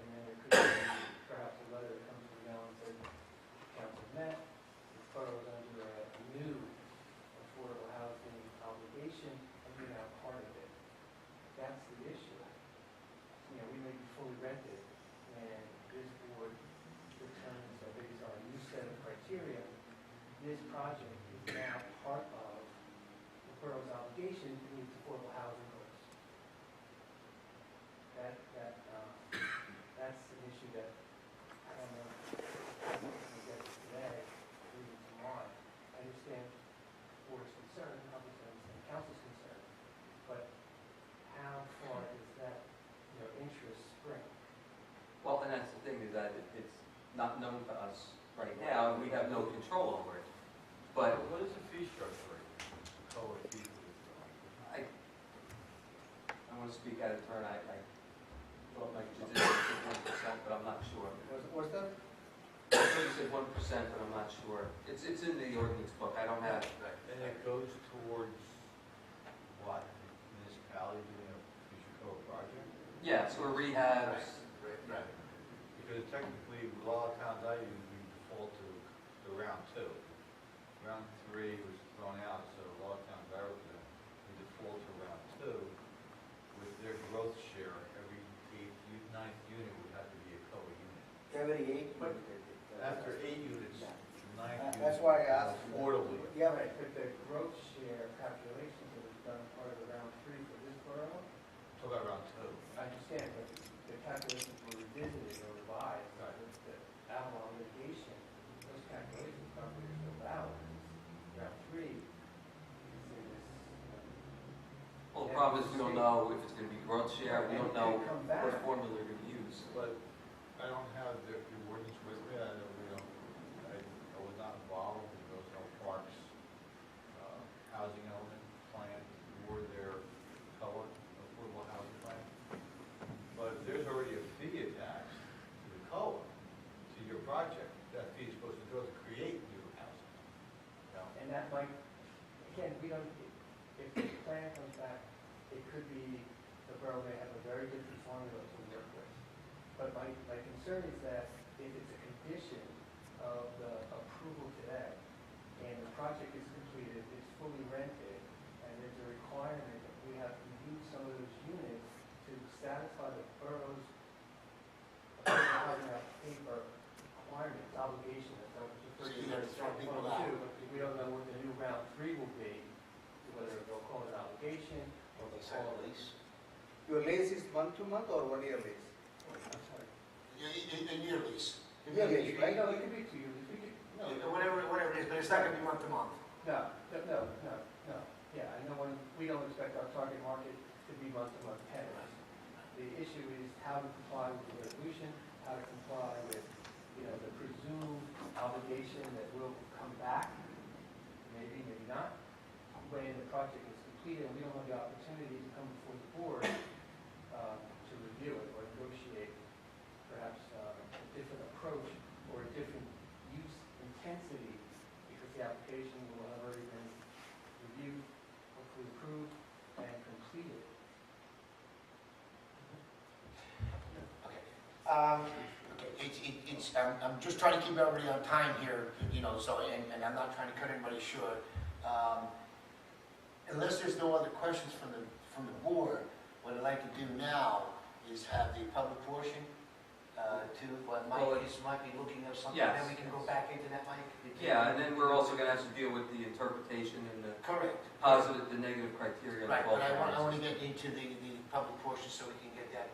And then there could be perhaps a letter that comes from now and says, council met, the borough is under a new affordable housing obligation, and you're now part of it. That's the issue. We may be fully rented, and this board determines that based on a new set of criteria, this project is now part of the borough's obligation to meet affordable housing goals. That's an issue that I don't know if we get to today, or even tomorrow. I understand the board's concern, obviously I understand council's concern, but how far does that interest spring? well, and that's the thing, is that it's not known to us right now, and we have no control over it. But What is the fee structure? COA fee? I want to speak out of turn. I thought my position was 1%, but I'm not sure. What's that? I thought you said 1%, but I'm not sure. It's in the ordinance book. I don't have it. And it goes towards what? Municipality doing a future COA project? Yeah, so rehabs. Right. Because technically, a lot of towns I use, we default to round 2. Round 3 was thrown out, so a lot of towns I represent, we default to round 2. With their growth share, every 9th unit would have to be a COA unit. Every 8. But after 8 units, 9th unit. That's why I asked. Affordably. Yeah, right, but the growth share calculations that was done part of the round 3 for this borough, Talk about round 2. I understand, but the calculations were revisited or revised with the Avalon litigation. Those calculations probably are still valid. Round 3, you can say this. Well, the problem is we don't know if it's going to be growth share. We don't know Come what back. formula they're going to use. But I don't have the ordinance with me, I know we don't, I was not involved in Roselle Park's housing element plan or their COA, affordable housing plan. But there's already a fee attached to the COA, to your project. That fee is supposed to go to create new housing. And that might, again, we don't, if the plan comes back, it could be the borough may have a very different formula to work with. But my concern is that if it's a condition of the approval today, and the project is completed, it's fully rented, and there's a requirement that we have to use some of those units to satisfy the borough's housing paper requirements, obligation, that's what So you're gonna throw people out. we don't know what the new round 3 will be, whether they'll call it an obligation, or they'll call it a lease. Your lease is month to month or 1 year lease? I'm sorry. In year lease. Year lease, right? No, it could be 2 years. Whatever it is, but it's not gonna be month to month. No. Yeah, I know we don't expect our target market to be month-to-month tenants. The issue is how to comply with the resolution, how to comply with, the presumed obligation that will come back, maybe not, when the project is completed, and we don't have the opportunity to come before the board to review it or negotiate perhaps a different approach or a different use intensity, because the application will have already been reviewed, hopefully approved, and completed. I'm just trying to keep everybody on time here, you know, so, and I'm not trying to cut anybody short. Unless there's no other questions from the board, what I'd like to do now is have the public portion Mike might be looking at something, Yes. then we can go back into that, Mike? Yeah, and then we're also going to have to deal with the interpretation and the Correct. positive, the negative criteria. Right, but I want to get into the public portion so we can get that,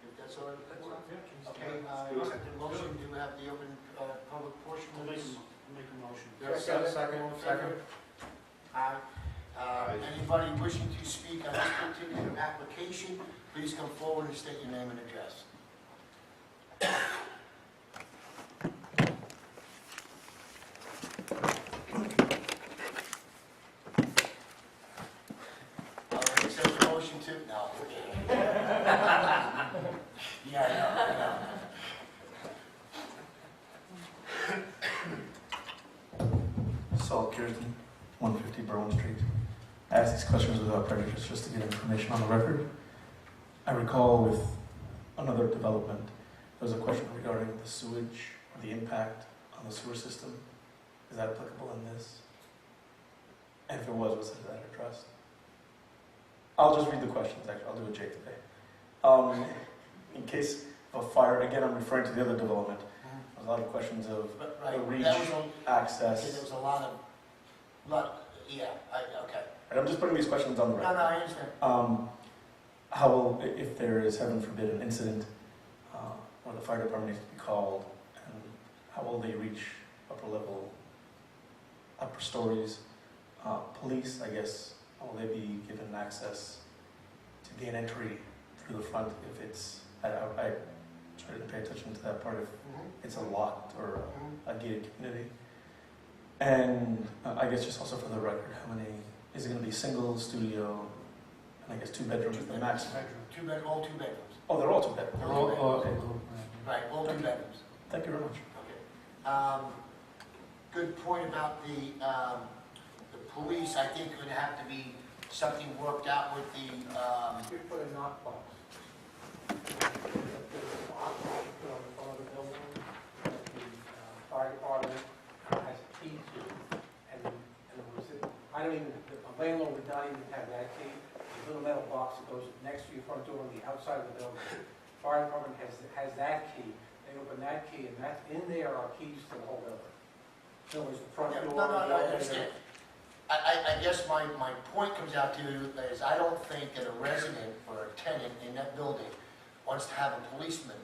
if that's all right. Okay, accept the motion to have the open public portion. Make a motion. Second. Anybody wishing to speak on this particular application, please come forward and state your name and address. Accept the motion to, no. Yeah. Saul Kirsten, 150 Berwyn Street. I asked these questions without prejudice just to get information on the record. I recall with another development, there was a question regarding the sewage or the impact on the sewer system. Is that applicable in this? And if it was that addressed? I'll just read the questions, actually. I'll do a J today. In case of a fire, again, I'm referring to the other development. There's a lot of questions of the reach, access. Okay, there was a lot, okay. And I'm just putting these questions on the record. No, I understand. How will, if there is, heaven forbid, an incident where the fire department needs to be called, and how will they reach upper stories? Police, I guess, will they be given access to gain entry through the front if it's, I try to pay attention to that part, if it's a locked or a gated community. And I guess just also for the record, how many, is it going to be single, studio, and I guess 2 bedrooms is the maximum? All two bedrooms. Oh, they're all 2 bedrooms. They're all 2 bedrooms. Right, all 2 bedrooms. Thank you very much. Okay. Good point about the police. I think it would have to be something worked out with the, You put a knock box. Put a box put on the front of the building that the fire department has a key to. And I don't even, a landlord would not even have that key. A little metal box that goes next to your front door on the outside of the building. Fire department has that key. They open that key, and that's in there are keys to the whole building. So it's the front door. No, I understand. I guess my point comes out to is I don't think that a resident or a tenant in that building wants to have a policeman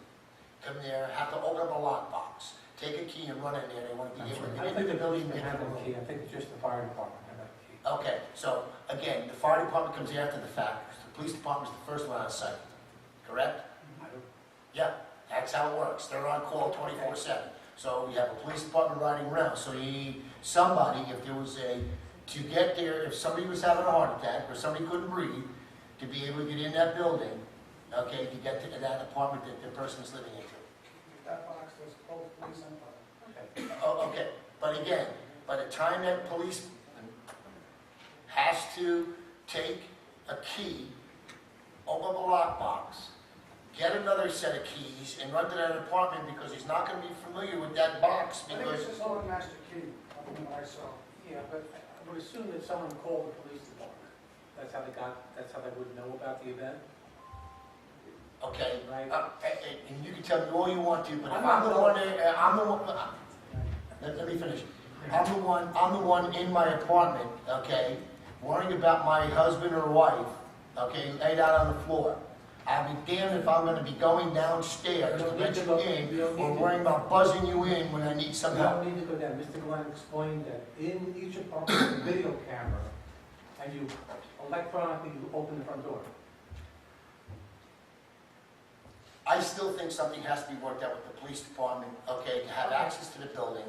come there, have to open up a lockbox, take a key and run in there. They want to be able to I get think into the the building. building have that key. I think it's just the fire department have that key. Okay, so again, the fire department comes after the fact, because the police department's the first one on site, correct? Yeah, that's how it works. They're on call 24/7. So you have a police department riding around, so you need somebody, if there was to get there, if somebody was having a heart attack or somebody couldn't breathe, to be able to get in that building, okay, to get to that apartment that the person is living into. That box does both police and fire. Oh, okay, but again, by the time that police has to take a key, open up a lockbox, get another set of keys, and run to that apartment because he's not going to be familiar with that box I think because... it's just all master key, from what I saw. Yeah, but I would assume that someone called the police department. That's how they would know about the event. Okay, Right. and you can tell me all you want to, but if I'm the one there, let me finish. I'm the one in my apartment, okay, worrying about my husband or wife, okay, laid out on the floor. I'll be damned if I'm gonna be going downstairs to let you in, or worrying about buzzing you in when I need some You help. don't need to go down. Mr. Glenn explained that in each apartment, there's a video camera, and you electronically open the front door. I still think something has to be worked out with the police department, okay, to have access to the building,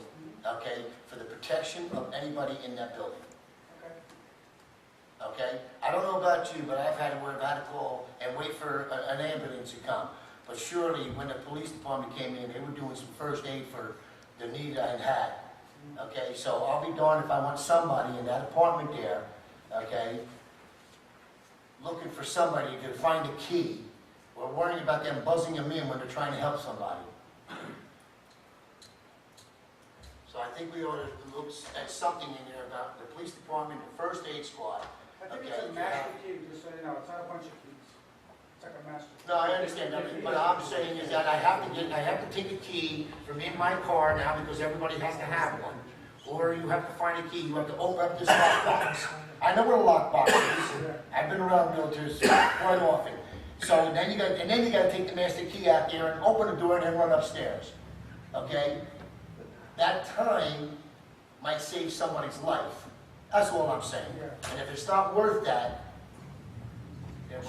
okay, for the protection of anybody in that building. okay? I don't know about you, but I've had where I've had to call and wait for an ambulance to come. But surely, when the police department came in, they were doing some first aid for the need I had. Okay, so I'll be darned if I want somebody in that apartment there, okay, looking for somebody to find a key, or worrying about them buzzing them in when they're trying to help somebody. So I think we ought to look at something in there about the police department, the first aid squad. I think it's a master key, just so you know, it's not a bunch of keys. It's like a master key. No, I understand that, but what I'm saying is that I have to take a key from in my car now because everybody has to have one. Or you have to find a key, you have to open up this lockbox. I know what a lockbox is. I've been around realtors quite often. So then you got to take the master key out there and open the door and then run upstairs. Okay? That time might save somebody's life. That's all I'm saying. And if it's not worth that, then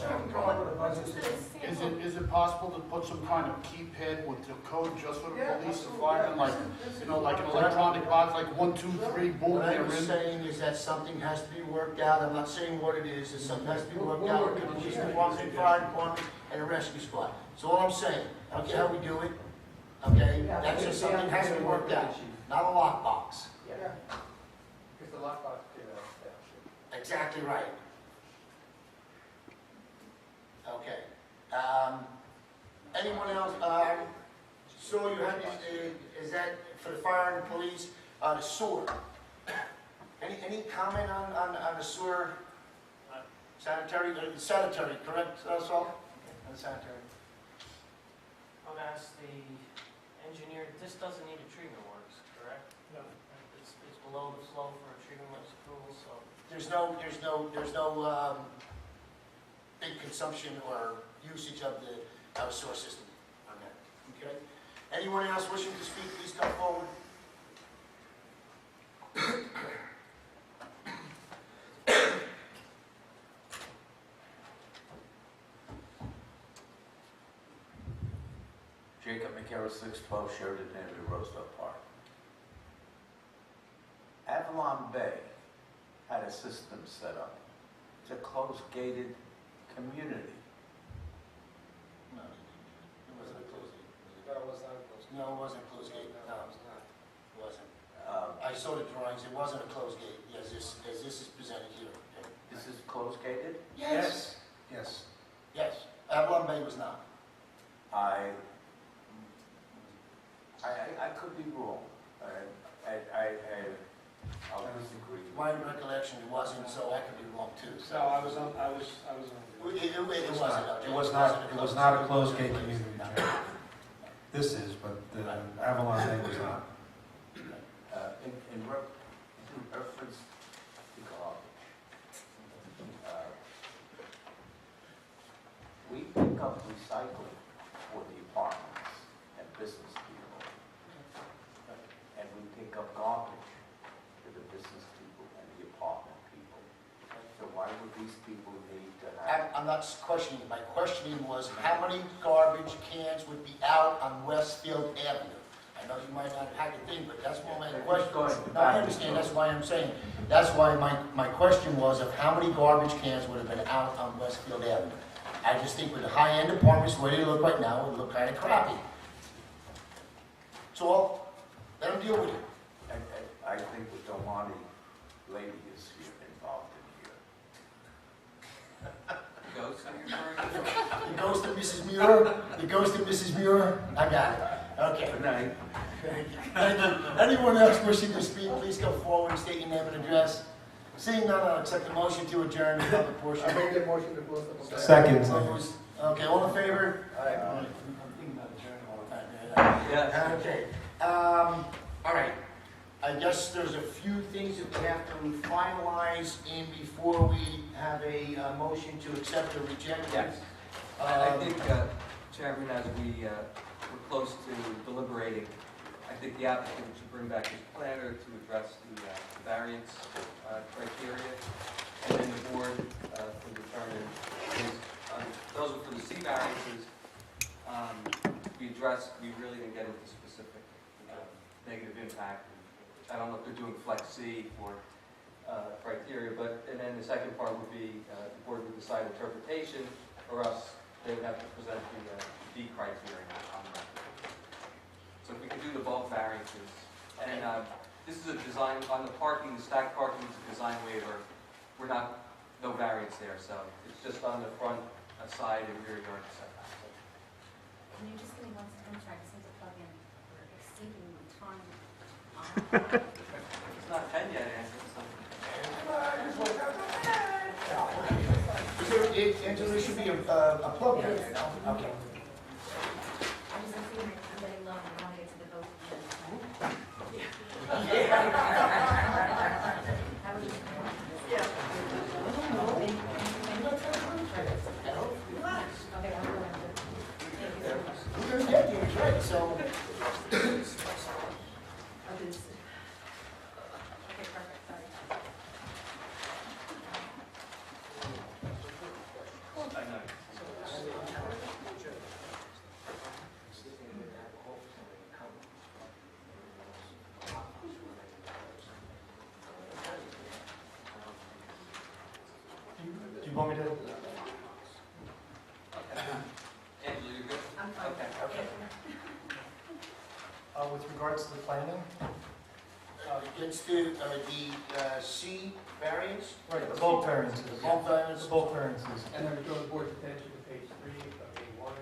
Is it possible to put some kind of keypad with the code just for the police and firemen, like, you know, like an electronic box, like 1, 2, 3, boom, what they're I'm in? saying is that something has to be worked out. I'm not saying what it is. It's something has to be worked out with the police department, fire department, and the rescue squad. So all I'm saying, I don't care how we do it, okay? That's just something has to be worked out, not a lockbox. Yeah. Because the lockbox, yeah. Exactly right. Okay. Anyone else? So you had, is that for the fire and the police, the sewer? Any comment on the sewer? Sanitary, correct, Saul? Sanitary. I'll ask the engineer, this doesn't need a treatment works, correct? No. It's below the flow for a treatment works approval, so. There's no big consumption or usage of our sewer system on that, okay? Anyone else wishing to speak, please come forward. Jacob McCarroll, 612 Sheridan Avenue, Roselle Park. Avalon Bay had a system set up. It's a closed gated community. No, it wasn't a closed gate. No, it was not close. No, it wasn't a closed gate. No, it was not. it wasn't. I saw the drawings. It wasn't a closed gate, as this is presented here. Okay? This is closed gated? Yes. Yes. Yes. Avalon Bay was not. I could be wrong. I'll disagree. My recollection, it wasn't, so I could be wrong too. So I was on. It was not a closed gate community. This is, but the Avalon Bay was not. In reference to garbage, we pick up recycling for the apartments and business people, and we pick up garbage for the business people and the apartment people. So why would these people need to have? I'm not questioning. My questioning was how many garbage cans would be out on Westfield Avenue? I know you might not have had to think, but that's one of my questions. No, I understand. That's why I'm saying. That's why my question was of how many garbage cans would have been out on Westfield Avenue. I just think with the high-end apartments, the way they look right now, it would look kind of crappy. So, let them deal with it. I think the Domani lady is here involved in here. The ghost of Mrs. Muir? The ghost of Mrs. Muir? I got it. Okay. Good night. Thank you. Anyone else wishing to speak, please come forward and state your name and address. Seeing none, I'll accept the motion to adjourn the public portion. I make the motion to close the public. Second. Opposed? Okay, all in favor? Aye. I'm thinking about adjourning all the time. Yeah. Okay. All right. I guess there's a few things that we have to finalize in before we have a motion to accept or reject. Yes. I think, Chairman, as we're close to deliberating, I think the applicant should bring back his planner to address the variance criteria, and then the board can determine those are for the C variances. We really didn't get into specific negative impact. I don't know if they're doing flex C for criteria, and then the second part would be the board would decide interpretation, or else they would have to present the D criteria on the record. So if we could do the bulk variances, and this is a design, on the parking, the stacked parking is a design waiver. We're not, no variance there, so it's just on the front, side, and rear yard setback. Can you just give me one second? I'm trying to plug in. We're exceeding the time. It's not 10 yet, Andrew. Angela, there should be a plug there, you know? Okay. I'm just assuming I'm getting low and I want to get to the vote. We're gonna get you, right, so. Do you want me to? Angela, you good? I'm fine. Okay. With regards to the planning? Let's do the C variance. Right, the bulk variances. The bulk variance. The bulk variances. And I would draw the board's attention to page 3 of A1.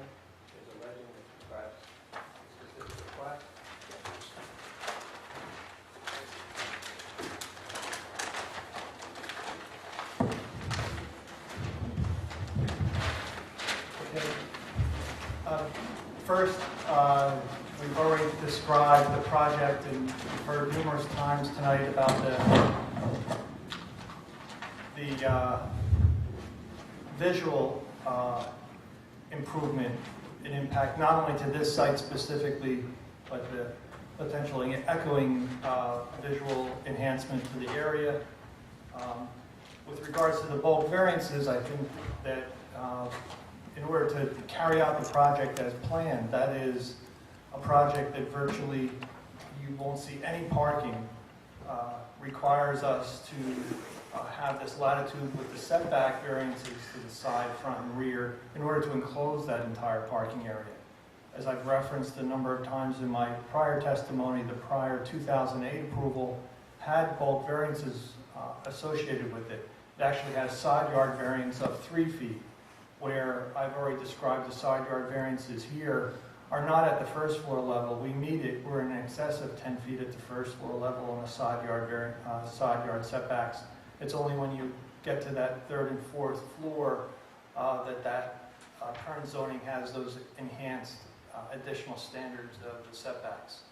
There's a legend that describes the specific request. Okay. First, we've already described the project and we've heard numerous times tonight about the visual improvement and impact, not only to this site specifically, but the potentially echoing visual enhancement to the area. With regards to the bulk variances, I think that in order to carry out the project as planned, that is a project that virtually you won't see any parking, requires us to have this latitude with the setback variances to the side, front, and rear in order to enclose that entire parking area. As I've referenced a number of times in my prior testimony, the prior 2008 approval had bulk variances associated with it. It actually has side yard variance of 3 feet, where I've already described the side yard variances here are not at the first floor level. We meet it. We're in excess of 10 feet at the first floor level on the side yard setbacks. It's only when you get to that third and fourth floor that current zoning has those enhanced additional standards of the setbacks.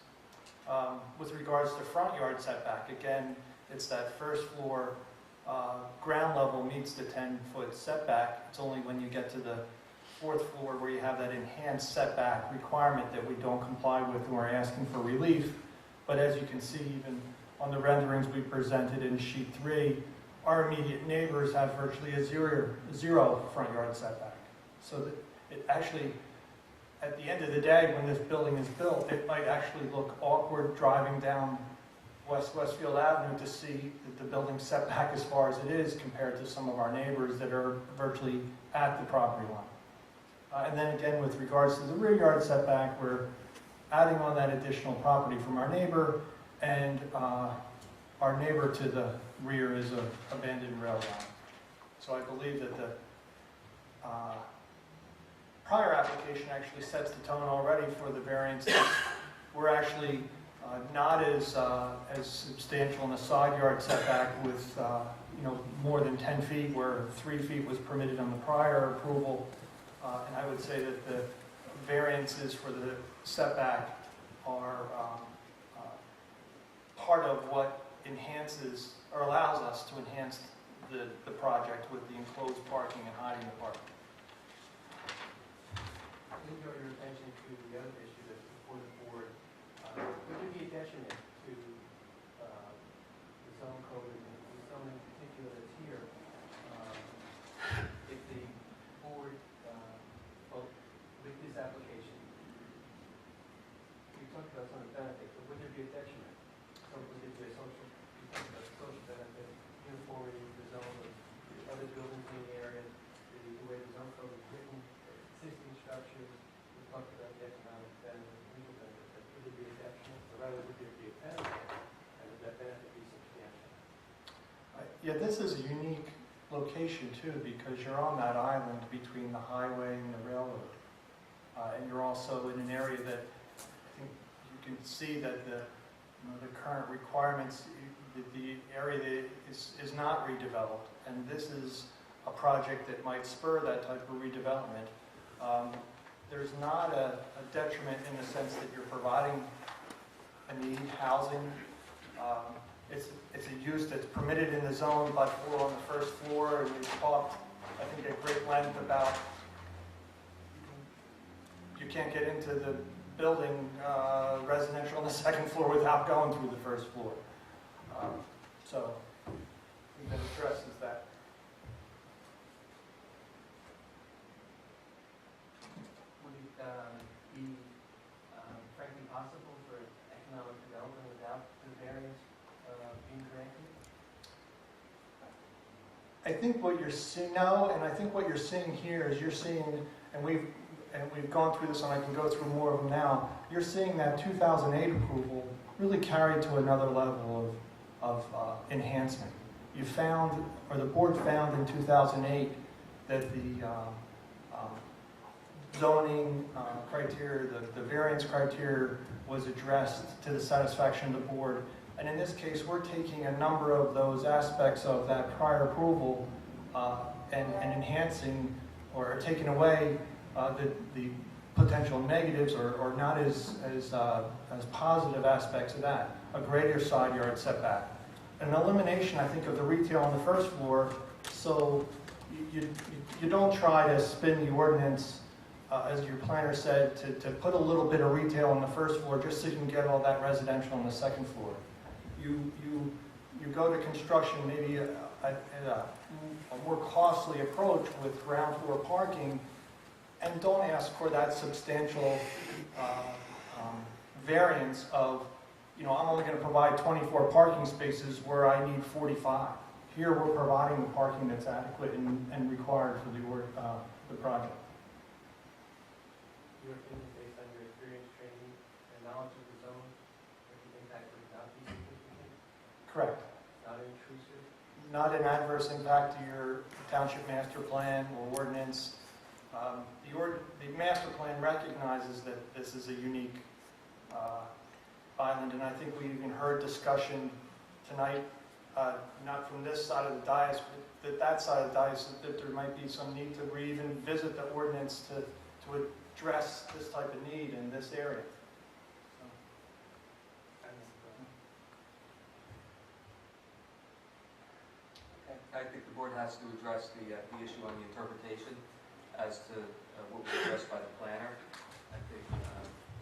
With regards to front yard setback, again, it's that first floor ground level meets the 10-foot setback. It's only when you get to the fourth floor where you have that enhanced setback requirement that we don't comply with and we're asking for relief. But as you can see, even on the renderings we presented in sheet 3, our immediate neighbors have virtually a zero front yard setback. So that it actually, at the end of the day, when this building is built, it might actually look awkward driving down Westfield Avenue to see that the building setback as far as it is compared to some of our neighbors that are virtually at the property line. And then again, with regards to the rear yard setback, we're adding on that additional property from our neighbor, and our neighbor to the rear is an abandoned rail line. So I believe that the prior application actually sets the tone already for the variances. We're actually not as substantial in the side yard setback with more than 10 feet, where 3 feet was permitted on the prior approval. And I would say that the variances for the setback are part of what enhances or allows us to enhance the project with the enclosed parking and hiding the parking. I did draw your attention to the other issue that's before the board. Would there be a detriment to the zone code and the zone in particular that's here if the board, with this application, we talked about some of the benefits, but would there be a detriment? So would there be a social benefit? structures, we talked about the economic benefit, legal benefit, would it be a detriment, or rather would there be a benefit, and would that benefit be substantial? Yeah, this is a unique location too, because you're on that island between the highway and the railroad. And you're also in an area that I think you can see that the current requirements, the area is not redeveloped. And this is a project that might spur that type of redevelopment. There's not a detriment in the sense that you're providing a need, housing. It's a use that's permitted in the zone, but we're on the first floor, and we've talked, I think, at great length about you can't get into the building residential on the second floor without going through the first floor. So I think that addresses that. Would it be frankly possible for economic development without the variance being granted? I think what you're seeing now, and I think what you're seeing here is you're seeing, and we've gone through this, and I can go through more of them now. You're seeing that 2008 approval really carried to another level of enhancement. You found, or the board found in 2008, that the zoning criteria, the variance criteria was addressed to the satisfaction of the board. And in this case, we're taking a number of those aspects of that prior approval and enhancing or taking away the potential negatives or not as positive aspects of that. A greater side yard setback. An elimination, I think, of the retail on the first floor, so you don't try to spin the ordinance, as your planner said, to put a little bit of retail on the first floor just so you can get all that residential on the second floor. You go to construction maybe a more costly approach with ground floor parking, and don't ask for that substantial variance of, I'm only going to provide 24 parking spaces where I need 45. Here we're providing the parking that's adequate and required for the project. Your opinion based on your experience, training, and knowledge of the zone, do you think that would not be significant? Correct. Not intrusive? Not an adverse impact to your township master plan or ordinance. The master plan recognizes that this is a unique island, and I think we even heard discussion tonight, not from this side of the dais, but that side of the dais, that there might be some need to even visit the ordinance to address this type of need in this area. I think the board has to address the issue on the interpretation as to what was addressed by the planner. I think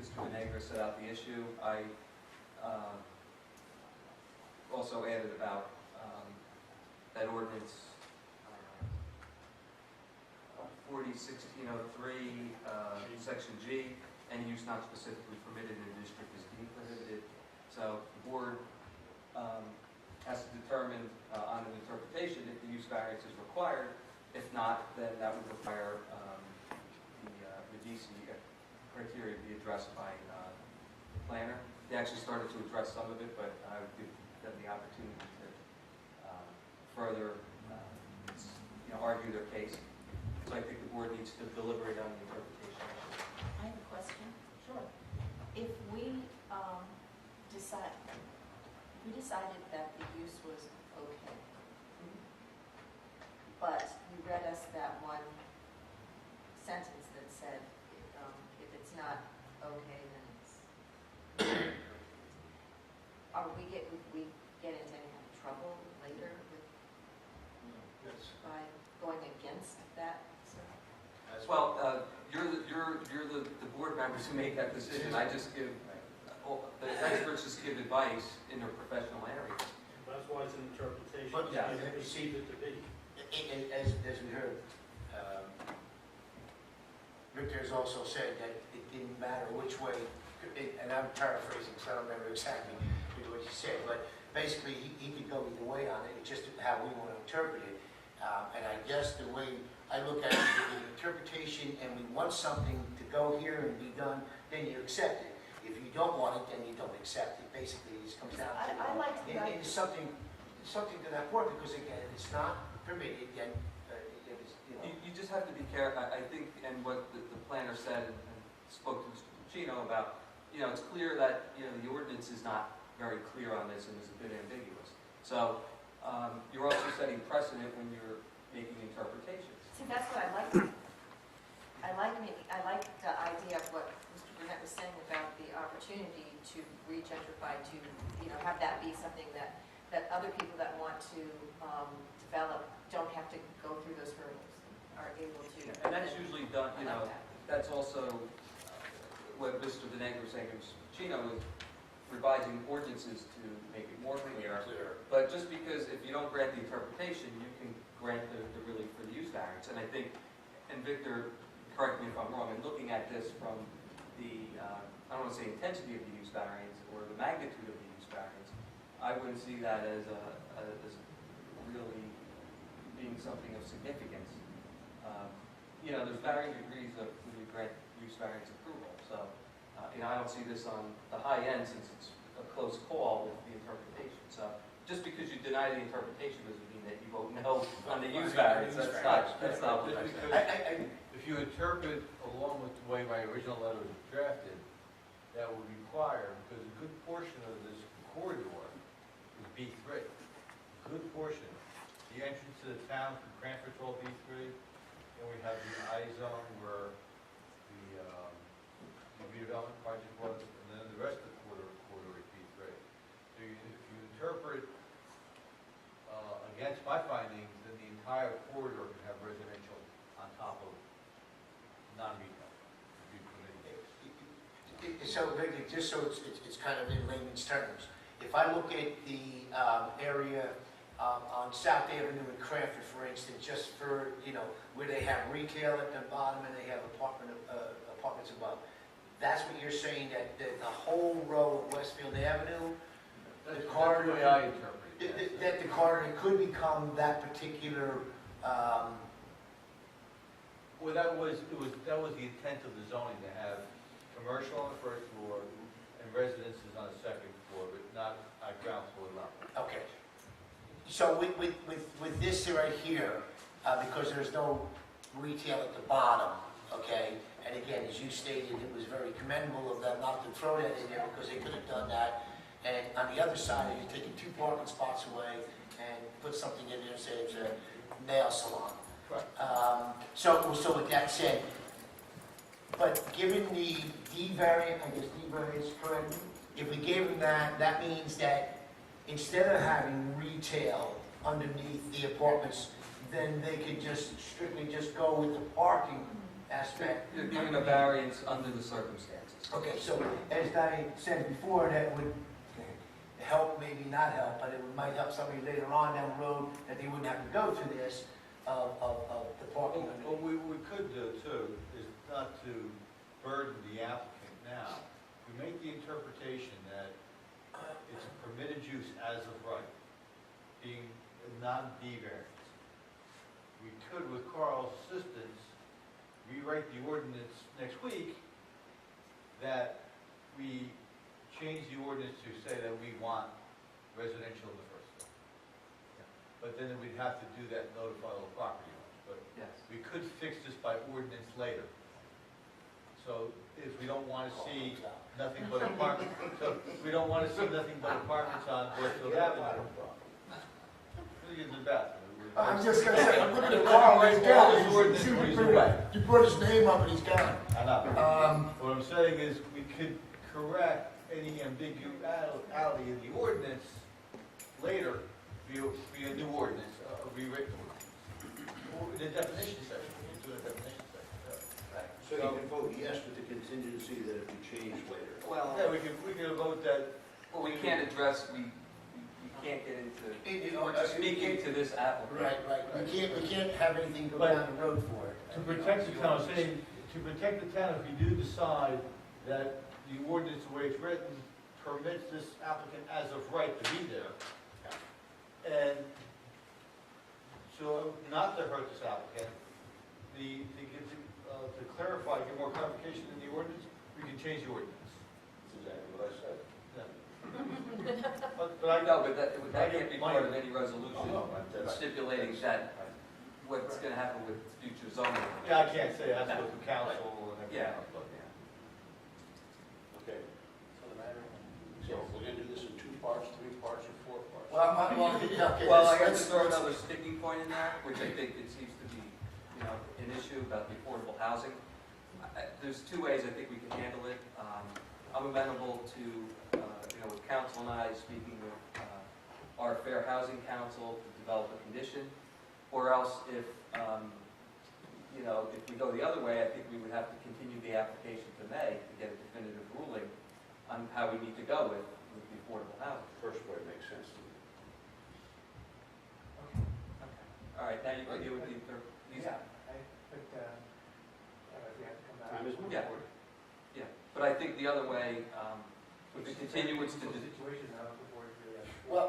Mr. Venegra set out the issue. I also added about that ordinance 40-1603, section G, any use not specifically permitted in a district is deemed prohibited. So the board has to determine on an interpretation if the use variance is required. If not, then that would require the DC criteria be addressed by the planner. They actually started to address some of it, but I would give them the opportunity to further argue their case. So I think the board needs to deliberate on the interpretation. I have a question. Sure. If we decided that the use was okay, but you read us that one sentence that said if it's not okay, then it's would we get into any kind of trouble later with by going against that? Well, you're the board members who make that decision. I just give, the experts just give advice in their professional area. That's why it's an interpretation. But yeah, you perceive it to be. As we heard, Victor has also said that it didn't matter which way, and I'm paraphrasing, so I don't remember exactly what he said, but basically he could go either way on it. It's just how we want to interpret it. And I guess the way I look at it, the interpretation, and we want something to go here and be done, then you accept it. If you don't want it, then you don't accept it. Basically, it just comes down to, I like the idea. it's something to that point, because again, if it's not permitted, then it is, You just have to be careful, I think, and what the planner said, and spoke to Mr. Pacino about, it's clear that, the ordinance is not very clear on this and is a bit ambiguous. So, you're also setting precedent when you're making interpretations. See, that's what I like. I like the idea of what Mr. Burnett was saying about the opportunity to regentrify, to, have that be something that other people that want to develop don't have to go through those hurdles, are able to. And that's usually done, I like that. that's also what Mr. Denegro was saying, Mr. Pacino, is revising ordinances to make it more clear. But just because if you don't grant the interpretation, you can grant the relief for the use variance. And I think, and Victor, correct me if I'm wrong, in looking at this from the, I don't want to say intensity of the use variance or the magnitude of the use variance, I wouldn't see that as really being something of significance. There's varying degrees of when you grant use variance approval. So, I don't see this on the high end since it's a close call with the interpretation. So, just because you deny the interpretation doesn't mean that you vote no on the use variance. That's not what I'm saying. If you interpret along with the way my original letter was drafted, that would require, because a good portion of this corridor is B3. A good portion. The entrance to the town from Cranford's all B3, and we have the I-zone where the redevelopment project was, and then the rest of the corridor is B3. So if you interpret against my findings, then the entire corridor can have residential on top of non-retail. So, just so it's kind of in layman's terms, if I look at the area on South Avenue in Cranford, for instance, just for, where they have retail at the bottom and they have apartments above, that's what you're saying, that the whole row of Westfield Avenue, the corridor, That's the way I interpret it. that the corridor could become that particular, Well, that was the intent of the zoning, to have commercial on the first floor and residences on the second floor, but not at ground floor level. okay. So with this right here, because there's no retail at the bottom, okay, and again, as you stated, it was very commendable of them not to throw that in there because they could have done that. And on the other side, you're taking 2 parking spots away and put something in there and say it's a nail salon. So with that said, but given the D variant, I guess D variant is correct, if we gave them that, that means that instead of having retail underneath the apartments, then they could just strictly just go with the parking aspect. You're giving a variance under the circumstances. Okay, so as I said before, that would help, maybe not help, but it might help somebody later on down the road that they wouldn't have to go through this of the parking. What we could do too is not to burden the applicant now. We make the interpretation that it's a permitted use as of right, being a non-D variance. We could, with Carl's assistance, rewrite the ordinance next week that we change the ordinance to say that we want residential in the first floor. But then we'd have to do that and notify all the property owners. But Yes. we could fix this by ordinance later. So if we don't want to see nothing but apartments, so if we don't want to see nothing but apartments on Westfield Avenue, really isn't bad. I'm just gonna say, I'm looking at Carl, he's gone. You put his name up and he's gone. I know. What I'm saying is we could correct any ambiguity in the ordinance later via new ordinance, rewritten ordinance. The definition section, into the definition section. So you can vote yes with the contingency that it be changed later. Well, Yeah, we can vote that. well, we can't address, we can't get into, we're just speaking to this applicant. Right. We can't have anything go down the road for it. To protect the town, saying, to protect the town, if we do decide that the ordinance, the way it's written, permits this applicant as of right to be there, and So not to hurt this applicant, to clarify, get more clarification in the ordinance, we can change the ordinance. That's exactly what I said. But I No, but that can't be part of any resolution Oh, no, that's- stipulating that what's going to happen with future zoning. Yeah, I can't say, it has to go through council and everything Yeah. else, but. Okay. So we're gonna do this in 2 parts, 3 parts, or 4 parts? Okay, Well, I have to let's- throw another sticking point in there, which I think it seems to be, an issue about the affordable housing. There's 2 ways I think we can handle it. I'm amenable to, with council and I speaking with our Fair Housing Council to develop a condition, or else if we go the other way, I think we would have to continue the application to May to get a definitive ruling on how we need to go with the affordable housing. First way makes sense to me. All right, now you can deal with the third. Yeah, but, we have to come back. Time is money. Yeah. Yeah, but I think the other way, with the continuance to the. Situation now, the board really has to- Well,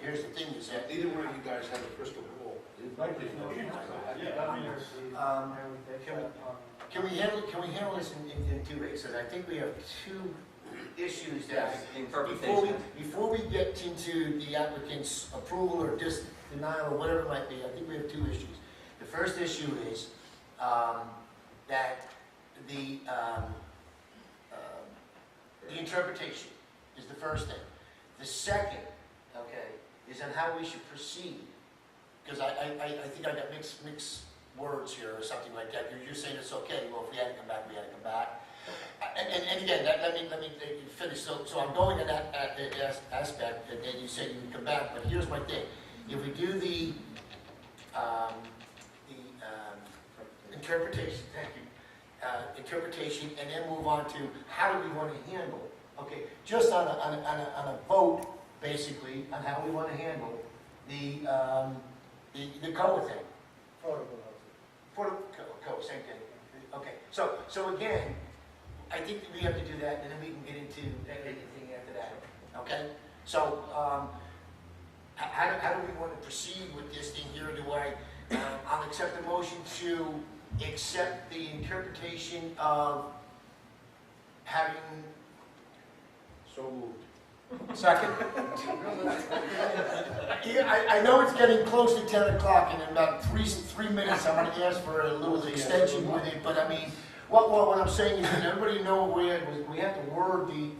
here's the thing is that, Neither one of you guys have a crystal ball. can we handle this in 2 ways? Because I think we have 2 issues that, The interpretation. before we get into the applicant's approval or just denial or whatever it might be, I think we have 2 issues. The first issue is that the interpretation is the first thing. The second, okay, is on how we should proceed. Because I think I got mixed words here or something like that. You're saying it's okay. Well, if we had to come back, we had to come back. And again, let me finish. So I'm going to that aspect, and you said you would come back. But here's my thing: if we do the interpretation, thank you, interpretation, and then move on to how do we want to handle? Okay, just on a vote, basically, on how we want to handle the COA thing. For COA, same thing. Okay, so again, I think that we have to do that, and then we can get into anything after that. Okay, so how do we want to proceed with this thing here? I'll accept the motion to accept the interpretation of having. So moved. Second. I know it's getting close to 10 o'clock, and in about three minutes, I'm going to ask for a little extension with it. But I mean, what I'm saying is, that everybody know we have to word the.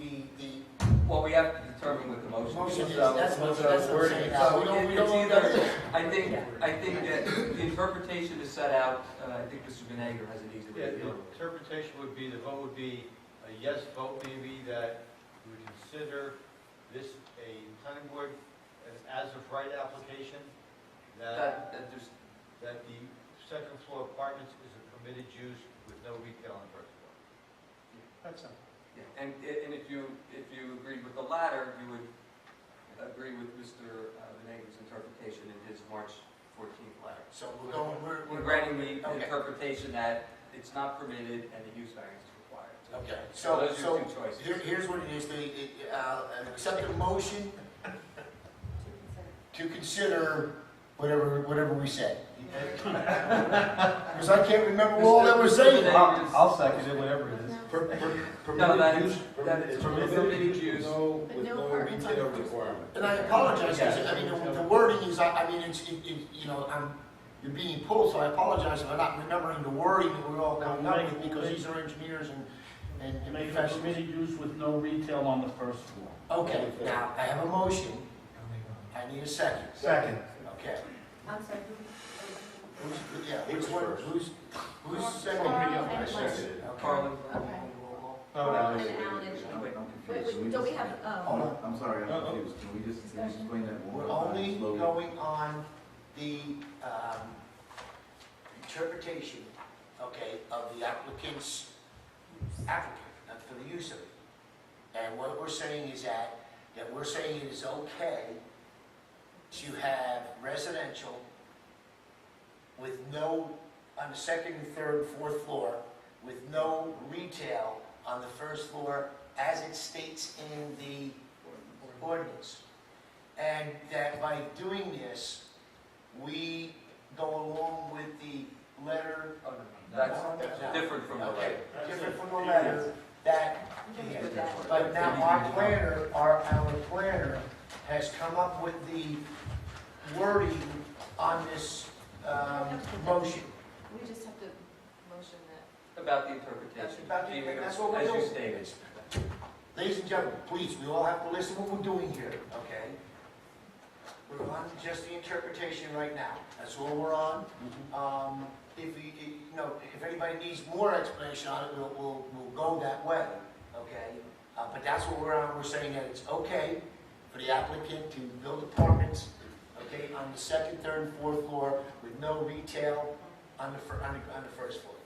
Well, we have to determine what the motion is. That's what I'm saying. So We don't it's know either, that. I think that the interpretation is set out, I think Mr. Vinegar has an easy way Yeah, to deal the with it. interpretation would be, the vote would be a yes vote, maybe, that we would consider this a planning board as of right application, that the second floor apartments is a permitted use with no retail on the first floor. That's it. Yeah. And if you agreed with the latter, you would agree with Mr. Vinegar's interpretation in his March 14th letter. So we're Granting the interpretation that it's not permitted and the use variance is required. Okay, So those are your 2 choices. here's what it is, accept the motion to consider whatever we said. Because I can't remember all that we're saying. I'll second it, whatever it is. No, that Permitted is, use, that is permitted use. with no retail requirement. And I apologize, because, I mean, the wording is, you're being pulled, so I apologize if I'm not remembering the wording that we're all coming up with, because these are engineers and Make a professionals. permitted use with no retail on the first floor. Okay, now, I have a motion. I need a second. Second. Okay. I'm sorry. Which one, who's second? I seconded it. Carlin. Okay. Oh, And Alan and Wait, I'm Wait, confused. don't we have, Hold on. I'm sorry, I'm confused. Can we just explain that more? We're only slowly? going on the interpretation, okay, of the applicant, not for the use of it. And what we're saying is that we're saying it is okay to have residential with no, on the second, third, fourth floor, with no retail on the first floor, as it states in the ordinance. And that by doing this, we go along with the letter. That's different from the Okay, letter. different from the letter, that, but now our planner has come up with the wording on this, motion. We just have to motion that. About the interpretation. That's what we're As doing. you stated. Ladies and gentlemen, please, we all have to listen to what we're doing here, okay? We're on just the interpretation right now. That's all we're on. If anybody needs more explanation on it, we'll go that way, okay? But that's what we're on. We're saying that it's okay for the applicant to build apartments, okay, on the second, third, and fourth floor with no retail on the first floor.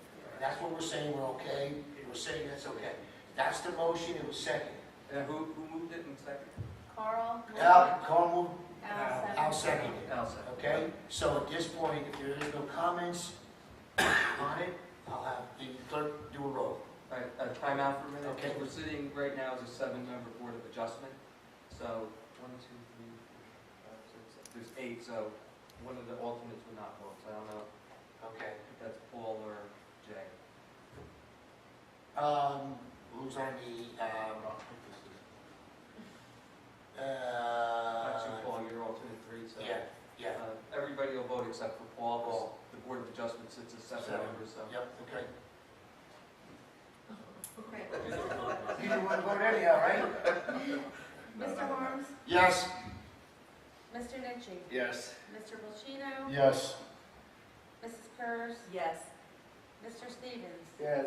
That's what we're saying. We're okay. We're saying that's okay. That's the motion. It was second. And who moved it in second? Carl? Carl moved. I'll second it. Al second. Okay, so at this point, if there is no comments on it, I'll have the clerk do a roll. All right, time out for a minute. Okay. We're sitting right now as a 7-member board of adjustment. So 1, 2, 3, 4, 5, 6, 7. There's 8, so one of the alternates would not vote. So I don't know Okay. if that's Paul or Jay. Who's on the, Actually, Paul, you're alternate 3, so. yeah. Everybody will vote except for Paul, because the board of adjustment sits as 7 members, so. Yep, okay. Great. You didn't want to vote anyhow, right? Mr. Harms? Yes. Mr. Nitchie? Yes. Mr. Bolchino? Yes. Mrs. Purrs? Yes. Mr. Stevens? Yes.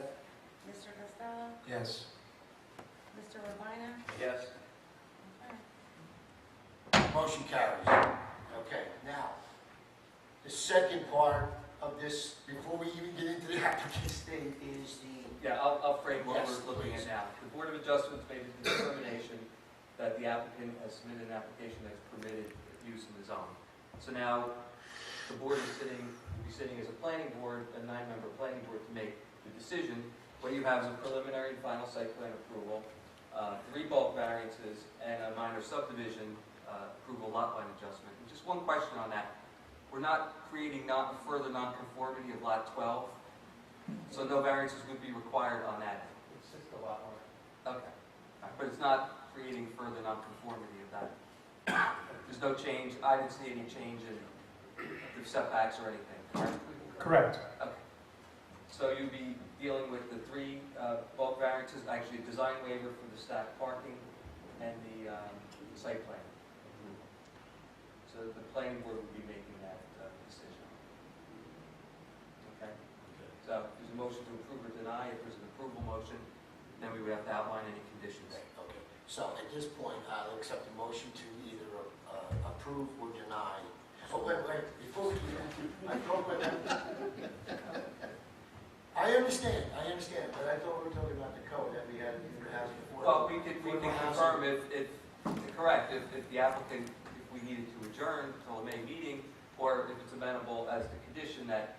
Mr. Costello? Yes. Mr. Robina? Yes. Okay. Motion carries. Okay, now, the second part of this, before we even get into the applicant state, is the... Yeah, I'll frame what Yes, we're looking please. at now. The Board of Adjustments made a determination that the applicant has submitted an application that's permitted use in the zone. So now, the board is will be sitting as a planning board, a 9-member planning board, to make the decision. What you have is a preliminary and final site plan approval, 3 bulk variances, and a minor subdivision approval lot line adjustment. And just one question on that. We're not creating further nonconformity of lot 12, so no variances would be required on that. It's just a lot more. Okay. But it's not creating further nonconformity of that. There's no change. I didn't see any change in the setbacks or anything, correct? Correct. Okay. So you'd be dealing with the 3 bulk variances, actually a design waiver for the stacked parking and the site plan. So the planning board would be making that decision. Okay? So there's a motion to approve or deny. If there's an approval motion, then we would have to outline any conditions. Okay, so at this point, I'll accept the motion to either approve or deny. Oh, wait, before we do that, I understand, but I thought we were talking about the code that we had in the house before. Well, we can confirm if correct, if the applicant, if we needed to adjourn until the May meeting, or if it's amenable as the condition that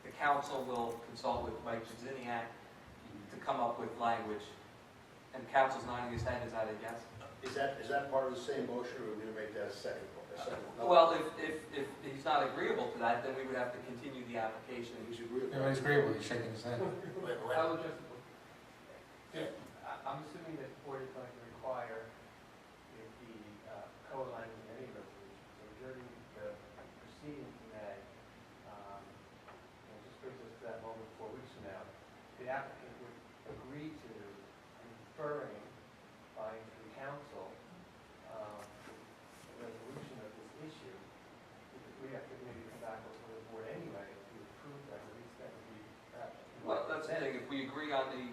the council will consult with Mike Jaziniak to come up with language. And council's nodding his head, is that a yes? Is that part of the same motion, or are we going to make that a second one? Well, if he's not agreeable to that, then we would have to continue the application. Everybody's agreeable, he's shaking his head. I would just, Yeah. I'm assuming that the board is going to require the code language in any resolution. So during the proceeding today, and just brings us to that moment 4 weeks from now, the applicant would agree to conferring by the council the resolution of this issue. We have to maybe come back before the board anyway to approve that, at least that would be perhaps. Well, that's the thing, if we agree on the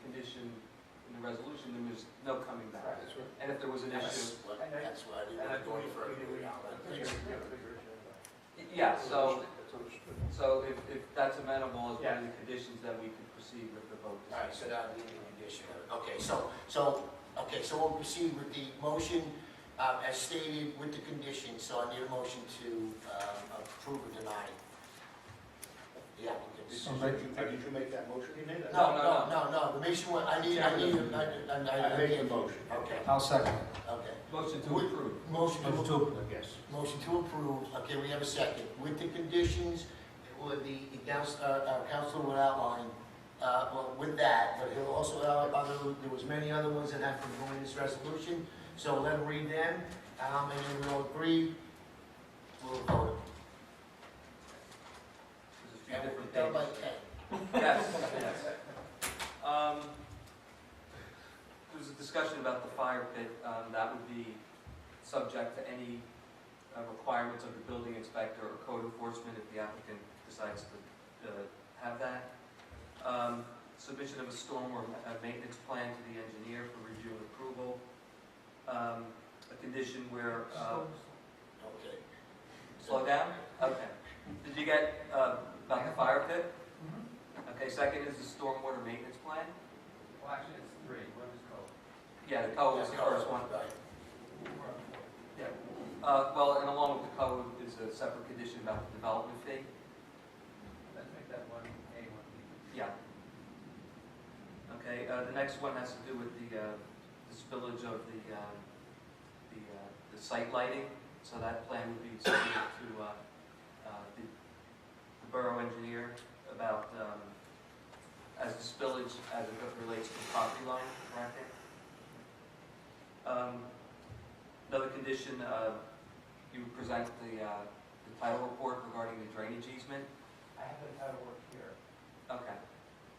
condition in the resolution, then there's no coming back. That's right. And if there was an issue. That's why I didn't go any further. Yeah, so if that's amenable as one of the conditions, then we can proceed with the vote. All right, so that would be the condition. Okay, so we'll proceed with the motion as stated with the condition. So I need a motion to approve or deny the applicant's. Did you make that motion? You made that? No. The motion, I need. I make the motion. Okay. I'll second. Okay. Motion to approve. Motion to Motion to approve. approve, yes. Motion to approve. Okay, we have a second. With the conditions, with the council will outline, well, with that, but he'll also outline, there was many other ones that have to go in this resolution, so let him read them, and then we'll agree, we'll vote. There's a few And we'll different tell by pages. 10. Yes, yes. There was a discussion about the fire pit. That would be subject to any requirements of the building inspector or code enforcement if the applicant decides to have that. Submission of a storm or a maintenance plan to the engineer for review and approval. A condition where... Okay. Slow down? Okay. Did you get about the fire pit? Okay, second is the stormwater maintenance plan. Well, actually, it's three. One is code. Yeah, the code is the first one. Yeah. Well, and along with the code is a separate condition about the development fee. Let's make that one A, one B. Yeah. Okay, the next one has to do with the spillage of the site lighting. So that plan would be submitted to the borough engineer about as the spillage as it relates to the property line, correct? Another condition, you would present the title report regarding the drainage easement. I have the title work here. Okay.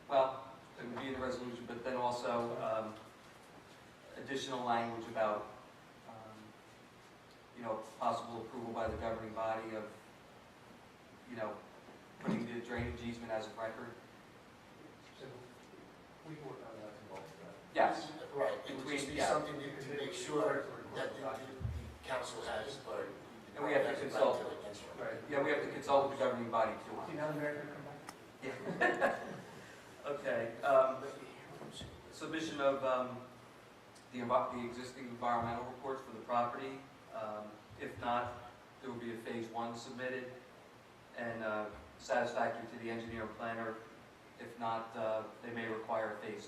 Well, it would be in the resolution, but then also additional language about, possible approval by the governing body of, putting the drainage easement as a record. So we can work on that involved. Yes. Right, it would just be something to make sure that the council has, or... And we have to consult. Right. Yeah, we have to consult with the governing body too. See now the mayor can come back? Yeah. Okay. Submission of the existing environmental reports for the property. If not, there will be a phase 1 submitted and satisfactory to the engineer and planner. If not, they may require a phase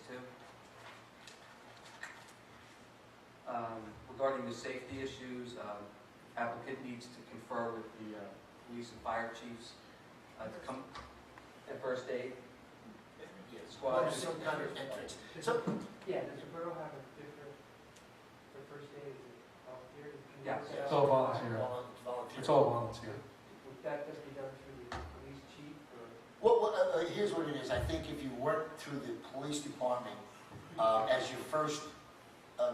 2. Regarding the safety issues, applicant needs to confer with the police and fire chiefs to come at first aid squad. Or some kind of entrance. So, Yeah, does the borough have a different, for first aid, is it volunteer? Yeah. It's all volunteer. volunteer. It's all volunteer. Would that just be done through the police chief or? Well, here's what it is. I think if you work through the police department as your first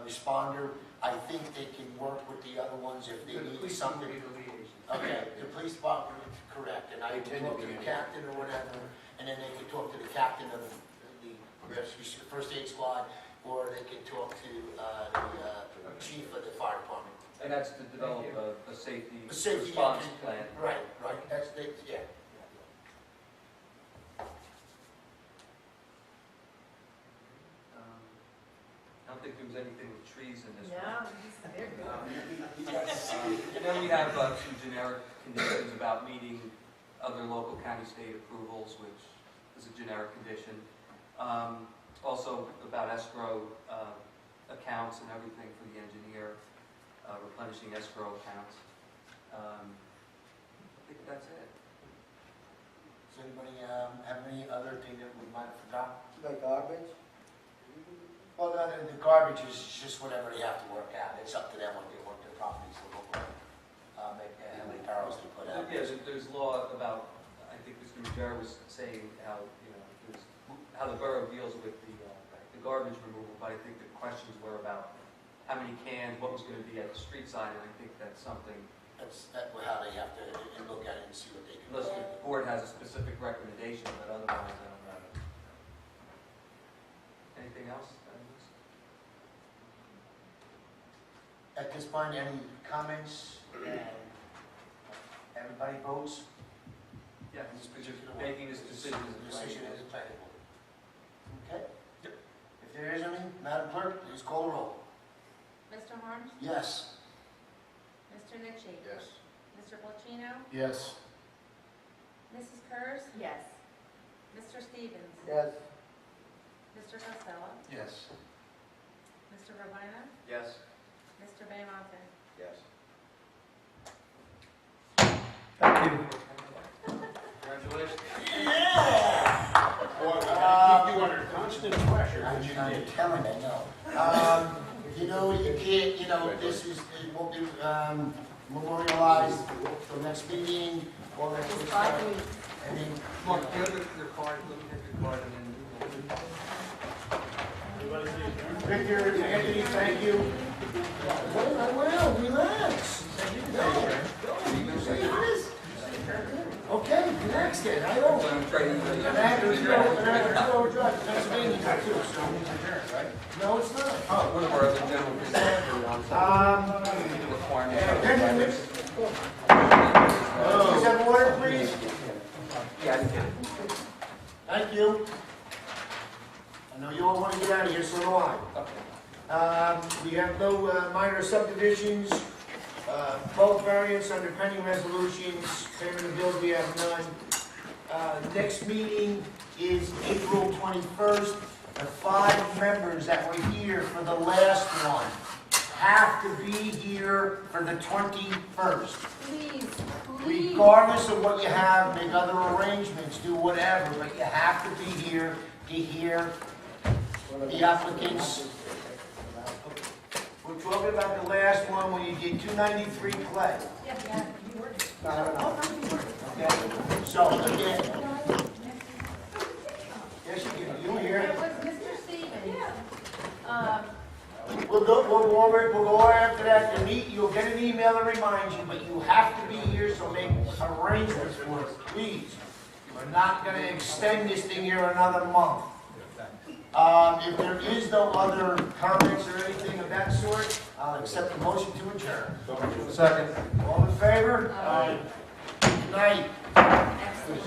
responder, I think they can work with the other ones if they need something. The lead agent. Okay, the police department is correct, and I can talk to the captain or whatever, and then they can talk to the captain of the first aid squad, or they can talk to the chief of the fire department. And that's to develop a safety A safety response plan. plan. Right, that's, yeah. I don't think there was anything with trees in this one. No, they're good. And then we have some generic conditions about meeting other local county state approvals, which is a generic condition. Also about escrow accounts and everything for the engineer, replenishing escrow accounts. I think that's it. Does anybody have any other thing that we might have forgotten? Like garbage? Well, the garbage is just whatever they have to work out. It's up to them when they work their properties to look like, how many barrels they put out. Yeah, there's law about, I think Mr. Ruggiero was saying how, how the borough deals with the garbage removal, but I think the questions were about how many cans, what was going to be at the street side, and I think that's something, That's how they have to look at it and see what they can do. unless the board has a specific recommendation, but otherwise, I don't know. Anything else? At this point, any comments? Everybody votes? Yeah, On this particular one? making this decision as a Decision planning as a planning board. Okay? If there is any, Madam Clerk, please call the roll. Mr. Harms? Yes. Mr. Nitchie? Yes. Mr. Polchino? Yes. Mrs. Kurz? Yes. Mr. Stevens? Yes. Mr. Costello? Yes. Mr. Robina? Yes. Mr. Bamonte? Yes. Thank you. Congratulations. You under constant pressure. I'm telling you, no. You know, you can't, you know, this is, it won't be memorialized till next meeting, all that good stuff. I mean, Mark, you have your card, let me get your card and then. Victor, Anthony, thank you. Well, relax. Okay, relax then, I don't. And after you go, drive to Pennsylvania too, so. No, it's not. Oh, one of our other general Please have water, please. Yeah, I didn't get it. Thank you. I know you all want to get out of here, so do I. We have no minor subdivisions, bulk variance under pending resolutions, payment of bills, we have none. Next meeting is April 21st. The 5 members that were here for the last one have to be here for the 21st. Please, Regardless of what you have, make other arrangements, do whatever, but you have to be here to hear the applicants. We're talking about the last one when you did 293 Clay. yeah, you were. Okay? So, again. Yes, you were here. It was Mr. Stevens. We'll go after that to meet. You'll get an email to remind you, but you have to be here, so make arrangements for it, please. We're not going to extend this thing here another month. If there is no other comments or anything of that sort, I'll accept the motion to adjourn. Second. All in favor? Aye. Good night. Excellent.